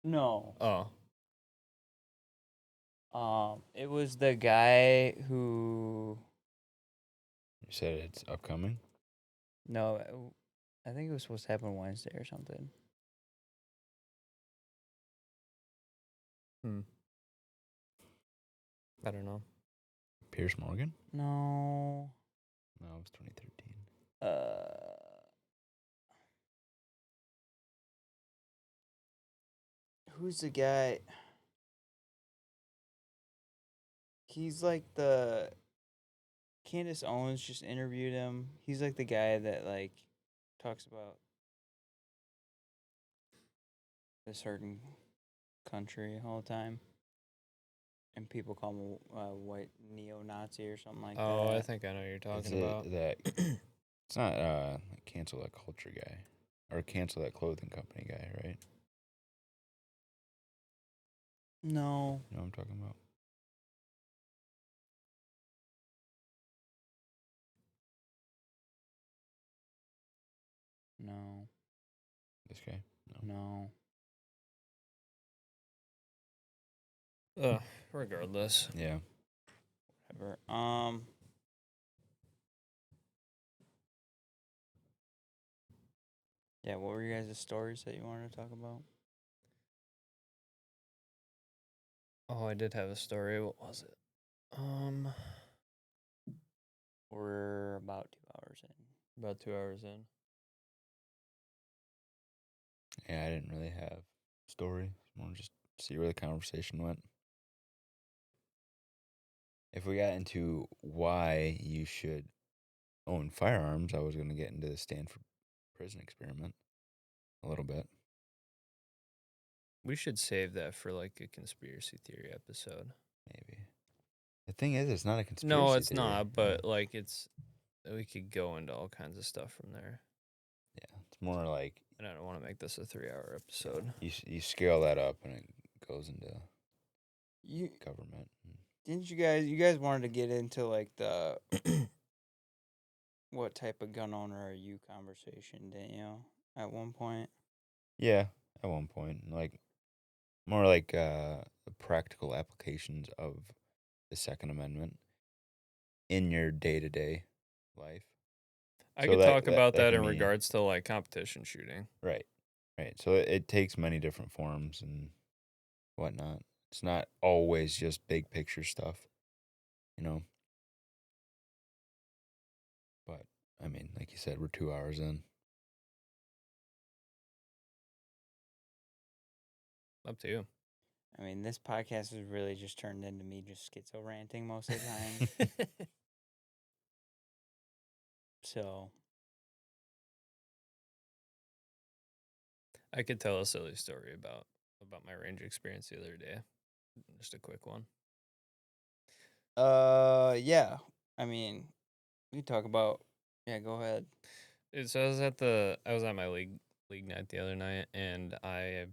Speaker 1: No.
Speaker 2: Oh.
Speaker 1: It was the guy who.
Speaker 3: You said it's upcoming.
Speaker 1: No, I think it was supposed to happen Wednesday or something.
Speaker 2: I don't know.
Speaker 3: Pierce Morgan?
Speaker 1: No.
Speaker 3: No, it was 2013.
Speaker 1: Who's the guy? He's like the. Candace Owens just interviewed him. He's like the guy that like talks about a certain country all the time, and people call him a white neo-Nazi or something like that.
Speaker 2: Oh, I think I know what you're talking about.
Speaker 3: It's not like cancel that culture guy or cancel that clothing company guy, right?
Speaker 1: No.
Speaker 3: You know what I'm talking about?
Speaker 1: No.
Speaker 3: This guy.
Speaker 1: No.
Speaker 2: Regardless.
Speaker 3: Yeah.
Speaker 1: Whatever. Yeah, what were you guys' stories that you wanted to talk about?
Speaker 2: Oh, I did have a story. What was it?
Speaker 1: We're about 2 hours in.
Speaker 2: About 2 hours in.
Speaker 3: Yeah, I didn't really have a story. More just see where the conversation went. If we got into why you should own firearms, I was going to get into the Stanford prison experiment a little bit.
Speaker 2: We should save that for like a conspiracy theory episode.
Speaker 3: Maybe. The thing is, it's not a conspiracy
Speaker 2: No, it's
Speaker 3: theory.
Speaker 2: not, but like we could go into all kinds of stuff from there.
Speaker 3: Yeah, it's more like
Speaker 2: And I don't want to make this a 3-hour episode.
Speaker 3: you scale that up and it goes into
Speaker 1: You
Speaker 3: government.
Speaker 1: didn't you guys wanted to get into like the what type of gun owner are you conversation, didn't you? At one point.
Speaker 3: Yeah, at one point, like more like the practical applications of the Second Amendment in your day-to-day life.
Speaker 2: I
Speaker 3: So
Speaker 2: could
Speaker 3: that-
Speaker 2: talk
Speaker 3: that-
Speaker 2: about
Speaker 3: that
Speaker 2: that
Speaker 3: can
Speaker 2: in
Speaker 3: be-
Speaker 2: regards to like competition shooting.
Speaker 3: Right. So it takes many different forms and whatnot. It's not always just big picture stuff, you know. But I mean, like you said, we're 2 hours in.
Speaker 2: Up to you.
Speaker 1: I mean, this podcast has really just turned into me just schizo ranting most of the time. So
Speaker 2: I could tell a silly story about my range experience the other day. Just a quick one.
Speaker 1: yeah. I mean, we talk about go ahead.
Speaker 2: So I was at my league night the other night, and I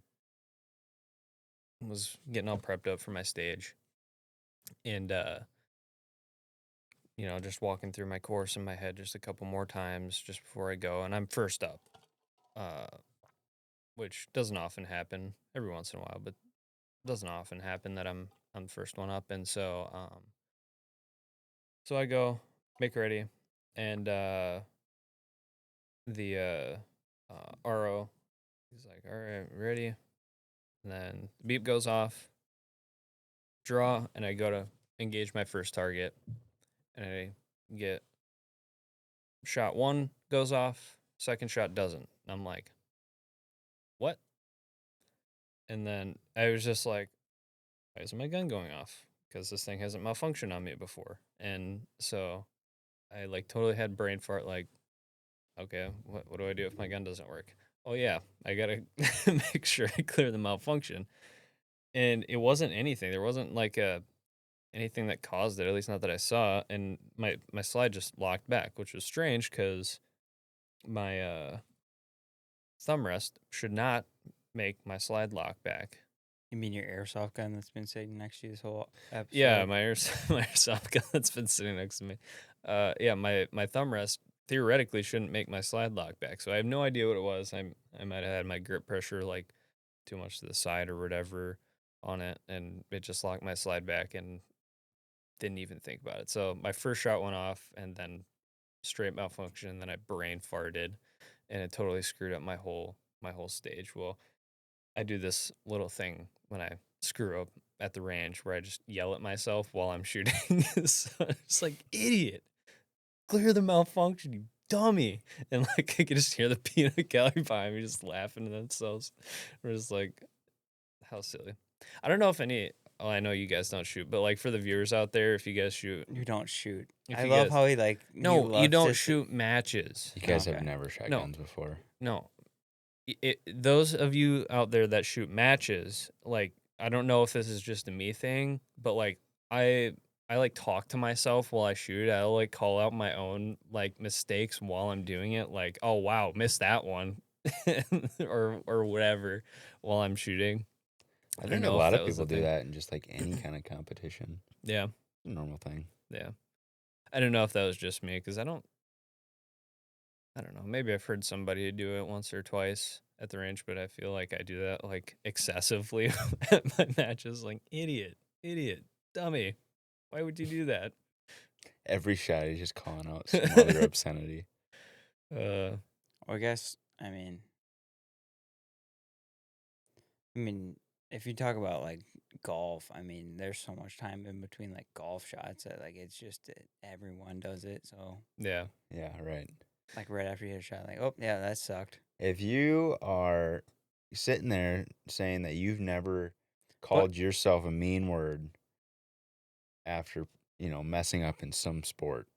Speaker 2: was getting all prepped up for my stage, and just walking through my course in my head just a couple more times just before I go, and I'm first up, which doesn't often happen. Every once in a while, but doesn't often happen that I'm the first one up, and so I go make ready, and the RO, he's like, all right, ready? And then the beep goes off, draw, and I go to engage my first target. And I get shot one goes off, second shot doesn't. And I'm like, what? And then I was just like, why isn't my gun going off? Because this thing hasn't malfunctioned on me before. And so I like totally had brain fart, like, okay, what do I do if my gun doesn't work? Oh yeah, I gotta make sure I clear the malfunction. And it wasn't anything. There wasn't like anything that caused it, at least not that I saw. And my slide just locked back, which was strange because my thumb rest should not make my slide lock back.
Speaker 1: You mean your airsoft gun that's been sitting next to you this whole episode?
Speaker 2: Yeah, my airsoft gun that's been sitting next to me. Yeah, my thumb rest theoretically shouldn't make my slide lock back. So I have no idea what it was. I might have had my grip pressure like too much to the side or whatever on it, and it just locked my slide back and didn't even think about it. So my first shot went off and then straight malfunction, and then I brain farted, and it totally screwed up my whole stage. Well, I do this little thing when I screw up at the range where I just yell at myself while I'm shooting. So it's like, idiot, clear the malfunction, you dummy. And like I could just hear the peanut gallery behind me just laughing to themselves. We're just like, how silly. I don't know if I know you guys don't shoot, but like for the viewers out there, if you guys shoot,
Speaker 1: You don't shoot.
Speaker 2: If
Speaker 1: I
Speaker 2: you
Speaker 1: love
Speaker 2: guys-
Speaker 1: how he like.
Speaker 2: no,
Speaker 1: he
Speaker 2: you
Speaker 1: loves
Speaker 2: don't
Speaker 1: to
Speaker 2: shoot matches.
Speaker 3: You guys have
Speaker 1: Okay.
Speaker 3: never shot
Speaker 2: No.
Speaker 3: guns before.
Speaker 2: No. Those of you out there that shoot matches, like, I don't know if this is just a me thing, but like I like talk to myself while I shoot. I'll like call out my own like mistakes while I'm doing it, like, oh wow, missed that one, or whatever while I'm shooting.
Speaker 3: I
Speaker 2: don't
Speaker 3: think a
Speaker 2: know if
Speaker 3: lot
Speaker 2: that
Speaker 3: of
Speaker 2: was the
Speaker 3: people do
Speaker 2: thing.
Speaker 3: that in just like any kind of competition.
Speaker 2: Yeah,
Speaker 3: It's a normal thing.
Speaker 2: yeah. I don't know if that was just me because I don't know. Maybe I've heard somebody do it once or twice at the range, but I feel like I do that like excessively at my matches. Like idiot, dummy. Why would you do that?
Speaker 3: Every shot he's just calling out some other obscenity.
Speaker 1: Well, I guess if you talk about like golf, there's so much time in between like golf shots that like it's just everyone does it. So
Speaker 2: Yeah.
Speaker 3: Yeah, right.
Speaker 1: like right after you hit a shot, like, oh yeah, that sucked.
Speaker 3: If you are sitting there saying that you've never called yourself a mean word after, messing up in some sport,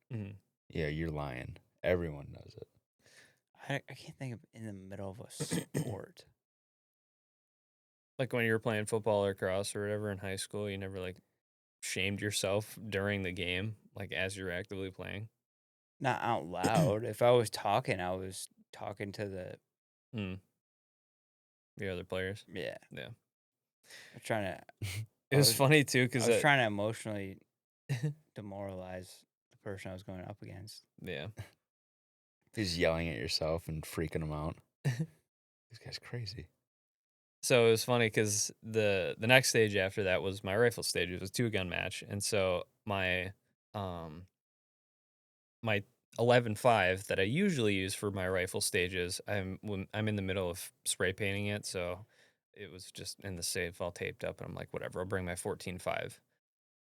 Speaker 3: yeah, you're lying. Everyone does it.
Speaker 1: I can't think of in the middle of a sport.
Speaker 2: Like when you were playing football or cross or whatever in high school, you never like shamed yourself during the game, like as you're actively playing.
Speaker 1: Not out loud. If I was talking to
Speaker 2: the other players.
Speaker 1: yeah.
Speaker 2: Yeah.
Speaker 1: I'm trying to.
Speaker 2: It was funny too because
Speaker 1: I was trying to emotionally demoralize the person I was going up against.
Speaker 2: Yeah.
Speaker 3: Just yelling at yourself and freaking them out. This guy's crazy.
Speaker 2: So it was funny because the next stage after that was my rifle stage. It was a 2-gun match, and so my my 11.5 that I usually use for my rifle stages, I'm in the middle of spray painting it, so it was just in the safe all taped up, and I'm like, whatever, I'll bring my 14.5.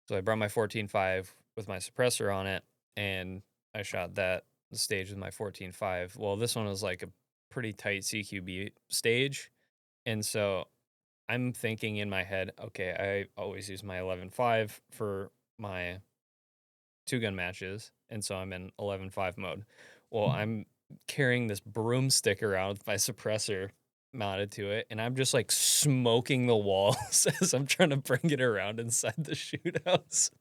Speaker 2: So I brought my 14.5 with my suppressor on it, and I shot the stage with my 14.5. Well, this one was like a pretty tight CQB stage, and so I'm thinking in my head, okay, I always use my 11.5 for my 2-gun matches, and so I'm in 11.5 mode. Well, I'm carrying this broomstick around with my suppressor mounted to it, and I'm just like smoking the walls as I'm trying to bring it around inside the shootouts.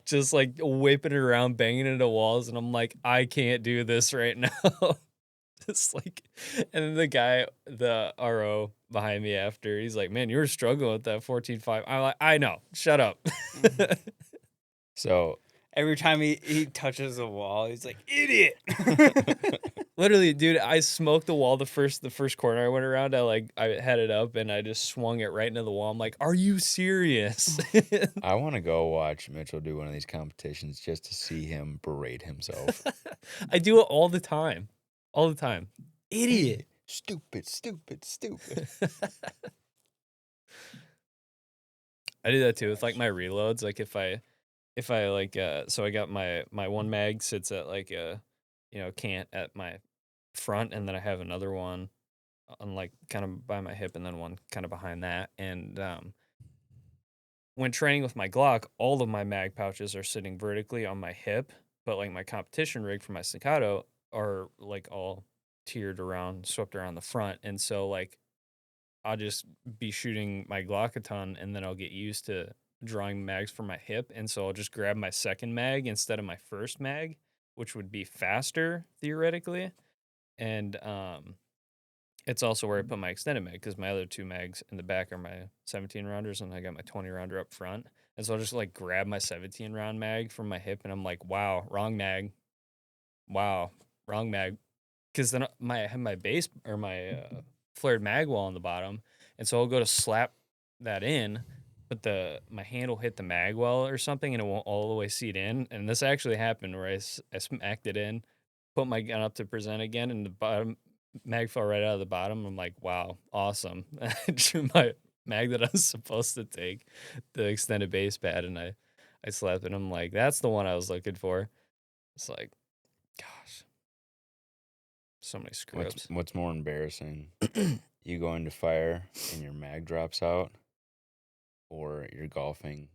Speaker 2: Just like whipping it around, banging into walls, and I'm like, I can't do this right now. Just like, and then the guy, the RO behind me after, he's like, man, you were struggling with that 14.5. I'm like, I know, shut up.
Speaker 3: So
Speaker 1: every time he touches the wall, he's like, idiot.
Speaker 2: Literally, dude, I smoked the wall the first corner I went around. I had it up and I just swung it right into the wall. I'm like, are you serious?
Speaker 3: I want to go watch Mitchell do one of these competitions just to see him berate himself.
Speaker 2: I do it all the time. All the time. Idiot.
Speaker 3: Stupid.
Speaker 2: I do that too with like my reloads. Like if I like so I got my one mag sits at like a cant at my front, and then I have another one on like kind of by my hip, and then one kind of behind that. And when training with my Glock, all of my mag pouches are sitting vertically on my hip, but like my competition rig for my staccato are like all tiered around, swept around the front. And so like I'll just be shooting my Glock a ton, and then I'll get used to drawing mags for my hip, and so I'll just grab my second mag instead of my first mag, which would be faster theoretically. And it's also where I put my extended mag, because my other 2 mags in the back are my 17 rounders, and I got my 20 rounder up front. And so I'll just like grab my 17 round mag from my hip, and I'm like, wow, wrong mag. Wow, wrong mag. Because then I have my base or my flared mag wall on the bottom, and so I'll go to slap that in, but my hand will hit the mag well or something, and it won't all the way seat in. And this actually happened where I smacked it in, put my gun up to present again, and the bottom mag fell right out of the bottom. I'm like, wow, awesome. I drew my mag that I was supposed to take, the extended base pad, and I slapped it. I'm like, that's the one I was looking for. It's like, gosh. So many scripts.
Speaker 3: What's more embarrassing? You go into fire and your mag drops out, or you're golfing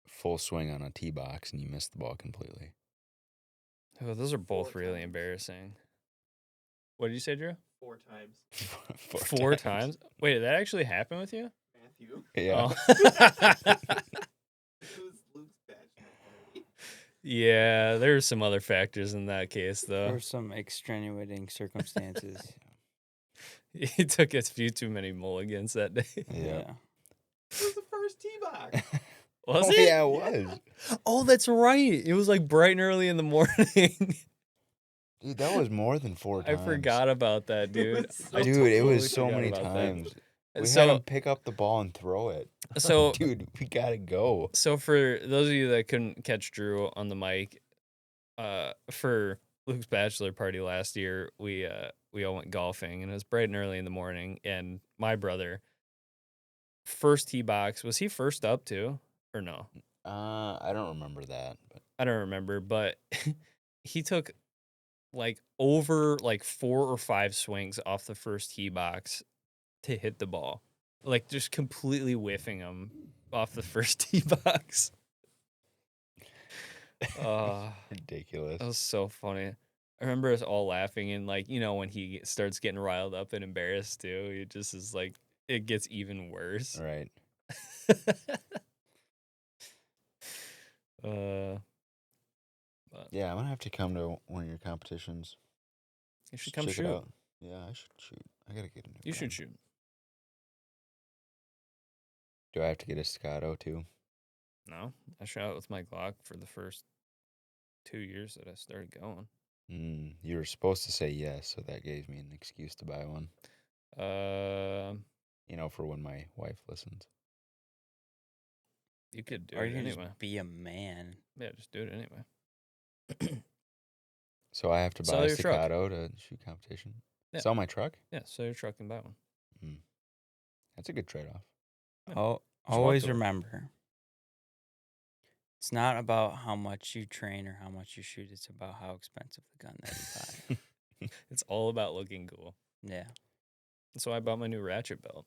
Speaker 3: full swing on a tee box and you miss the ball completely.
Speaker 2: Oh, those are both
Speaker 4: 4
Speaker 2: really
Speaker 4: times.
Speaker 2: embarrassing. What did you say, Drew?
Speaker 4: 4 times.
Speaker 2: 4 times? Wait, did that actually happen with you?
Speaker 4: Matthew.
Speaker 3: Yeah.
Speaker 2: Oh.
Speaker 4: It was Luke's bachelor party.
Speaker 2: Yeah, there's some other factors in that case,
Speaker 1: There
Speaker 2: though.
Speaker 1: were some extenuating circumstances.
Speaker 2: He took a few too many mulligans that day.
Speaker 3: Yeah.
Speaker 4: It was the first tee box.
Speaker 2: Was
Speaker 3: Oh,
Speaker 2: it?
Speaker 3: yeah, it was.
Speaker 2: Oh, that's right. It was like bright and early in the morning.
Speaker 3: Dude, that was more than 4
Speaker 2: I
Speaker 3: times.
Speaker 2: forgot about that, dude. I
Speaker 3: Dude, it
Speaker 2: totally
Speaker 3: was so
Speaker 2: forgot
Speaker 3: many
Speaker 2: about that.
Speaker 3: times. We had
Speaker 2: So,
Speaker 3: him pick up the ball and throw it.
Speaker 2: so,
Speaker 3: Dude, we gotta go.
Speaker 2: so for those of you that couldn't catch Drew on the mic, for Luke's bachelor party last year, we all went golfing, and it was bright and early in the morning. And my brother, first tee box, was he first up too, or no?
Speaker 3: I don't remember that. But
Speaker 2: I don't remember, but he took like over like 4 or 5 swings off the first tee box to hit the ball, like just completely whiffing him off the first tee box.
Speaker 3: ridiculous.
Speaker 2: That was so funny. I remember us all laughing, and like, you know, when he starts getting riled up and embarrassed too, it just is like, it gets even worse.
Speaker 3: Right.
Speaker 2: But
Speaker 3: Yeah, I'm gonna have to come to one of your competitions.
Speaker 2: you should
Speaker 3: Just
Speaker 2: come
Speaker 3: check it
Speaker 2: shoot.
Speaker 3: out. Yeah, I should shoot. I gotta get a new
Speaker 2: You
Speaker 3: gun.
Speaker 2: should shoot.
Speaker 3: Do I have to get a Scotto too?
Speaker 2: No, I shot with my Glock for the first 2 years that I started going.
Speaker 3: You were supposed to say yes, so that gave me an excuse to buy one. You know, for when my wife listens.
Speaker 2: You could do
Speaker 1: Or
Speaker 2: it
Speaker 1: you can
Speaker 2: anyway.
Speaker 1: just be a man.
Speaker 2: Yeah, just do it anyway.
Speaker 3: So I have to
Speaker 2: Sell
Speaker 3: buy a
Speaker 2: your truck.
Speaker 3: Staccato to shoot competition.
Speaker 2: Yeah.
Speaker 3: Sell my truck?
Speaker 2: Yeah, sell your truck and buy one.
Speaker 3: That's a good trade-off.
Speaker 1: Oh,
Speaker 2: Just walk
Speaker 1: always
Speaker 2: to it.
Speaker 1: remember, it's not about how much you train or how much you shoot. It's about how expensive the gun that you buy.
Speaker 2: It's all about looking cool.
Speaker 1: Yeah.
Speaker 2: So I bought my new ratchet belt.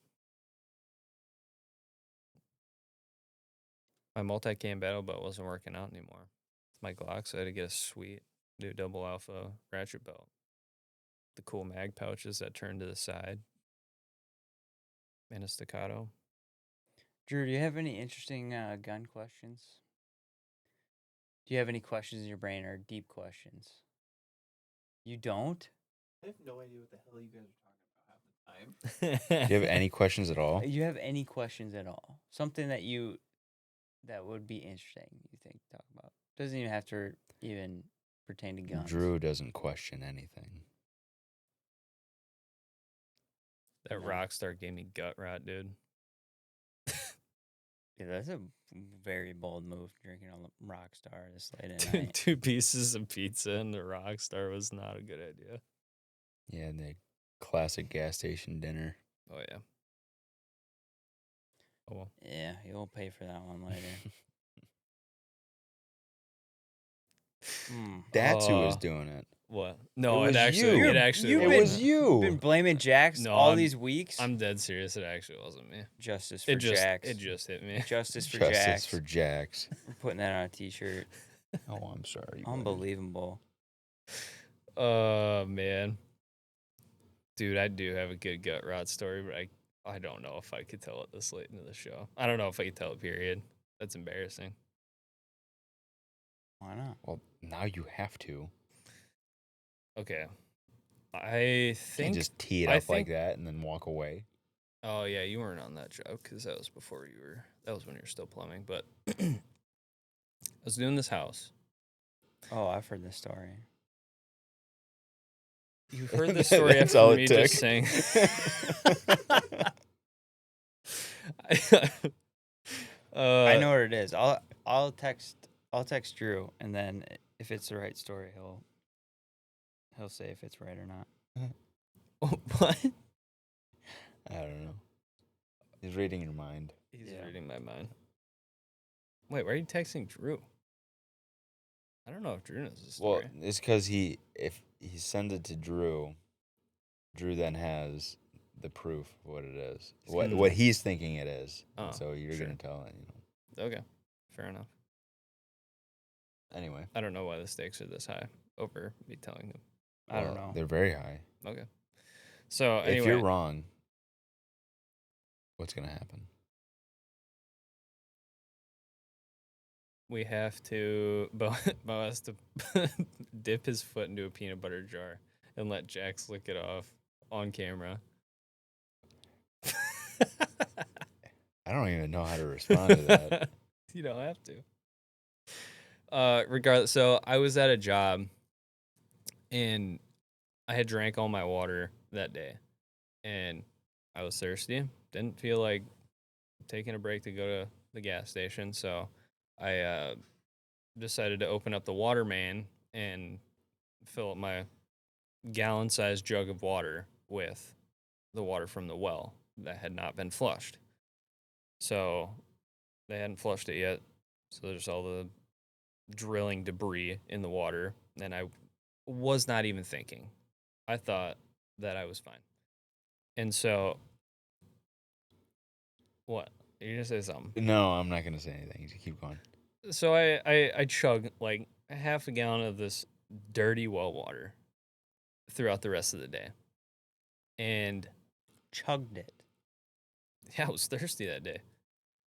Speaker 2: My multi-cam battle belt wasn't working out anymore. It's my Glock, so I had to get a sweet new double alpha ratchet belt. The cool mag pouches that turn to the side. And a staccato.
Speaker 1: Drew, do you have any interesting gun questions? Do you have any questions in your brain or deep questions? You don't?
Speaker 4: I have no idea what the hell you guys are talking about half the time.
Speaker 3: Do you have any questions at all?
Speaker 1: You have any questions at all? Something that would be interesting, you think, to talk about? Doesn't even have to even pertain to guns.
Speaker 3: Drew doesn't question anything.
Speaker 2: That
Speaker 1: No.
Speaker 2: Rockstar gave me gut rot, dude.
Speaker 1: Yeah, that's a very bold move, drinking on the Rockstar this late at night.
Speaker 2: 2 pieces of pizza and the Rockstar was not a good idea.
Speaker 3: Yeah, the classic gas station dinner.
Speaker 2: Oh, yeah. Oh, well.
Speaker 1: Yeah, you'll pay for that one later.
Speaker 3: That's who was doing it.
Speaker 2: What? No,
Speaker 3: It was
Speaker 2: actually,
Speaker 3: you.
Speaker 2: it actually
Speaker 1: You've
Speaker 3: It
Speaker 2: wasn't.
Speaker 3: was you.
Speaker 1: been blaming Jax
Speaker 2: No,
Speaker 1: all
Speaker 2: I'm-
Speaker 1: these weeks.
Speaker 2: I'm dead serious. It actually wasn't me.
Speaker 1: Justice for
Speaker 2: It just
Speaker 1: Jax.
Speaker 2: it just hit me.
Speaker 1: Justice for
Speaker 3: Justice
Speaker 1: Jax.
Speaker 3: for Jax.
Speaker 1: We're putting that on a t-shirt.
Speaker 3: Oh, I'm sorry. buddy.
Speaker 1: Unbelievable.
Speaker 2: Oh man, dude, I do have a good gut rot story, but I don't know if I could tell it this late into the show. I don't know if I could tell it. Period. That's embarrassing.
Speaker 1: Why not?
Speaker 3: Well, now you have to.
Speaker 2: Okay, I
Speaker 3: You
Speaker 2: think.
Speaker 3: can't just tee it
Speaker 2: I
Speaker 3: up like
Speaker 2: think-
Speaker 3: that and then walk away.
Speaker 2: Oh yeah, you weren't on that job because that was before you were. That was when you were still plumbing. But I was doing this house.
Speaker 1: Oh, I've heard this story.
Speaker 2: You've heard this story
Speaker 3: That's
Speaker 2: after
Speaker 3: all it
Speaker 2: me
Speaker 3: took.
Speaker 2: just saying.
Speaker 1: I know what it is. I'll text Drew, and then if it's the right story, he'll say if it's right or not.
Speaker 2: What?
Speaker 3: I don't know. He's reading your mind.
Speaker 2: He's
Speaker 1: Yeah.
Speaker 2: reading my mind. Wait, why are you texting Drew? I don't know if Drew knows this
Speaker 3: Well,
Speaker 2: story.
Speaker 3: it's because if he sends it to Drew, Drew then has the proof of what it is, what he's thinking it is.
Speaker 2: Oh,
Speaker 3: So you're
Speaker 2: sure.
Speaker 3: gonna tell it,
Speaker 2: Okay, fair enough.
Speaker 3: Anyway,
Speaker 2: I don't know why the stakes are this high over me telling him.
Speaker 1: I don't
Speaker 3: well,
Speaker 1: know.
Speaker 3: They're very high.
Speaker 2: Okay. So anyway,
Speaker 3: If you're wrong, what's gonna happen?
Speaker 2: we have to Bo has to dip his foot into a peanut butter jar and let Jax lick it off on camera.
Speaker 3: I don't even know how to respond to that.
Speaker 2: You don't have to. Regardless, so I was at a job And I had drank all my water that day, and I was thirsty. Didn't feel like taking a break to go to the gas station, so I decided to open up the water main and fill up my gallon-sized jug of water with the water from the well that had not been flushed. So they hadn't flushed it yet, so there's all the drilling debris in the water, and I was not even thinking. I thought that I was fine. And so, what? You're gonna say something?
Speaker 3: No, I'm not gonna say anything. You keep going.
Speaker 2: So I chug like a half a gallon of this dirty well water throughout the rest of the day. And
Speaker 1: Chugged it.
Speaker 2: yeah, I was thirsty that day.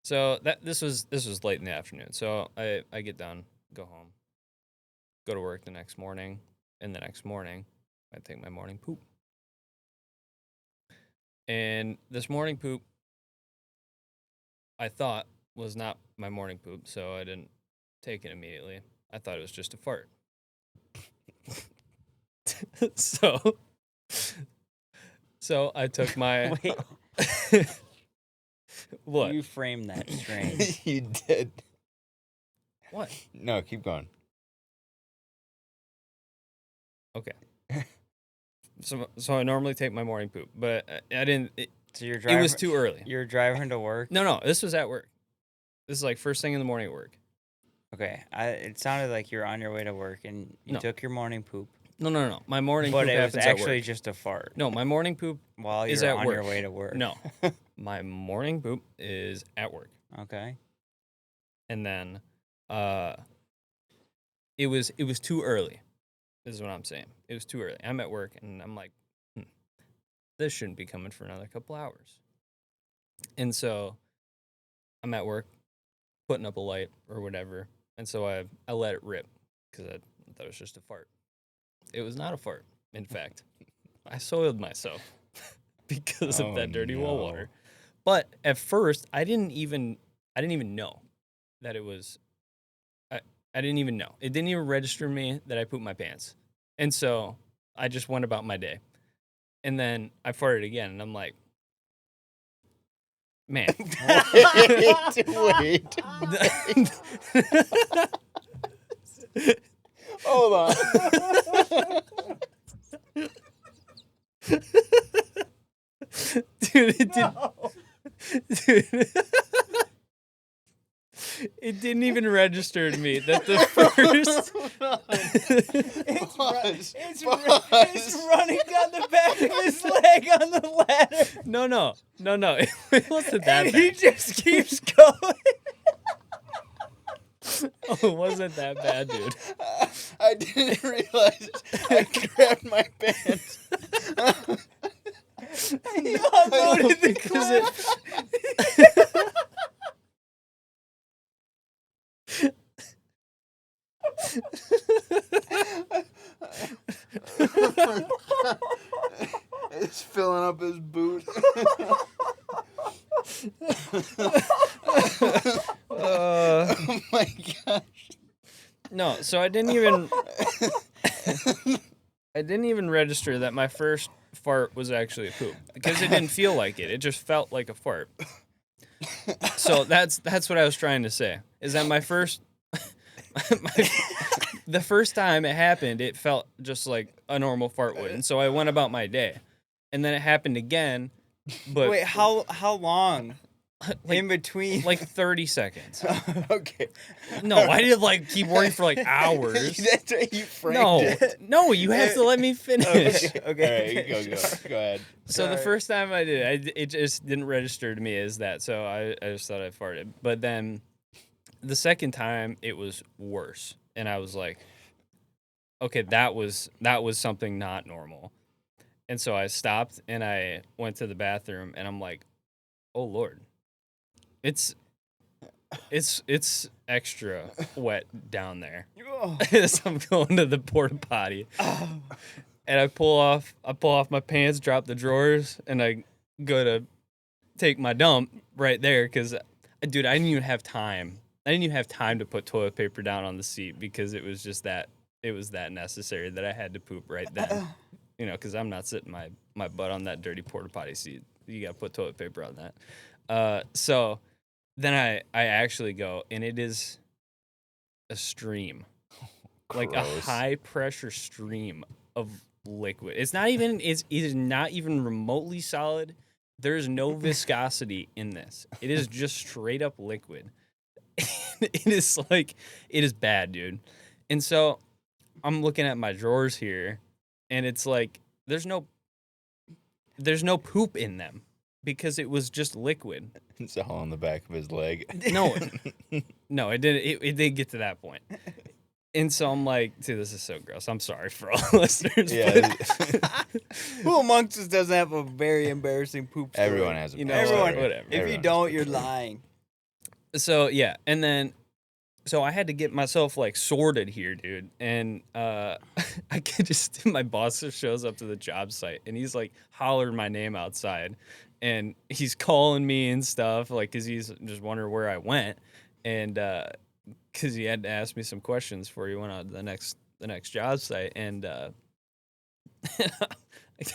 Speaker 2: So this was late in the afternoon. So I get done, go home, go to work the next morning, and the next morning I take my morning poop. And this morning poop I thought was not my morning poop, so I didn't take it immediately. I thought it was just a fart. So I took my
Speaker 1: Wait,
Speaker 2: what?
Speaker 1: you framed that strange.
Speaker 3: You did.
Speaker 2: What?
Speaker 3: No, keep going.
Speaker 2: Okay. So I normally take my morning poop, but I didn't.
Speaker 1: So you're
Speaker 2: It
Speaker 1: driving.
Speaker 2: was too early.
Speaker 1: You're driving to work.
Speaker 2: No, this was at work. This is like first thing in the morning at work.
Speaker 1: Okay, it sounded like you were on your way to work and you
Speaker 2: No.
Speaker 1: took your morning poop,
Speaker 2: No. My morning
Speaker 1: but
Speaker 2: poop
Speaker 1: it was
Speaker 2: happens at
Speaker 1: actually
Speaker 2: work.
Speaker 1: just a fart
Speaker 2: No, my morning poop
Speaker 1: while
Speaker 2: is
Speaker 1: you're
Speaker 2: at
Speaker 1: on
Speaker 2: work.
Speaker 1: your way to work.
Speaker 2: No, my morning poop is at work,
Speaker 1: Okay.
Speaker 2: and then it was too early. This is what I'm saying. It was too early. I'm at work, and I'm like, this shouldn't be coming for another couple hours. And so I'm at work, putting up a light or whatever, and so I let it rip because I thought it was just a fart. It was not a fart. In fact, I soiled myself because of that dirty well
Speaker 3: no.
Speaker 2: water. But at first, I didn't even know that it was. I didn't even know. It didn't even register me that I pooped my pants, and so I just went about my day. And then I farted again, and I'm like, man.
Speaker 3: Wait. Hold on.
Speaker 2: Dude, it didn't even register to me that the first.
Speaker 1: It's running down the back of his leg on the ladder.
Speaker 2: No. It wasn't that
Speaker 1: And he
Speaker 2: bad.
Speaker 1: just keeps going.
Speaker 2: Oh, it wasn't that bad, dude.
Speaker 3: I didn't realize I grabbed my pants.
Speaker 1: He unloaded the
Speaker 2: Because
Speaker 3: It's filling up his boot. Oh my gosh.
Speaker 2: No, so I didn't even register that my first fart was actually a poop because it didn't feel like it. It just felt like a fart. So that's what I was trying to say. Is that my first the first time it happened, it felt just like a normal fart would. And so I went about my day. And then it happened again, but
Speaker 1: Wait, how long in between?
Speaker 2: like 30 seconds.
Speaker 3: Okay.
Speaker 2: No, I didn't like keep working for like hours.
Speaker 3: That's what you framed it.
Speaker 2: No, you have to let me finish.
Speaker 3: Okay. All right, go ahead.
Speaker 2: So the
Speaker 1: Sorry.
Speaker 2: first time I did it, it just didn't register to me as that. So I just thought I farted. But then the second time it was worse, and I was like, okay, that was something not normal. And so I stopped and I went to the bathroom, and I'm like, oh Lord, it's extra wet down there. So I'm going to the porta potty. And I pull off my pants, drop the drawers, and I go to take my dump right there because, dude, I didn't even have time. I didn't even have time to put toilet paper down on the seat because it was just that it was that necessary that I had to poop right then. You know, because I'm not sitting my butt on that dirty porta potty seat. You got to put toilet paper on that. So then I actually go, and it is a stream, like a
Speaker 3: Gross.
Speaker 2: high pressure stream of liquid. It is not even remotely solid. There's no viscosity in this. It is just straight up liquid. It is bad, dude. And so I'm looking at my drawers here, and it's like there's no poop in them because it was just liquid.
Speaker 3: It's all on the back of his leg.
Speaker 2: No, no, it didn't. It didn't get to that point. And so I'm like, dude, this is so gross. I'm sorry for all the listeners.
Speaker 3: Yeah,
Speaker 1: Who amongst us doesn't have a very embarrassing poop story?
Speaker 3: everyone has a
Speaker 2: You know,
Speaker 3: bad
Speaker 1: Everyone,
Speaker 3: story.
Speaker 2: whatever.
Speaker 1: If you
Speaker 3: Everyone
Speaker 1: don't,
Speaker 3: has a
Speaker 1: you're
Speaker 3: bad story.
Speaker 1: lying.
Speaker 2: So yeah, and then so I had to get myself like sorted here, dude. And I could just my boss just shows up to the job site and he's like hollering my name outside, and he's calling me and stuff like because he's just wondering where I went, and because he had to ask me some questions before he went on to the next job site, and I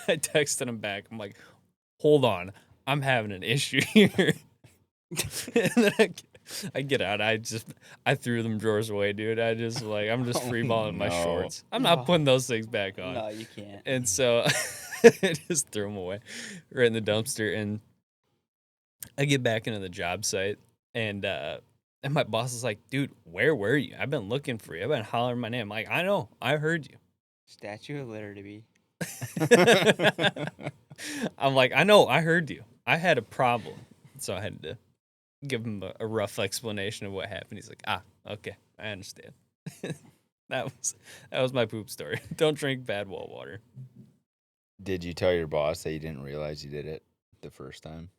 Speaker 2: texted him back. I'm like, hold on, I'm having an issue here. And then I get out. I threw them drawers away, dude. I'm just freeballing my
Speaker 3: no.
Speaker 2: shorts. I'm not
Speaker 1: No.
Speaker 2: putting those things back on.
Speaker 1: No, you can't.
Speaker 2: And so I just threw them away right in the dumpster. And I get back into the job site, and my boss is like, dude, where were you? I've been looking for you. I've been hollering my name. I'm like, I know. I heard you.
Speaker 1: Statue of Liberty.
Speaker 2: I'm like, I know. I heard you. I had a problem. So I had to give him a rough explanation of what happened. He's like, okay, I understand. That was my poop story. Don't drink bad well water.
Speaker 3: Did you tell your boss that you didn't realize you did it the first time?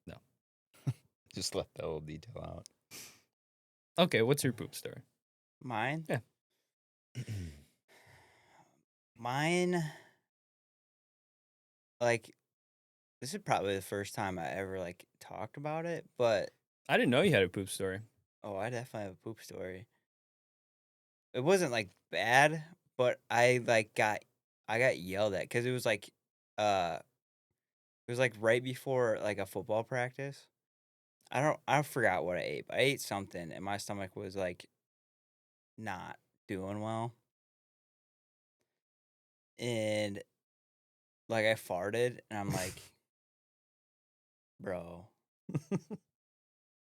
Speaker 2: No.
Speaker 3: Just left that little detail out.
Speaker 2: Okay, what's your poop story?
Speaker 1: Mine?
Speaker 2: Yeah.
Speaker 1: Mine, like, this is probably the first time I ever, like, talked about it, but,
Speaker 2: I didn't know you had a poop story.
Speaker 1: oh, I definitely have a poop story. It wasn't, like, bad, but I got yelled at, because it was, like, right before, like, a football practice. I forgot what I ate, but I ate something, and my stomach was, like, not doing well. And, like, I farted, and I'm like, bro.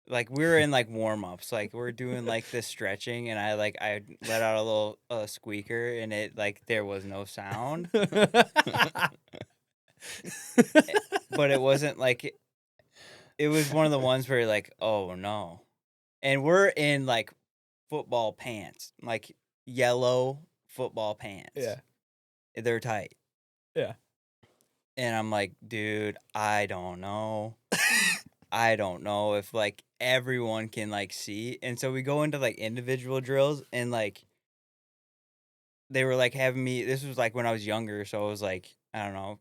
Speaker 1: Like, we were in, like, warm-ups. Like, we're doing, like, this stretching, and I let out a little squeaker, and it, like, there was no sound. But it wasn't, like, it was one of the ones where you're like, oh, no. And we're in, like, football pants. Like, yellow football pants.
Speaker 2: Yeah.
Speaker 1: They're tight.
Speaker 2: Yeah.
Speaker 1: And I'm like, dude, I don't know. I don't know if, like, everyone can, like, see. And so we go into, like, individual drills, and, like, they were, like, having me, this was, like, when I was younger, so I was, like, I don't know,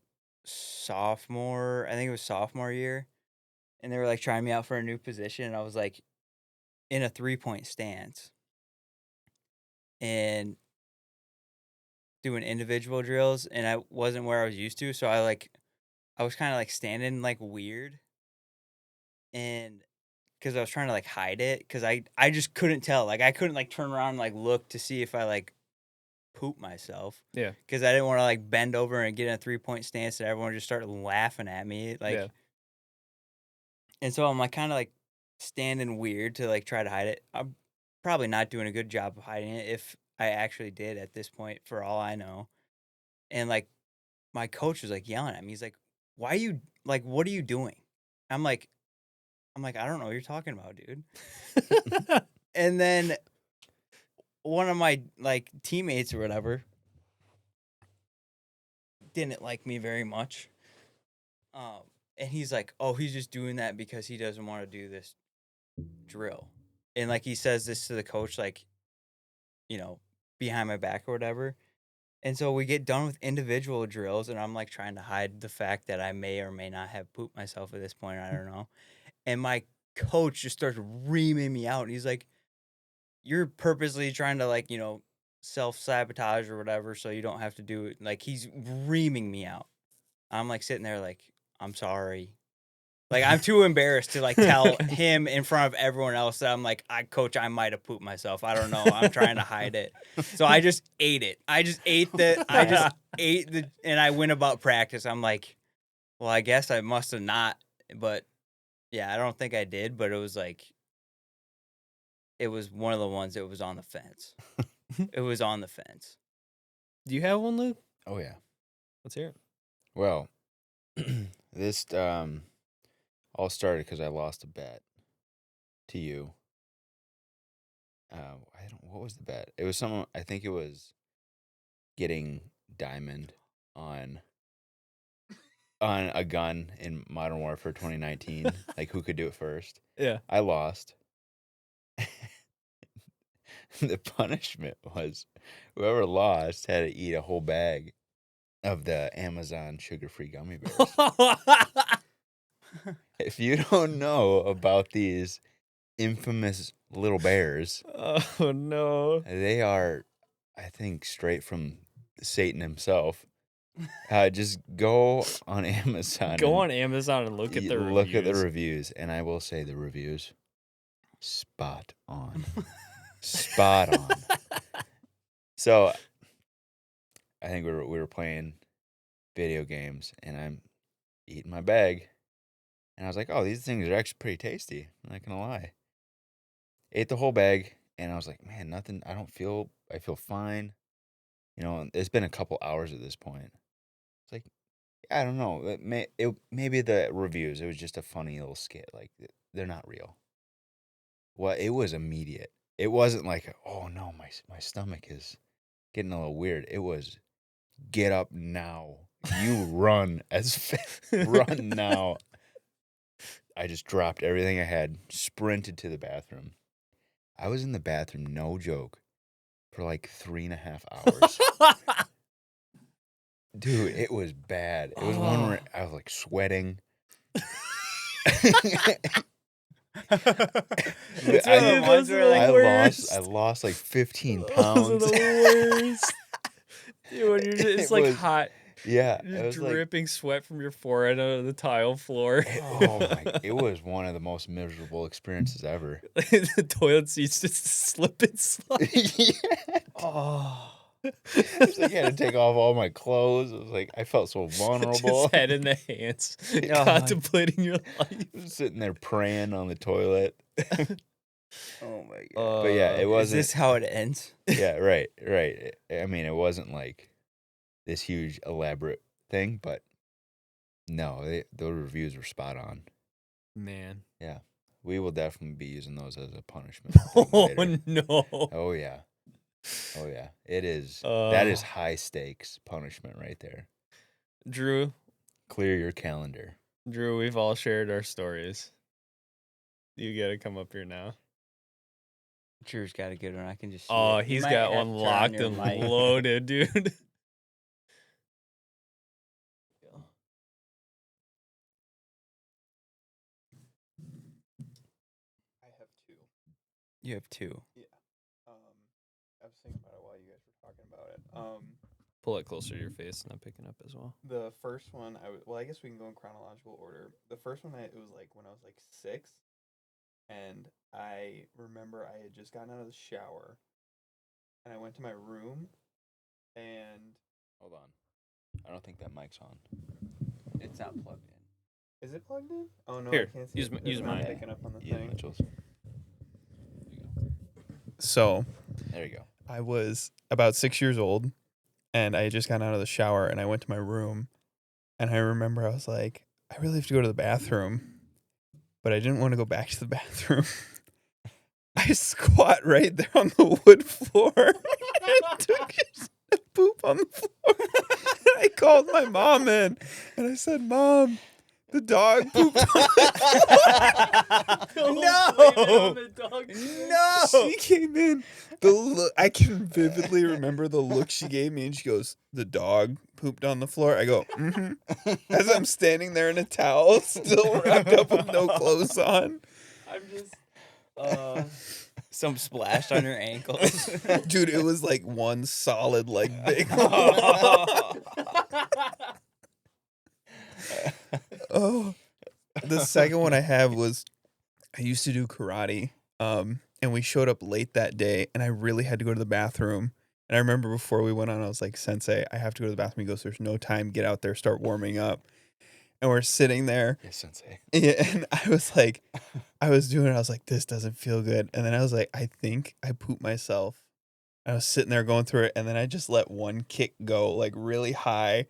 Speaker 1: I think it was sophomore year. And they were, like, trying me out for a new position, and I was, like, in a 3-point stance. And doing individual drills, and I wasn't where I was used to, so I was kind of, like, standing, like, weird. And because I was trying to, like, hide it, because I just couldn't tell. Like, I couldn't, like, turn around and, like, look to see if I, like, poop myself.
Speaker 2: Yeah.
Speaker 1: Because I didn't want to, like, bend over and get in a 3-point stance and everyone just started laughing at me. Like,
Speaker 2: Yeah.
Speaker 1: and so I'm, like, kind of, like, standing weird to, like, try to hide it. I'm probably not doing a good job of hiding it if I actually did at this point, for all I know. And, like, my coach was, like, yelling at me. He's like, why are you, like, what are you doing? I'm like, I don't know what you're talking about, dude. And then one of my, like, teammates or whatever didn't like me very much. And he's like, oh, he's just doing that because he doesn't want to do this drill. And, like, he says this to the coach, like, you know, behind my back or whatever. And so we get done with individual drills, and I'm, like, trying to hide the fact that I may or may not have pooped myself at this point. I don't know. And my coach just starts reaming me out, and he's like, you're purposely trying to like, self-sabotage or whatever so you don't have to do it. Like he's reaming me out. I'm like sitting there like, I'm sorry. Like I'm too embarrassed to like tell him in front of everyone else that I'm like, coach, I might have pooped myself. I don't know. I'm trying to hide it. So I just ate it. I just ate and I went about practice. I'm like, well, I guess I must have not, but yeah, I don't think I did, but it was like, it was one of the ones that was on the fence. It was on the fence.
Speaker 2: Do you have one, Luke?
Speaker 3: Oh yeah.
Speaker 2: Let's hear it.
Speaker 3: Well, this all started because I lost a bet to you. What was the bet? It was someone. I think it was getting diamond on a gun in Modern Warfare 2019. Like who could do it first?
Speaker 2: Yeah.
Speaker 3: I lost. The punishment was whoever lost had to eat a whole bag of the Amazon sugar-free gummy bears. If you don't know about these infamous little bears,
Speaker 2: Oh no.
Speaker 3: they are, I think, straight from Satan himself. Just go on Amazon.
Speaker 2: Go on Amazon and look at the reviews.
Speaker 3: Look at the reviews, and I will say the reviews, spot on. Spot on. So, I think we were playing video games, and I'm eating my bag, and I was like, "Oh, these things are actually pretty tasty." I'm not gonna lie. Ate the whole bag, and I was like, "Man, nothing. I feel fine." It's been a couple hours at this point. It's like, I don't know. Maybe the reviews. It was just a funny little skit. Like they're not real. Well, it was immediate. It wasn't like, oh no, my stomach is getting a little weird. It was, get up now. You run run now. I just dropped everything I had, sprinted to the bathroom. I was in the bathroom, no joke, for like 3.5 hours. Dude, it was bad. It was one where I was like sweating. I lost like 15 pounds.
Speaker 2: Those are the worst. Dude, when it's like hot.
Speaker 3: Yeah.
Speaker 2: Just dripping sweat from your forehead onto the tile floor.
Speaker 3: It was one of the most miserable experiences ever.
Speaker 2: The toilet seats just slip and slide.
Speaker 3: Yeah.
Speaker 2: Oh.
Speaker 3: It's like I had to take off all my clothes. It was like I felt so vulnerable.
Speaker 2: Just head in the hands, contemplating your life.
Speaker 3: Sitting there praying on the toilet.
Speaker 1: Oh my god!
Speaker 3: But yeah, it wasn't.
Speaker 1: Is this how it ends?
Speaker 3: Yeah, right. I mean, it wasn't like this huge elaborate thing, but no, those reviews were spot on.
Speaker 2: Man,
Speaker 3: yeah, we will definitely be using those as a punishment.
Speaker 2: Oh no!
Speaker 3: Oh yeah. Oh yeah, it is. That is high stakes punishment right there.
Speaker 2: Drew,
Speaker 3: clear your calendar.
Speaker 2: Drew, we've all shared our stories. You gotta come up here now.
Speaker 1: Drew's got a good one. I can just.
Speaker 2: Oh, he's got one locked and loaded, dude.
Speaker 4: I have two.
Speaker 1: You have two.
Speaker 4: Yeah. I was thinking about it while you guys were talking about it.
Speaker 2: Pull it closer to your face and I'm picking up as well.
Speaker 4: The first one, I guess we can go in chronological order. The first one, it was like when I was like 6, and I remember I had just gotten out of the shower, and I went to my room, and
Speaker 3: hold on, I don't think that mic's on.
Speaker 1: It's not plugged in.
Speaker 4: Is it plugged in? Oh no,
Speaker 2: here,
Speaker 4: I can't see.
Speaker 2: use mine.
Speaker 4: Picking up on the
Speaker 3: Use
Speaker 4: thing.
Speaker 3: Mitchell's.
Speaker 4: So,
Speaker 3: there you go.
Speaker 4: I was about 6 years old, and I had just gotten out of the shower, and I went to my room, and I remember I was like, I really have to go to the bathroom, but I didn't want to go back to the bathroom. I squat right there on the wood floor and took a poop on the floor. I called my mom in, and I said, "Mom, the dog pooped on the
Speaker 1: No!
Speaker 4: She came in. I can vividly remember the look she gave me, and she goes, "The dog pooped on the floor." I go, "Mm-hmm." As I'm standing there in a towel, still wrapped up with no clothes on.
Speaker 2: I'm just.
Speaker 1: Some splashed on your ankles.
Speaker 4: Dude, it was like one solid, like big. Oh, the second one I have was I used to do karate, and we showed up late that day, and I really had to go to the bathroom. And I remember before we went on, I was like, "Sensei, I have to go to the bathroom." He goes, "There's no time. Get out there, start warming up." And we're sitting there.
Speaker 3: Yes, sensei.
Speaker 4: Yeah, and I was like, I was like, this doesn't feel good. And then I was like, I think I pooped myself. I was sitting there going through it, and then I just let one kick go, like really high.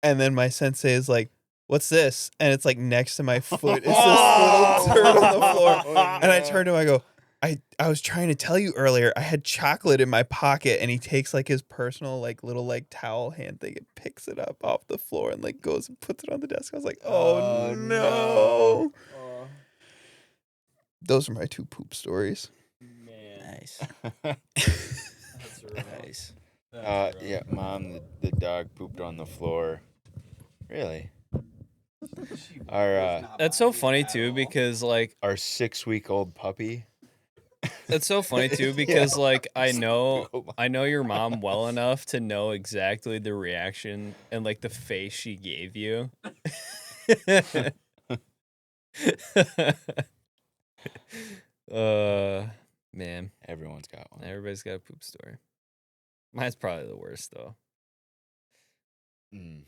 Speaker 4: And then my sensei is like, "What's this?" And it's like next to my foot. It's this little turd on the floor. And I turned to him, I go, I was trying to tell you earlier, I had chocolate in my pocket, and he takes like his personal like little like towel hand thing and picks it up off the floor and like goes and puts it on the desk. I was like, oh no. Those are my 2 poop stories.
Speaker 2: Man,
Speaker 1: Nice.
Speaker 2: that's rough.
Speaker 1: Nice.
Speaker 3: Yeah, Mom, the dog pooped on the floor. Really? Our
Speaker 2: That's so funny too because like
Speaker 3: our 6-week-old puppy.
Speaker 2: it's so funny too because like I know your mom well enough to know exactly the reaction and like the face she gave you. Man,
Speaker 3: Everyone's got one.
Speaker 2: everybody's got a poop story. Mine's probably the worst though.
Speaker 3: Mm.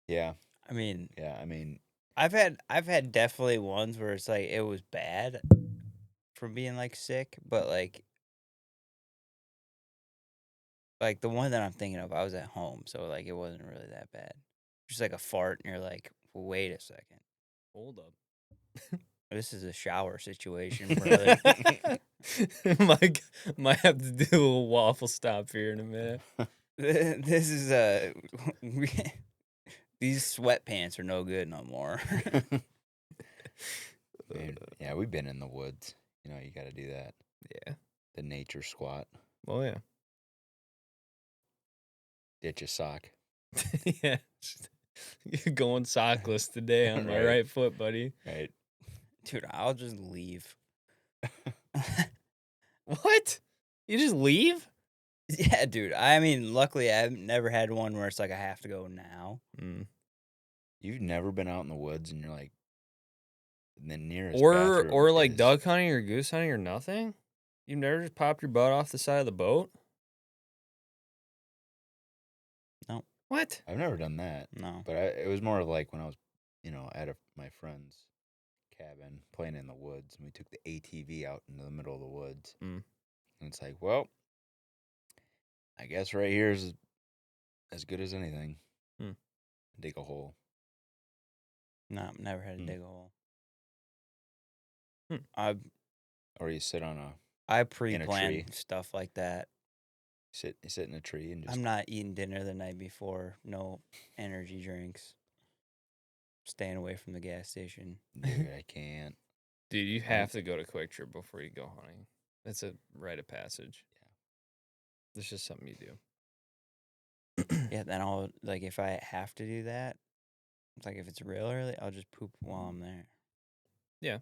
Speaker 3: Yeah,
Speaker 1: I mean,
Speaker 3: yeah. I mean,
Speaker 1: I've had definitely ones where it's like it was bad from being like sick, but like the one that I'm thinking of, I was at home, so like it wasn't really that bad. Just like a fart, and you're like, wait a second,
Speaker 2: Hold up.
Speaker 1: this is a shower situation, brother.
Speaker 2: might have to do a little waffle stop here in a minute.
Speaker 1: This is these sweatpants are no good no more.
Speaker 3: man, yeah, we've been in the woods. You know, you got to do that.
Speaker 2: Yeah.
Speaker 3: The nature squat.
Speaker 2: Well, yeah.
Speaker 3: Ditch a sock.
Speaker 2: Yeah. You're going sockless today on my
Speaker 3: Right.
Speaker 2: right foot, buddy.
Speaker 3: Right.
Speaker 1: Dude, I'll just leave.
Speaker 2: What? You just leave?
Speaker 1: Yeah, dude. I mean, luckily I've never had one where it's like I have to go now.
Speaker 3: You've never been out in the woods and you're like, the nearest
Speaker 2: Or
Speaker 3: bathroom
Speaker 2: like
Speaker 3: is-
Speaker 2: duck hunting or goose hunting or nothing? You've never just popped your butt off the side of the boat?
Speaker 1: No.
Speaker 2: What?
Speaker 3: I've never done that,
Speaker 1: No.
Speaker 3: but it was more of like when I was, at my friend's cabin playing in the woods, and we took the ATV out into the middle of the woods.
Speaker 2: Mm.
Speaker 3: And it's like, well, I guess right here is as good as anything. Dig a hole.
Speaker 1: No, never had to dig a hole.
Speaker 3: Or you sit on
Speaker 1: I
Speaker 3: tree.
Speaker 1: pre-plan stuff like that.
Speaker 3: you sit in a tree and just
Speaker 1: I'm not eating dinner the night before. No energy drinks. Staying away from the gas station.
Speaker 3: dude, I can't.
Speaker 2: Dude, you have to go to Quick Trip before you go hunting. That's a rite of passage. Yeah. It's just something you do.
Speaker 1: Yeah, then I'll, like, if I have to do that, it's like if it's real early, I'll just poop while I'm there.
Speaker 2: Yeah.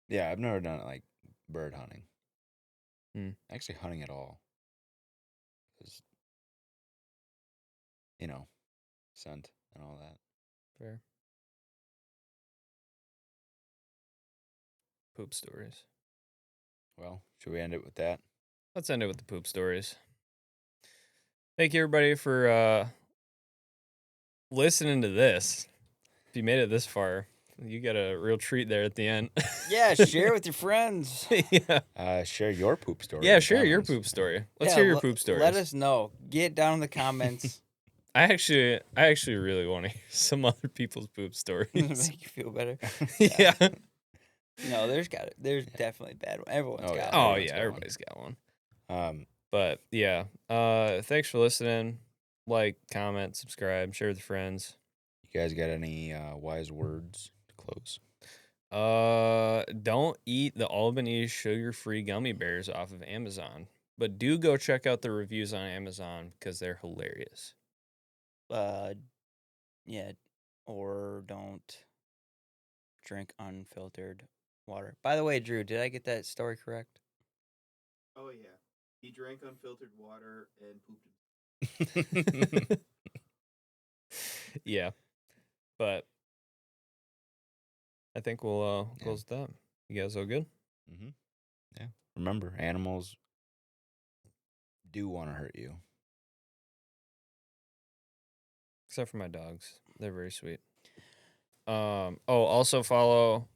Speaker 3: Yeah, I've never done it like bird hunting. Actually, hunting at all. Because, scent and all that.
Speaker 2: Fair. Poop stories.
Speaker 3: Well, should we end it with that?
Speaker 2: Let's end it with the poop stories. Thank you, everybody, for listening to this. If you made it this far, you got a real treat there at the end.
Speaker 1: Yeah, share with your friends.
Speaker 2: Yeah.
Speaker 3: Share your poop story.
Speaker 2: Yeah,
Speaker 3: in the
Speaker 2: share your
Speaker 3: comments.
Speaker 2: poop story. Let's
Speaker 1: Yeah,
Speaker 2: hear your poop stories.
Speaker 1: Let us know. Get down in the comments.
Speaker 2: I actually really want to hear some other people's poop stories.
Speaker 1: Make you feel better.
Speaker 2: Yeah.
Speaker 1: No, there's definitely bad one. Everyone's
Speaker 3: Oh, yeah.
Speaker 1: got
Speaker 2: Oh
Speaker 1: one.
Speaker 2: yeah, everybody's got one.
Speaker 3: Um,
Speaker 2: But yeah, thanks for listening. Like, comment, subscribe, share with your friends.
Speaker 3: you guys got any wise words to close?
Speaker 2: Don't eat the Albanese sugar-free gummy bears off of Amazon, but do go check out the reviews on Amazon because they're hilarious.
Speaker 1: Yeah, or don't drink unfiltered water. By the way, Drew, did I get that story correct?
Speaker 4: Oh yeah, he drank unfiltered water and pooped.
Speaker 2: Yeah, but I think we'll close with that. You guys all good?
Speaker 3: Mm-hmm. Yeah. Remember, animals do want to hurt you.
Speaker 2: Except for my dogs. They're very sweet. Also follow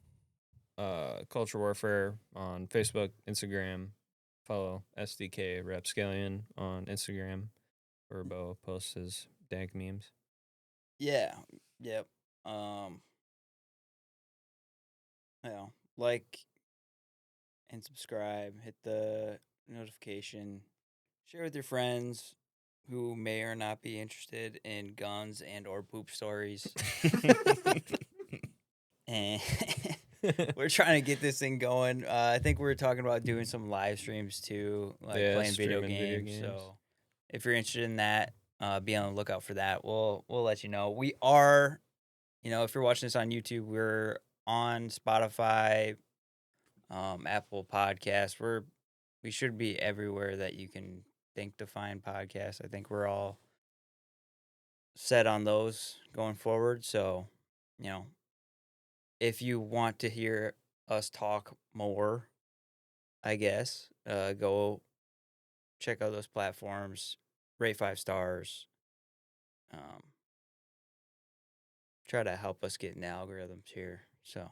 Speaker 2: Culture Warfare on Facebook, Instagram. Follow SDK Rapscallion on Instagram, where Bo posts his dank memes.
Speaker 1: Yeah. Yep. Like and subscribe. Hit the notification. Share with your friends who may or not be interested in guns and or poop stories. And we're trying to get this thing going. I think we're talking about doing some live streams too, like playing video
Speaker 2: streaming
Speaker 1: games. So if you're interested in that, be on the lookout for that. We'll let you know. We are, if you're watching this on YouTube, we're on Spotify, Apple Podcasts. We should be everywhere that you can think to find podcasts. I think we're all set on those going forward. So, if you want to hear us talk more, I guess, go check out those platforms, rate 5 stars. Try to help us get in the algorithms here. So,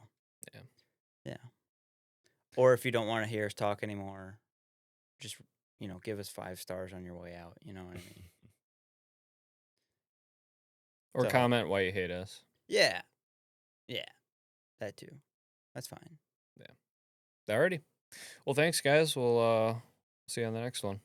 Speaker 1: yeah. Or if you don't want to hear us talk anymore, just, give us 5 stars on your way out. You know what I mean?
Speaker 2: Or
Speaker 1: So-
Speaker 2: comment why you hate us.
Speaker 1: Yeah. Yeah. That too. That's fine.
Speaker 2: Alrighty. Well, thanks, guys. We'll see you on the next one.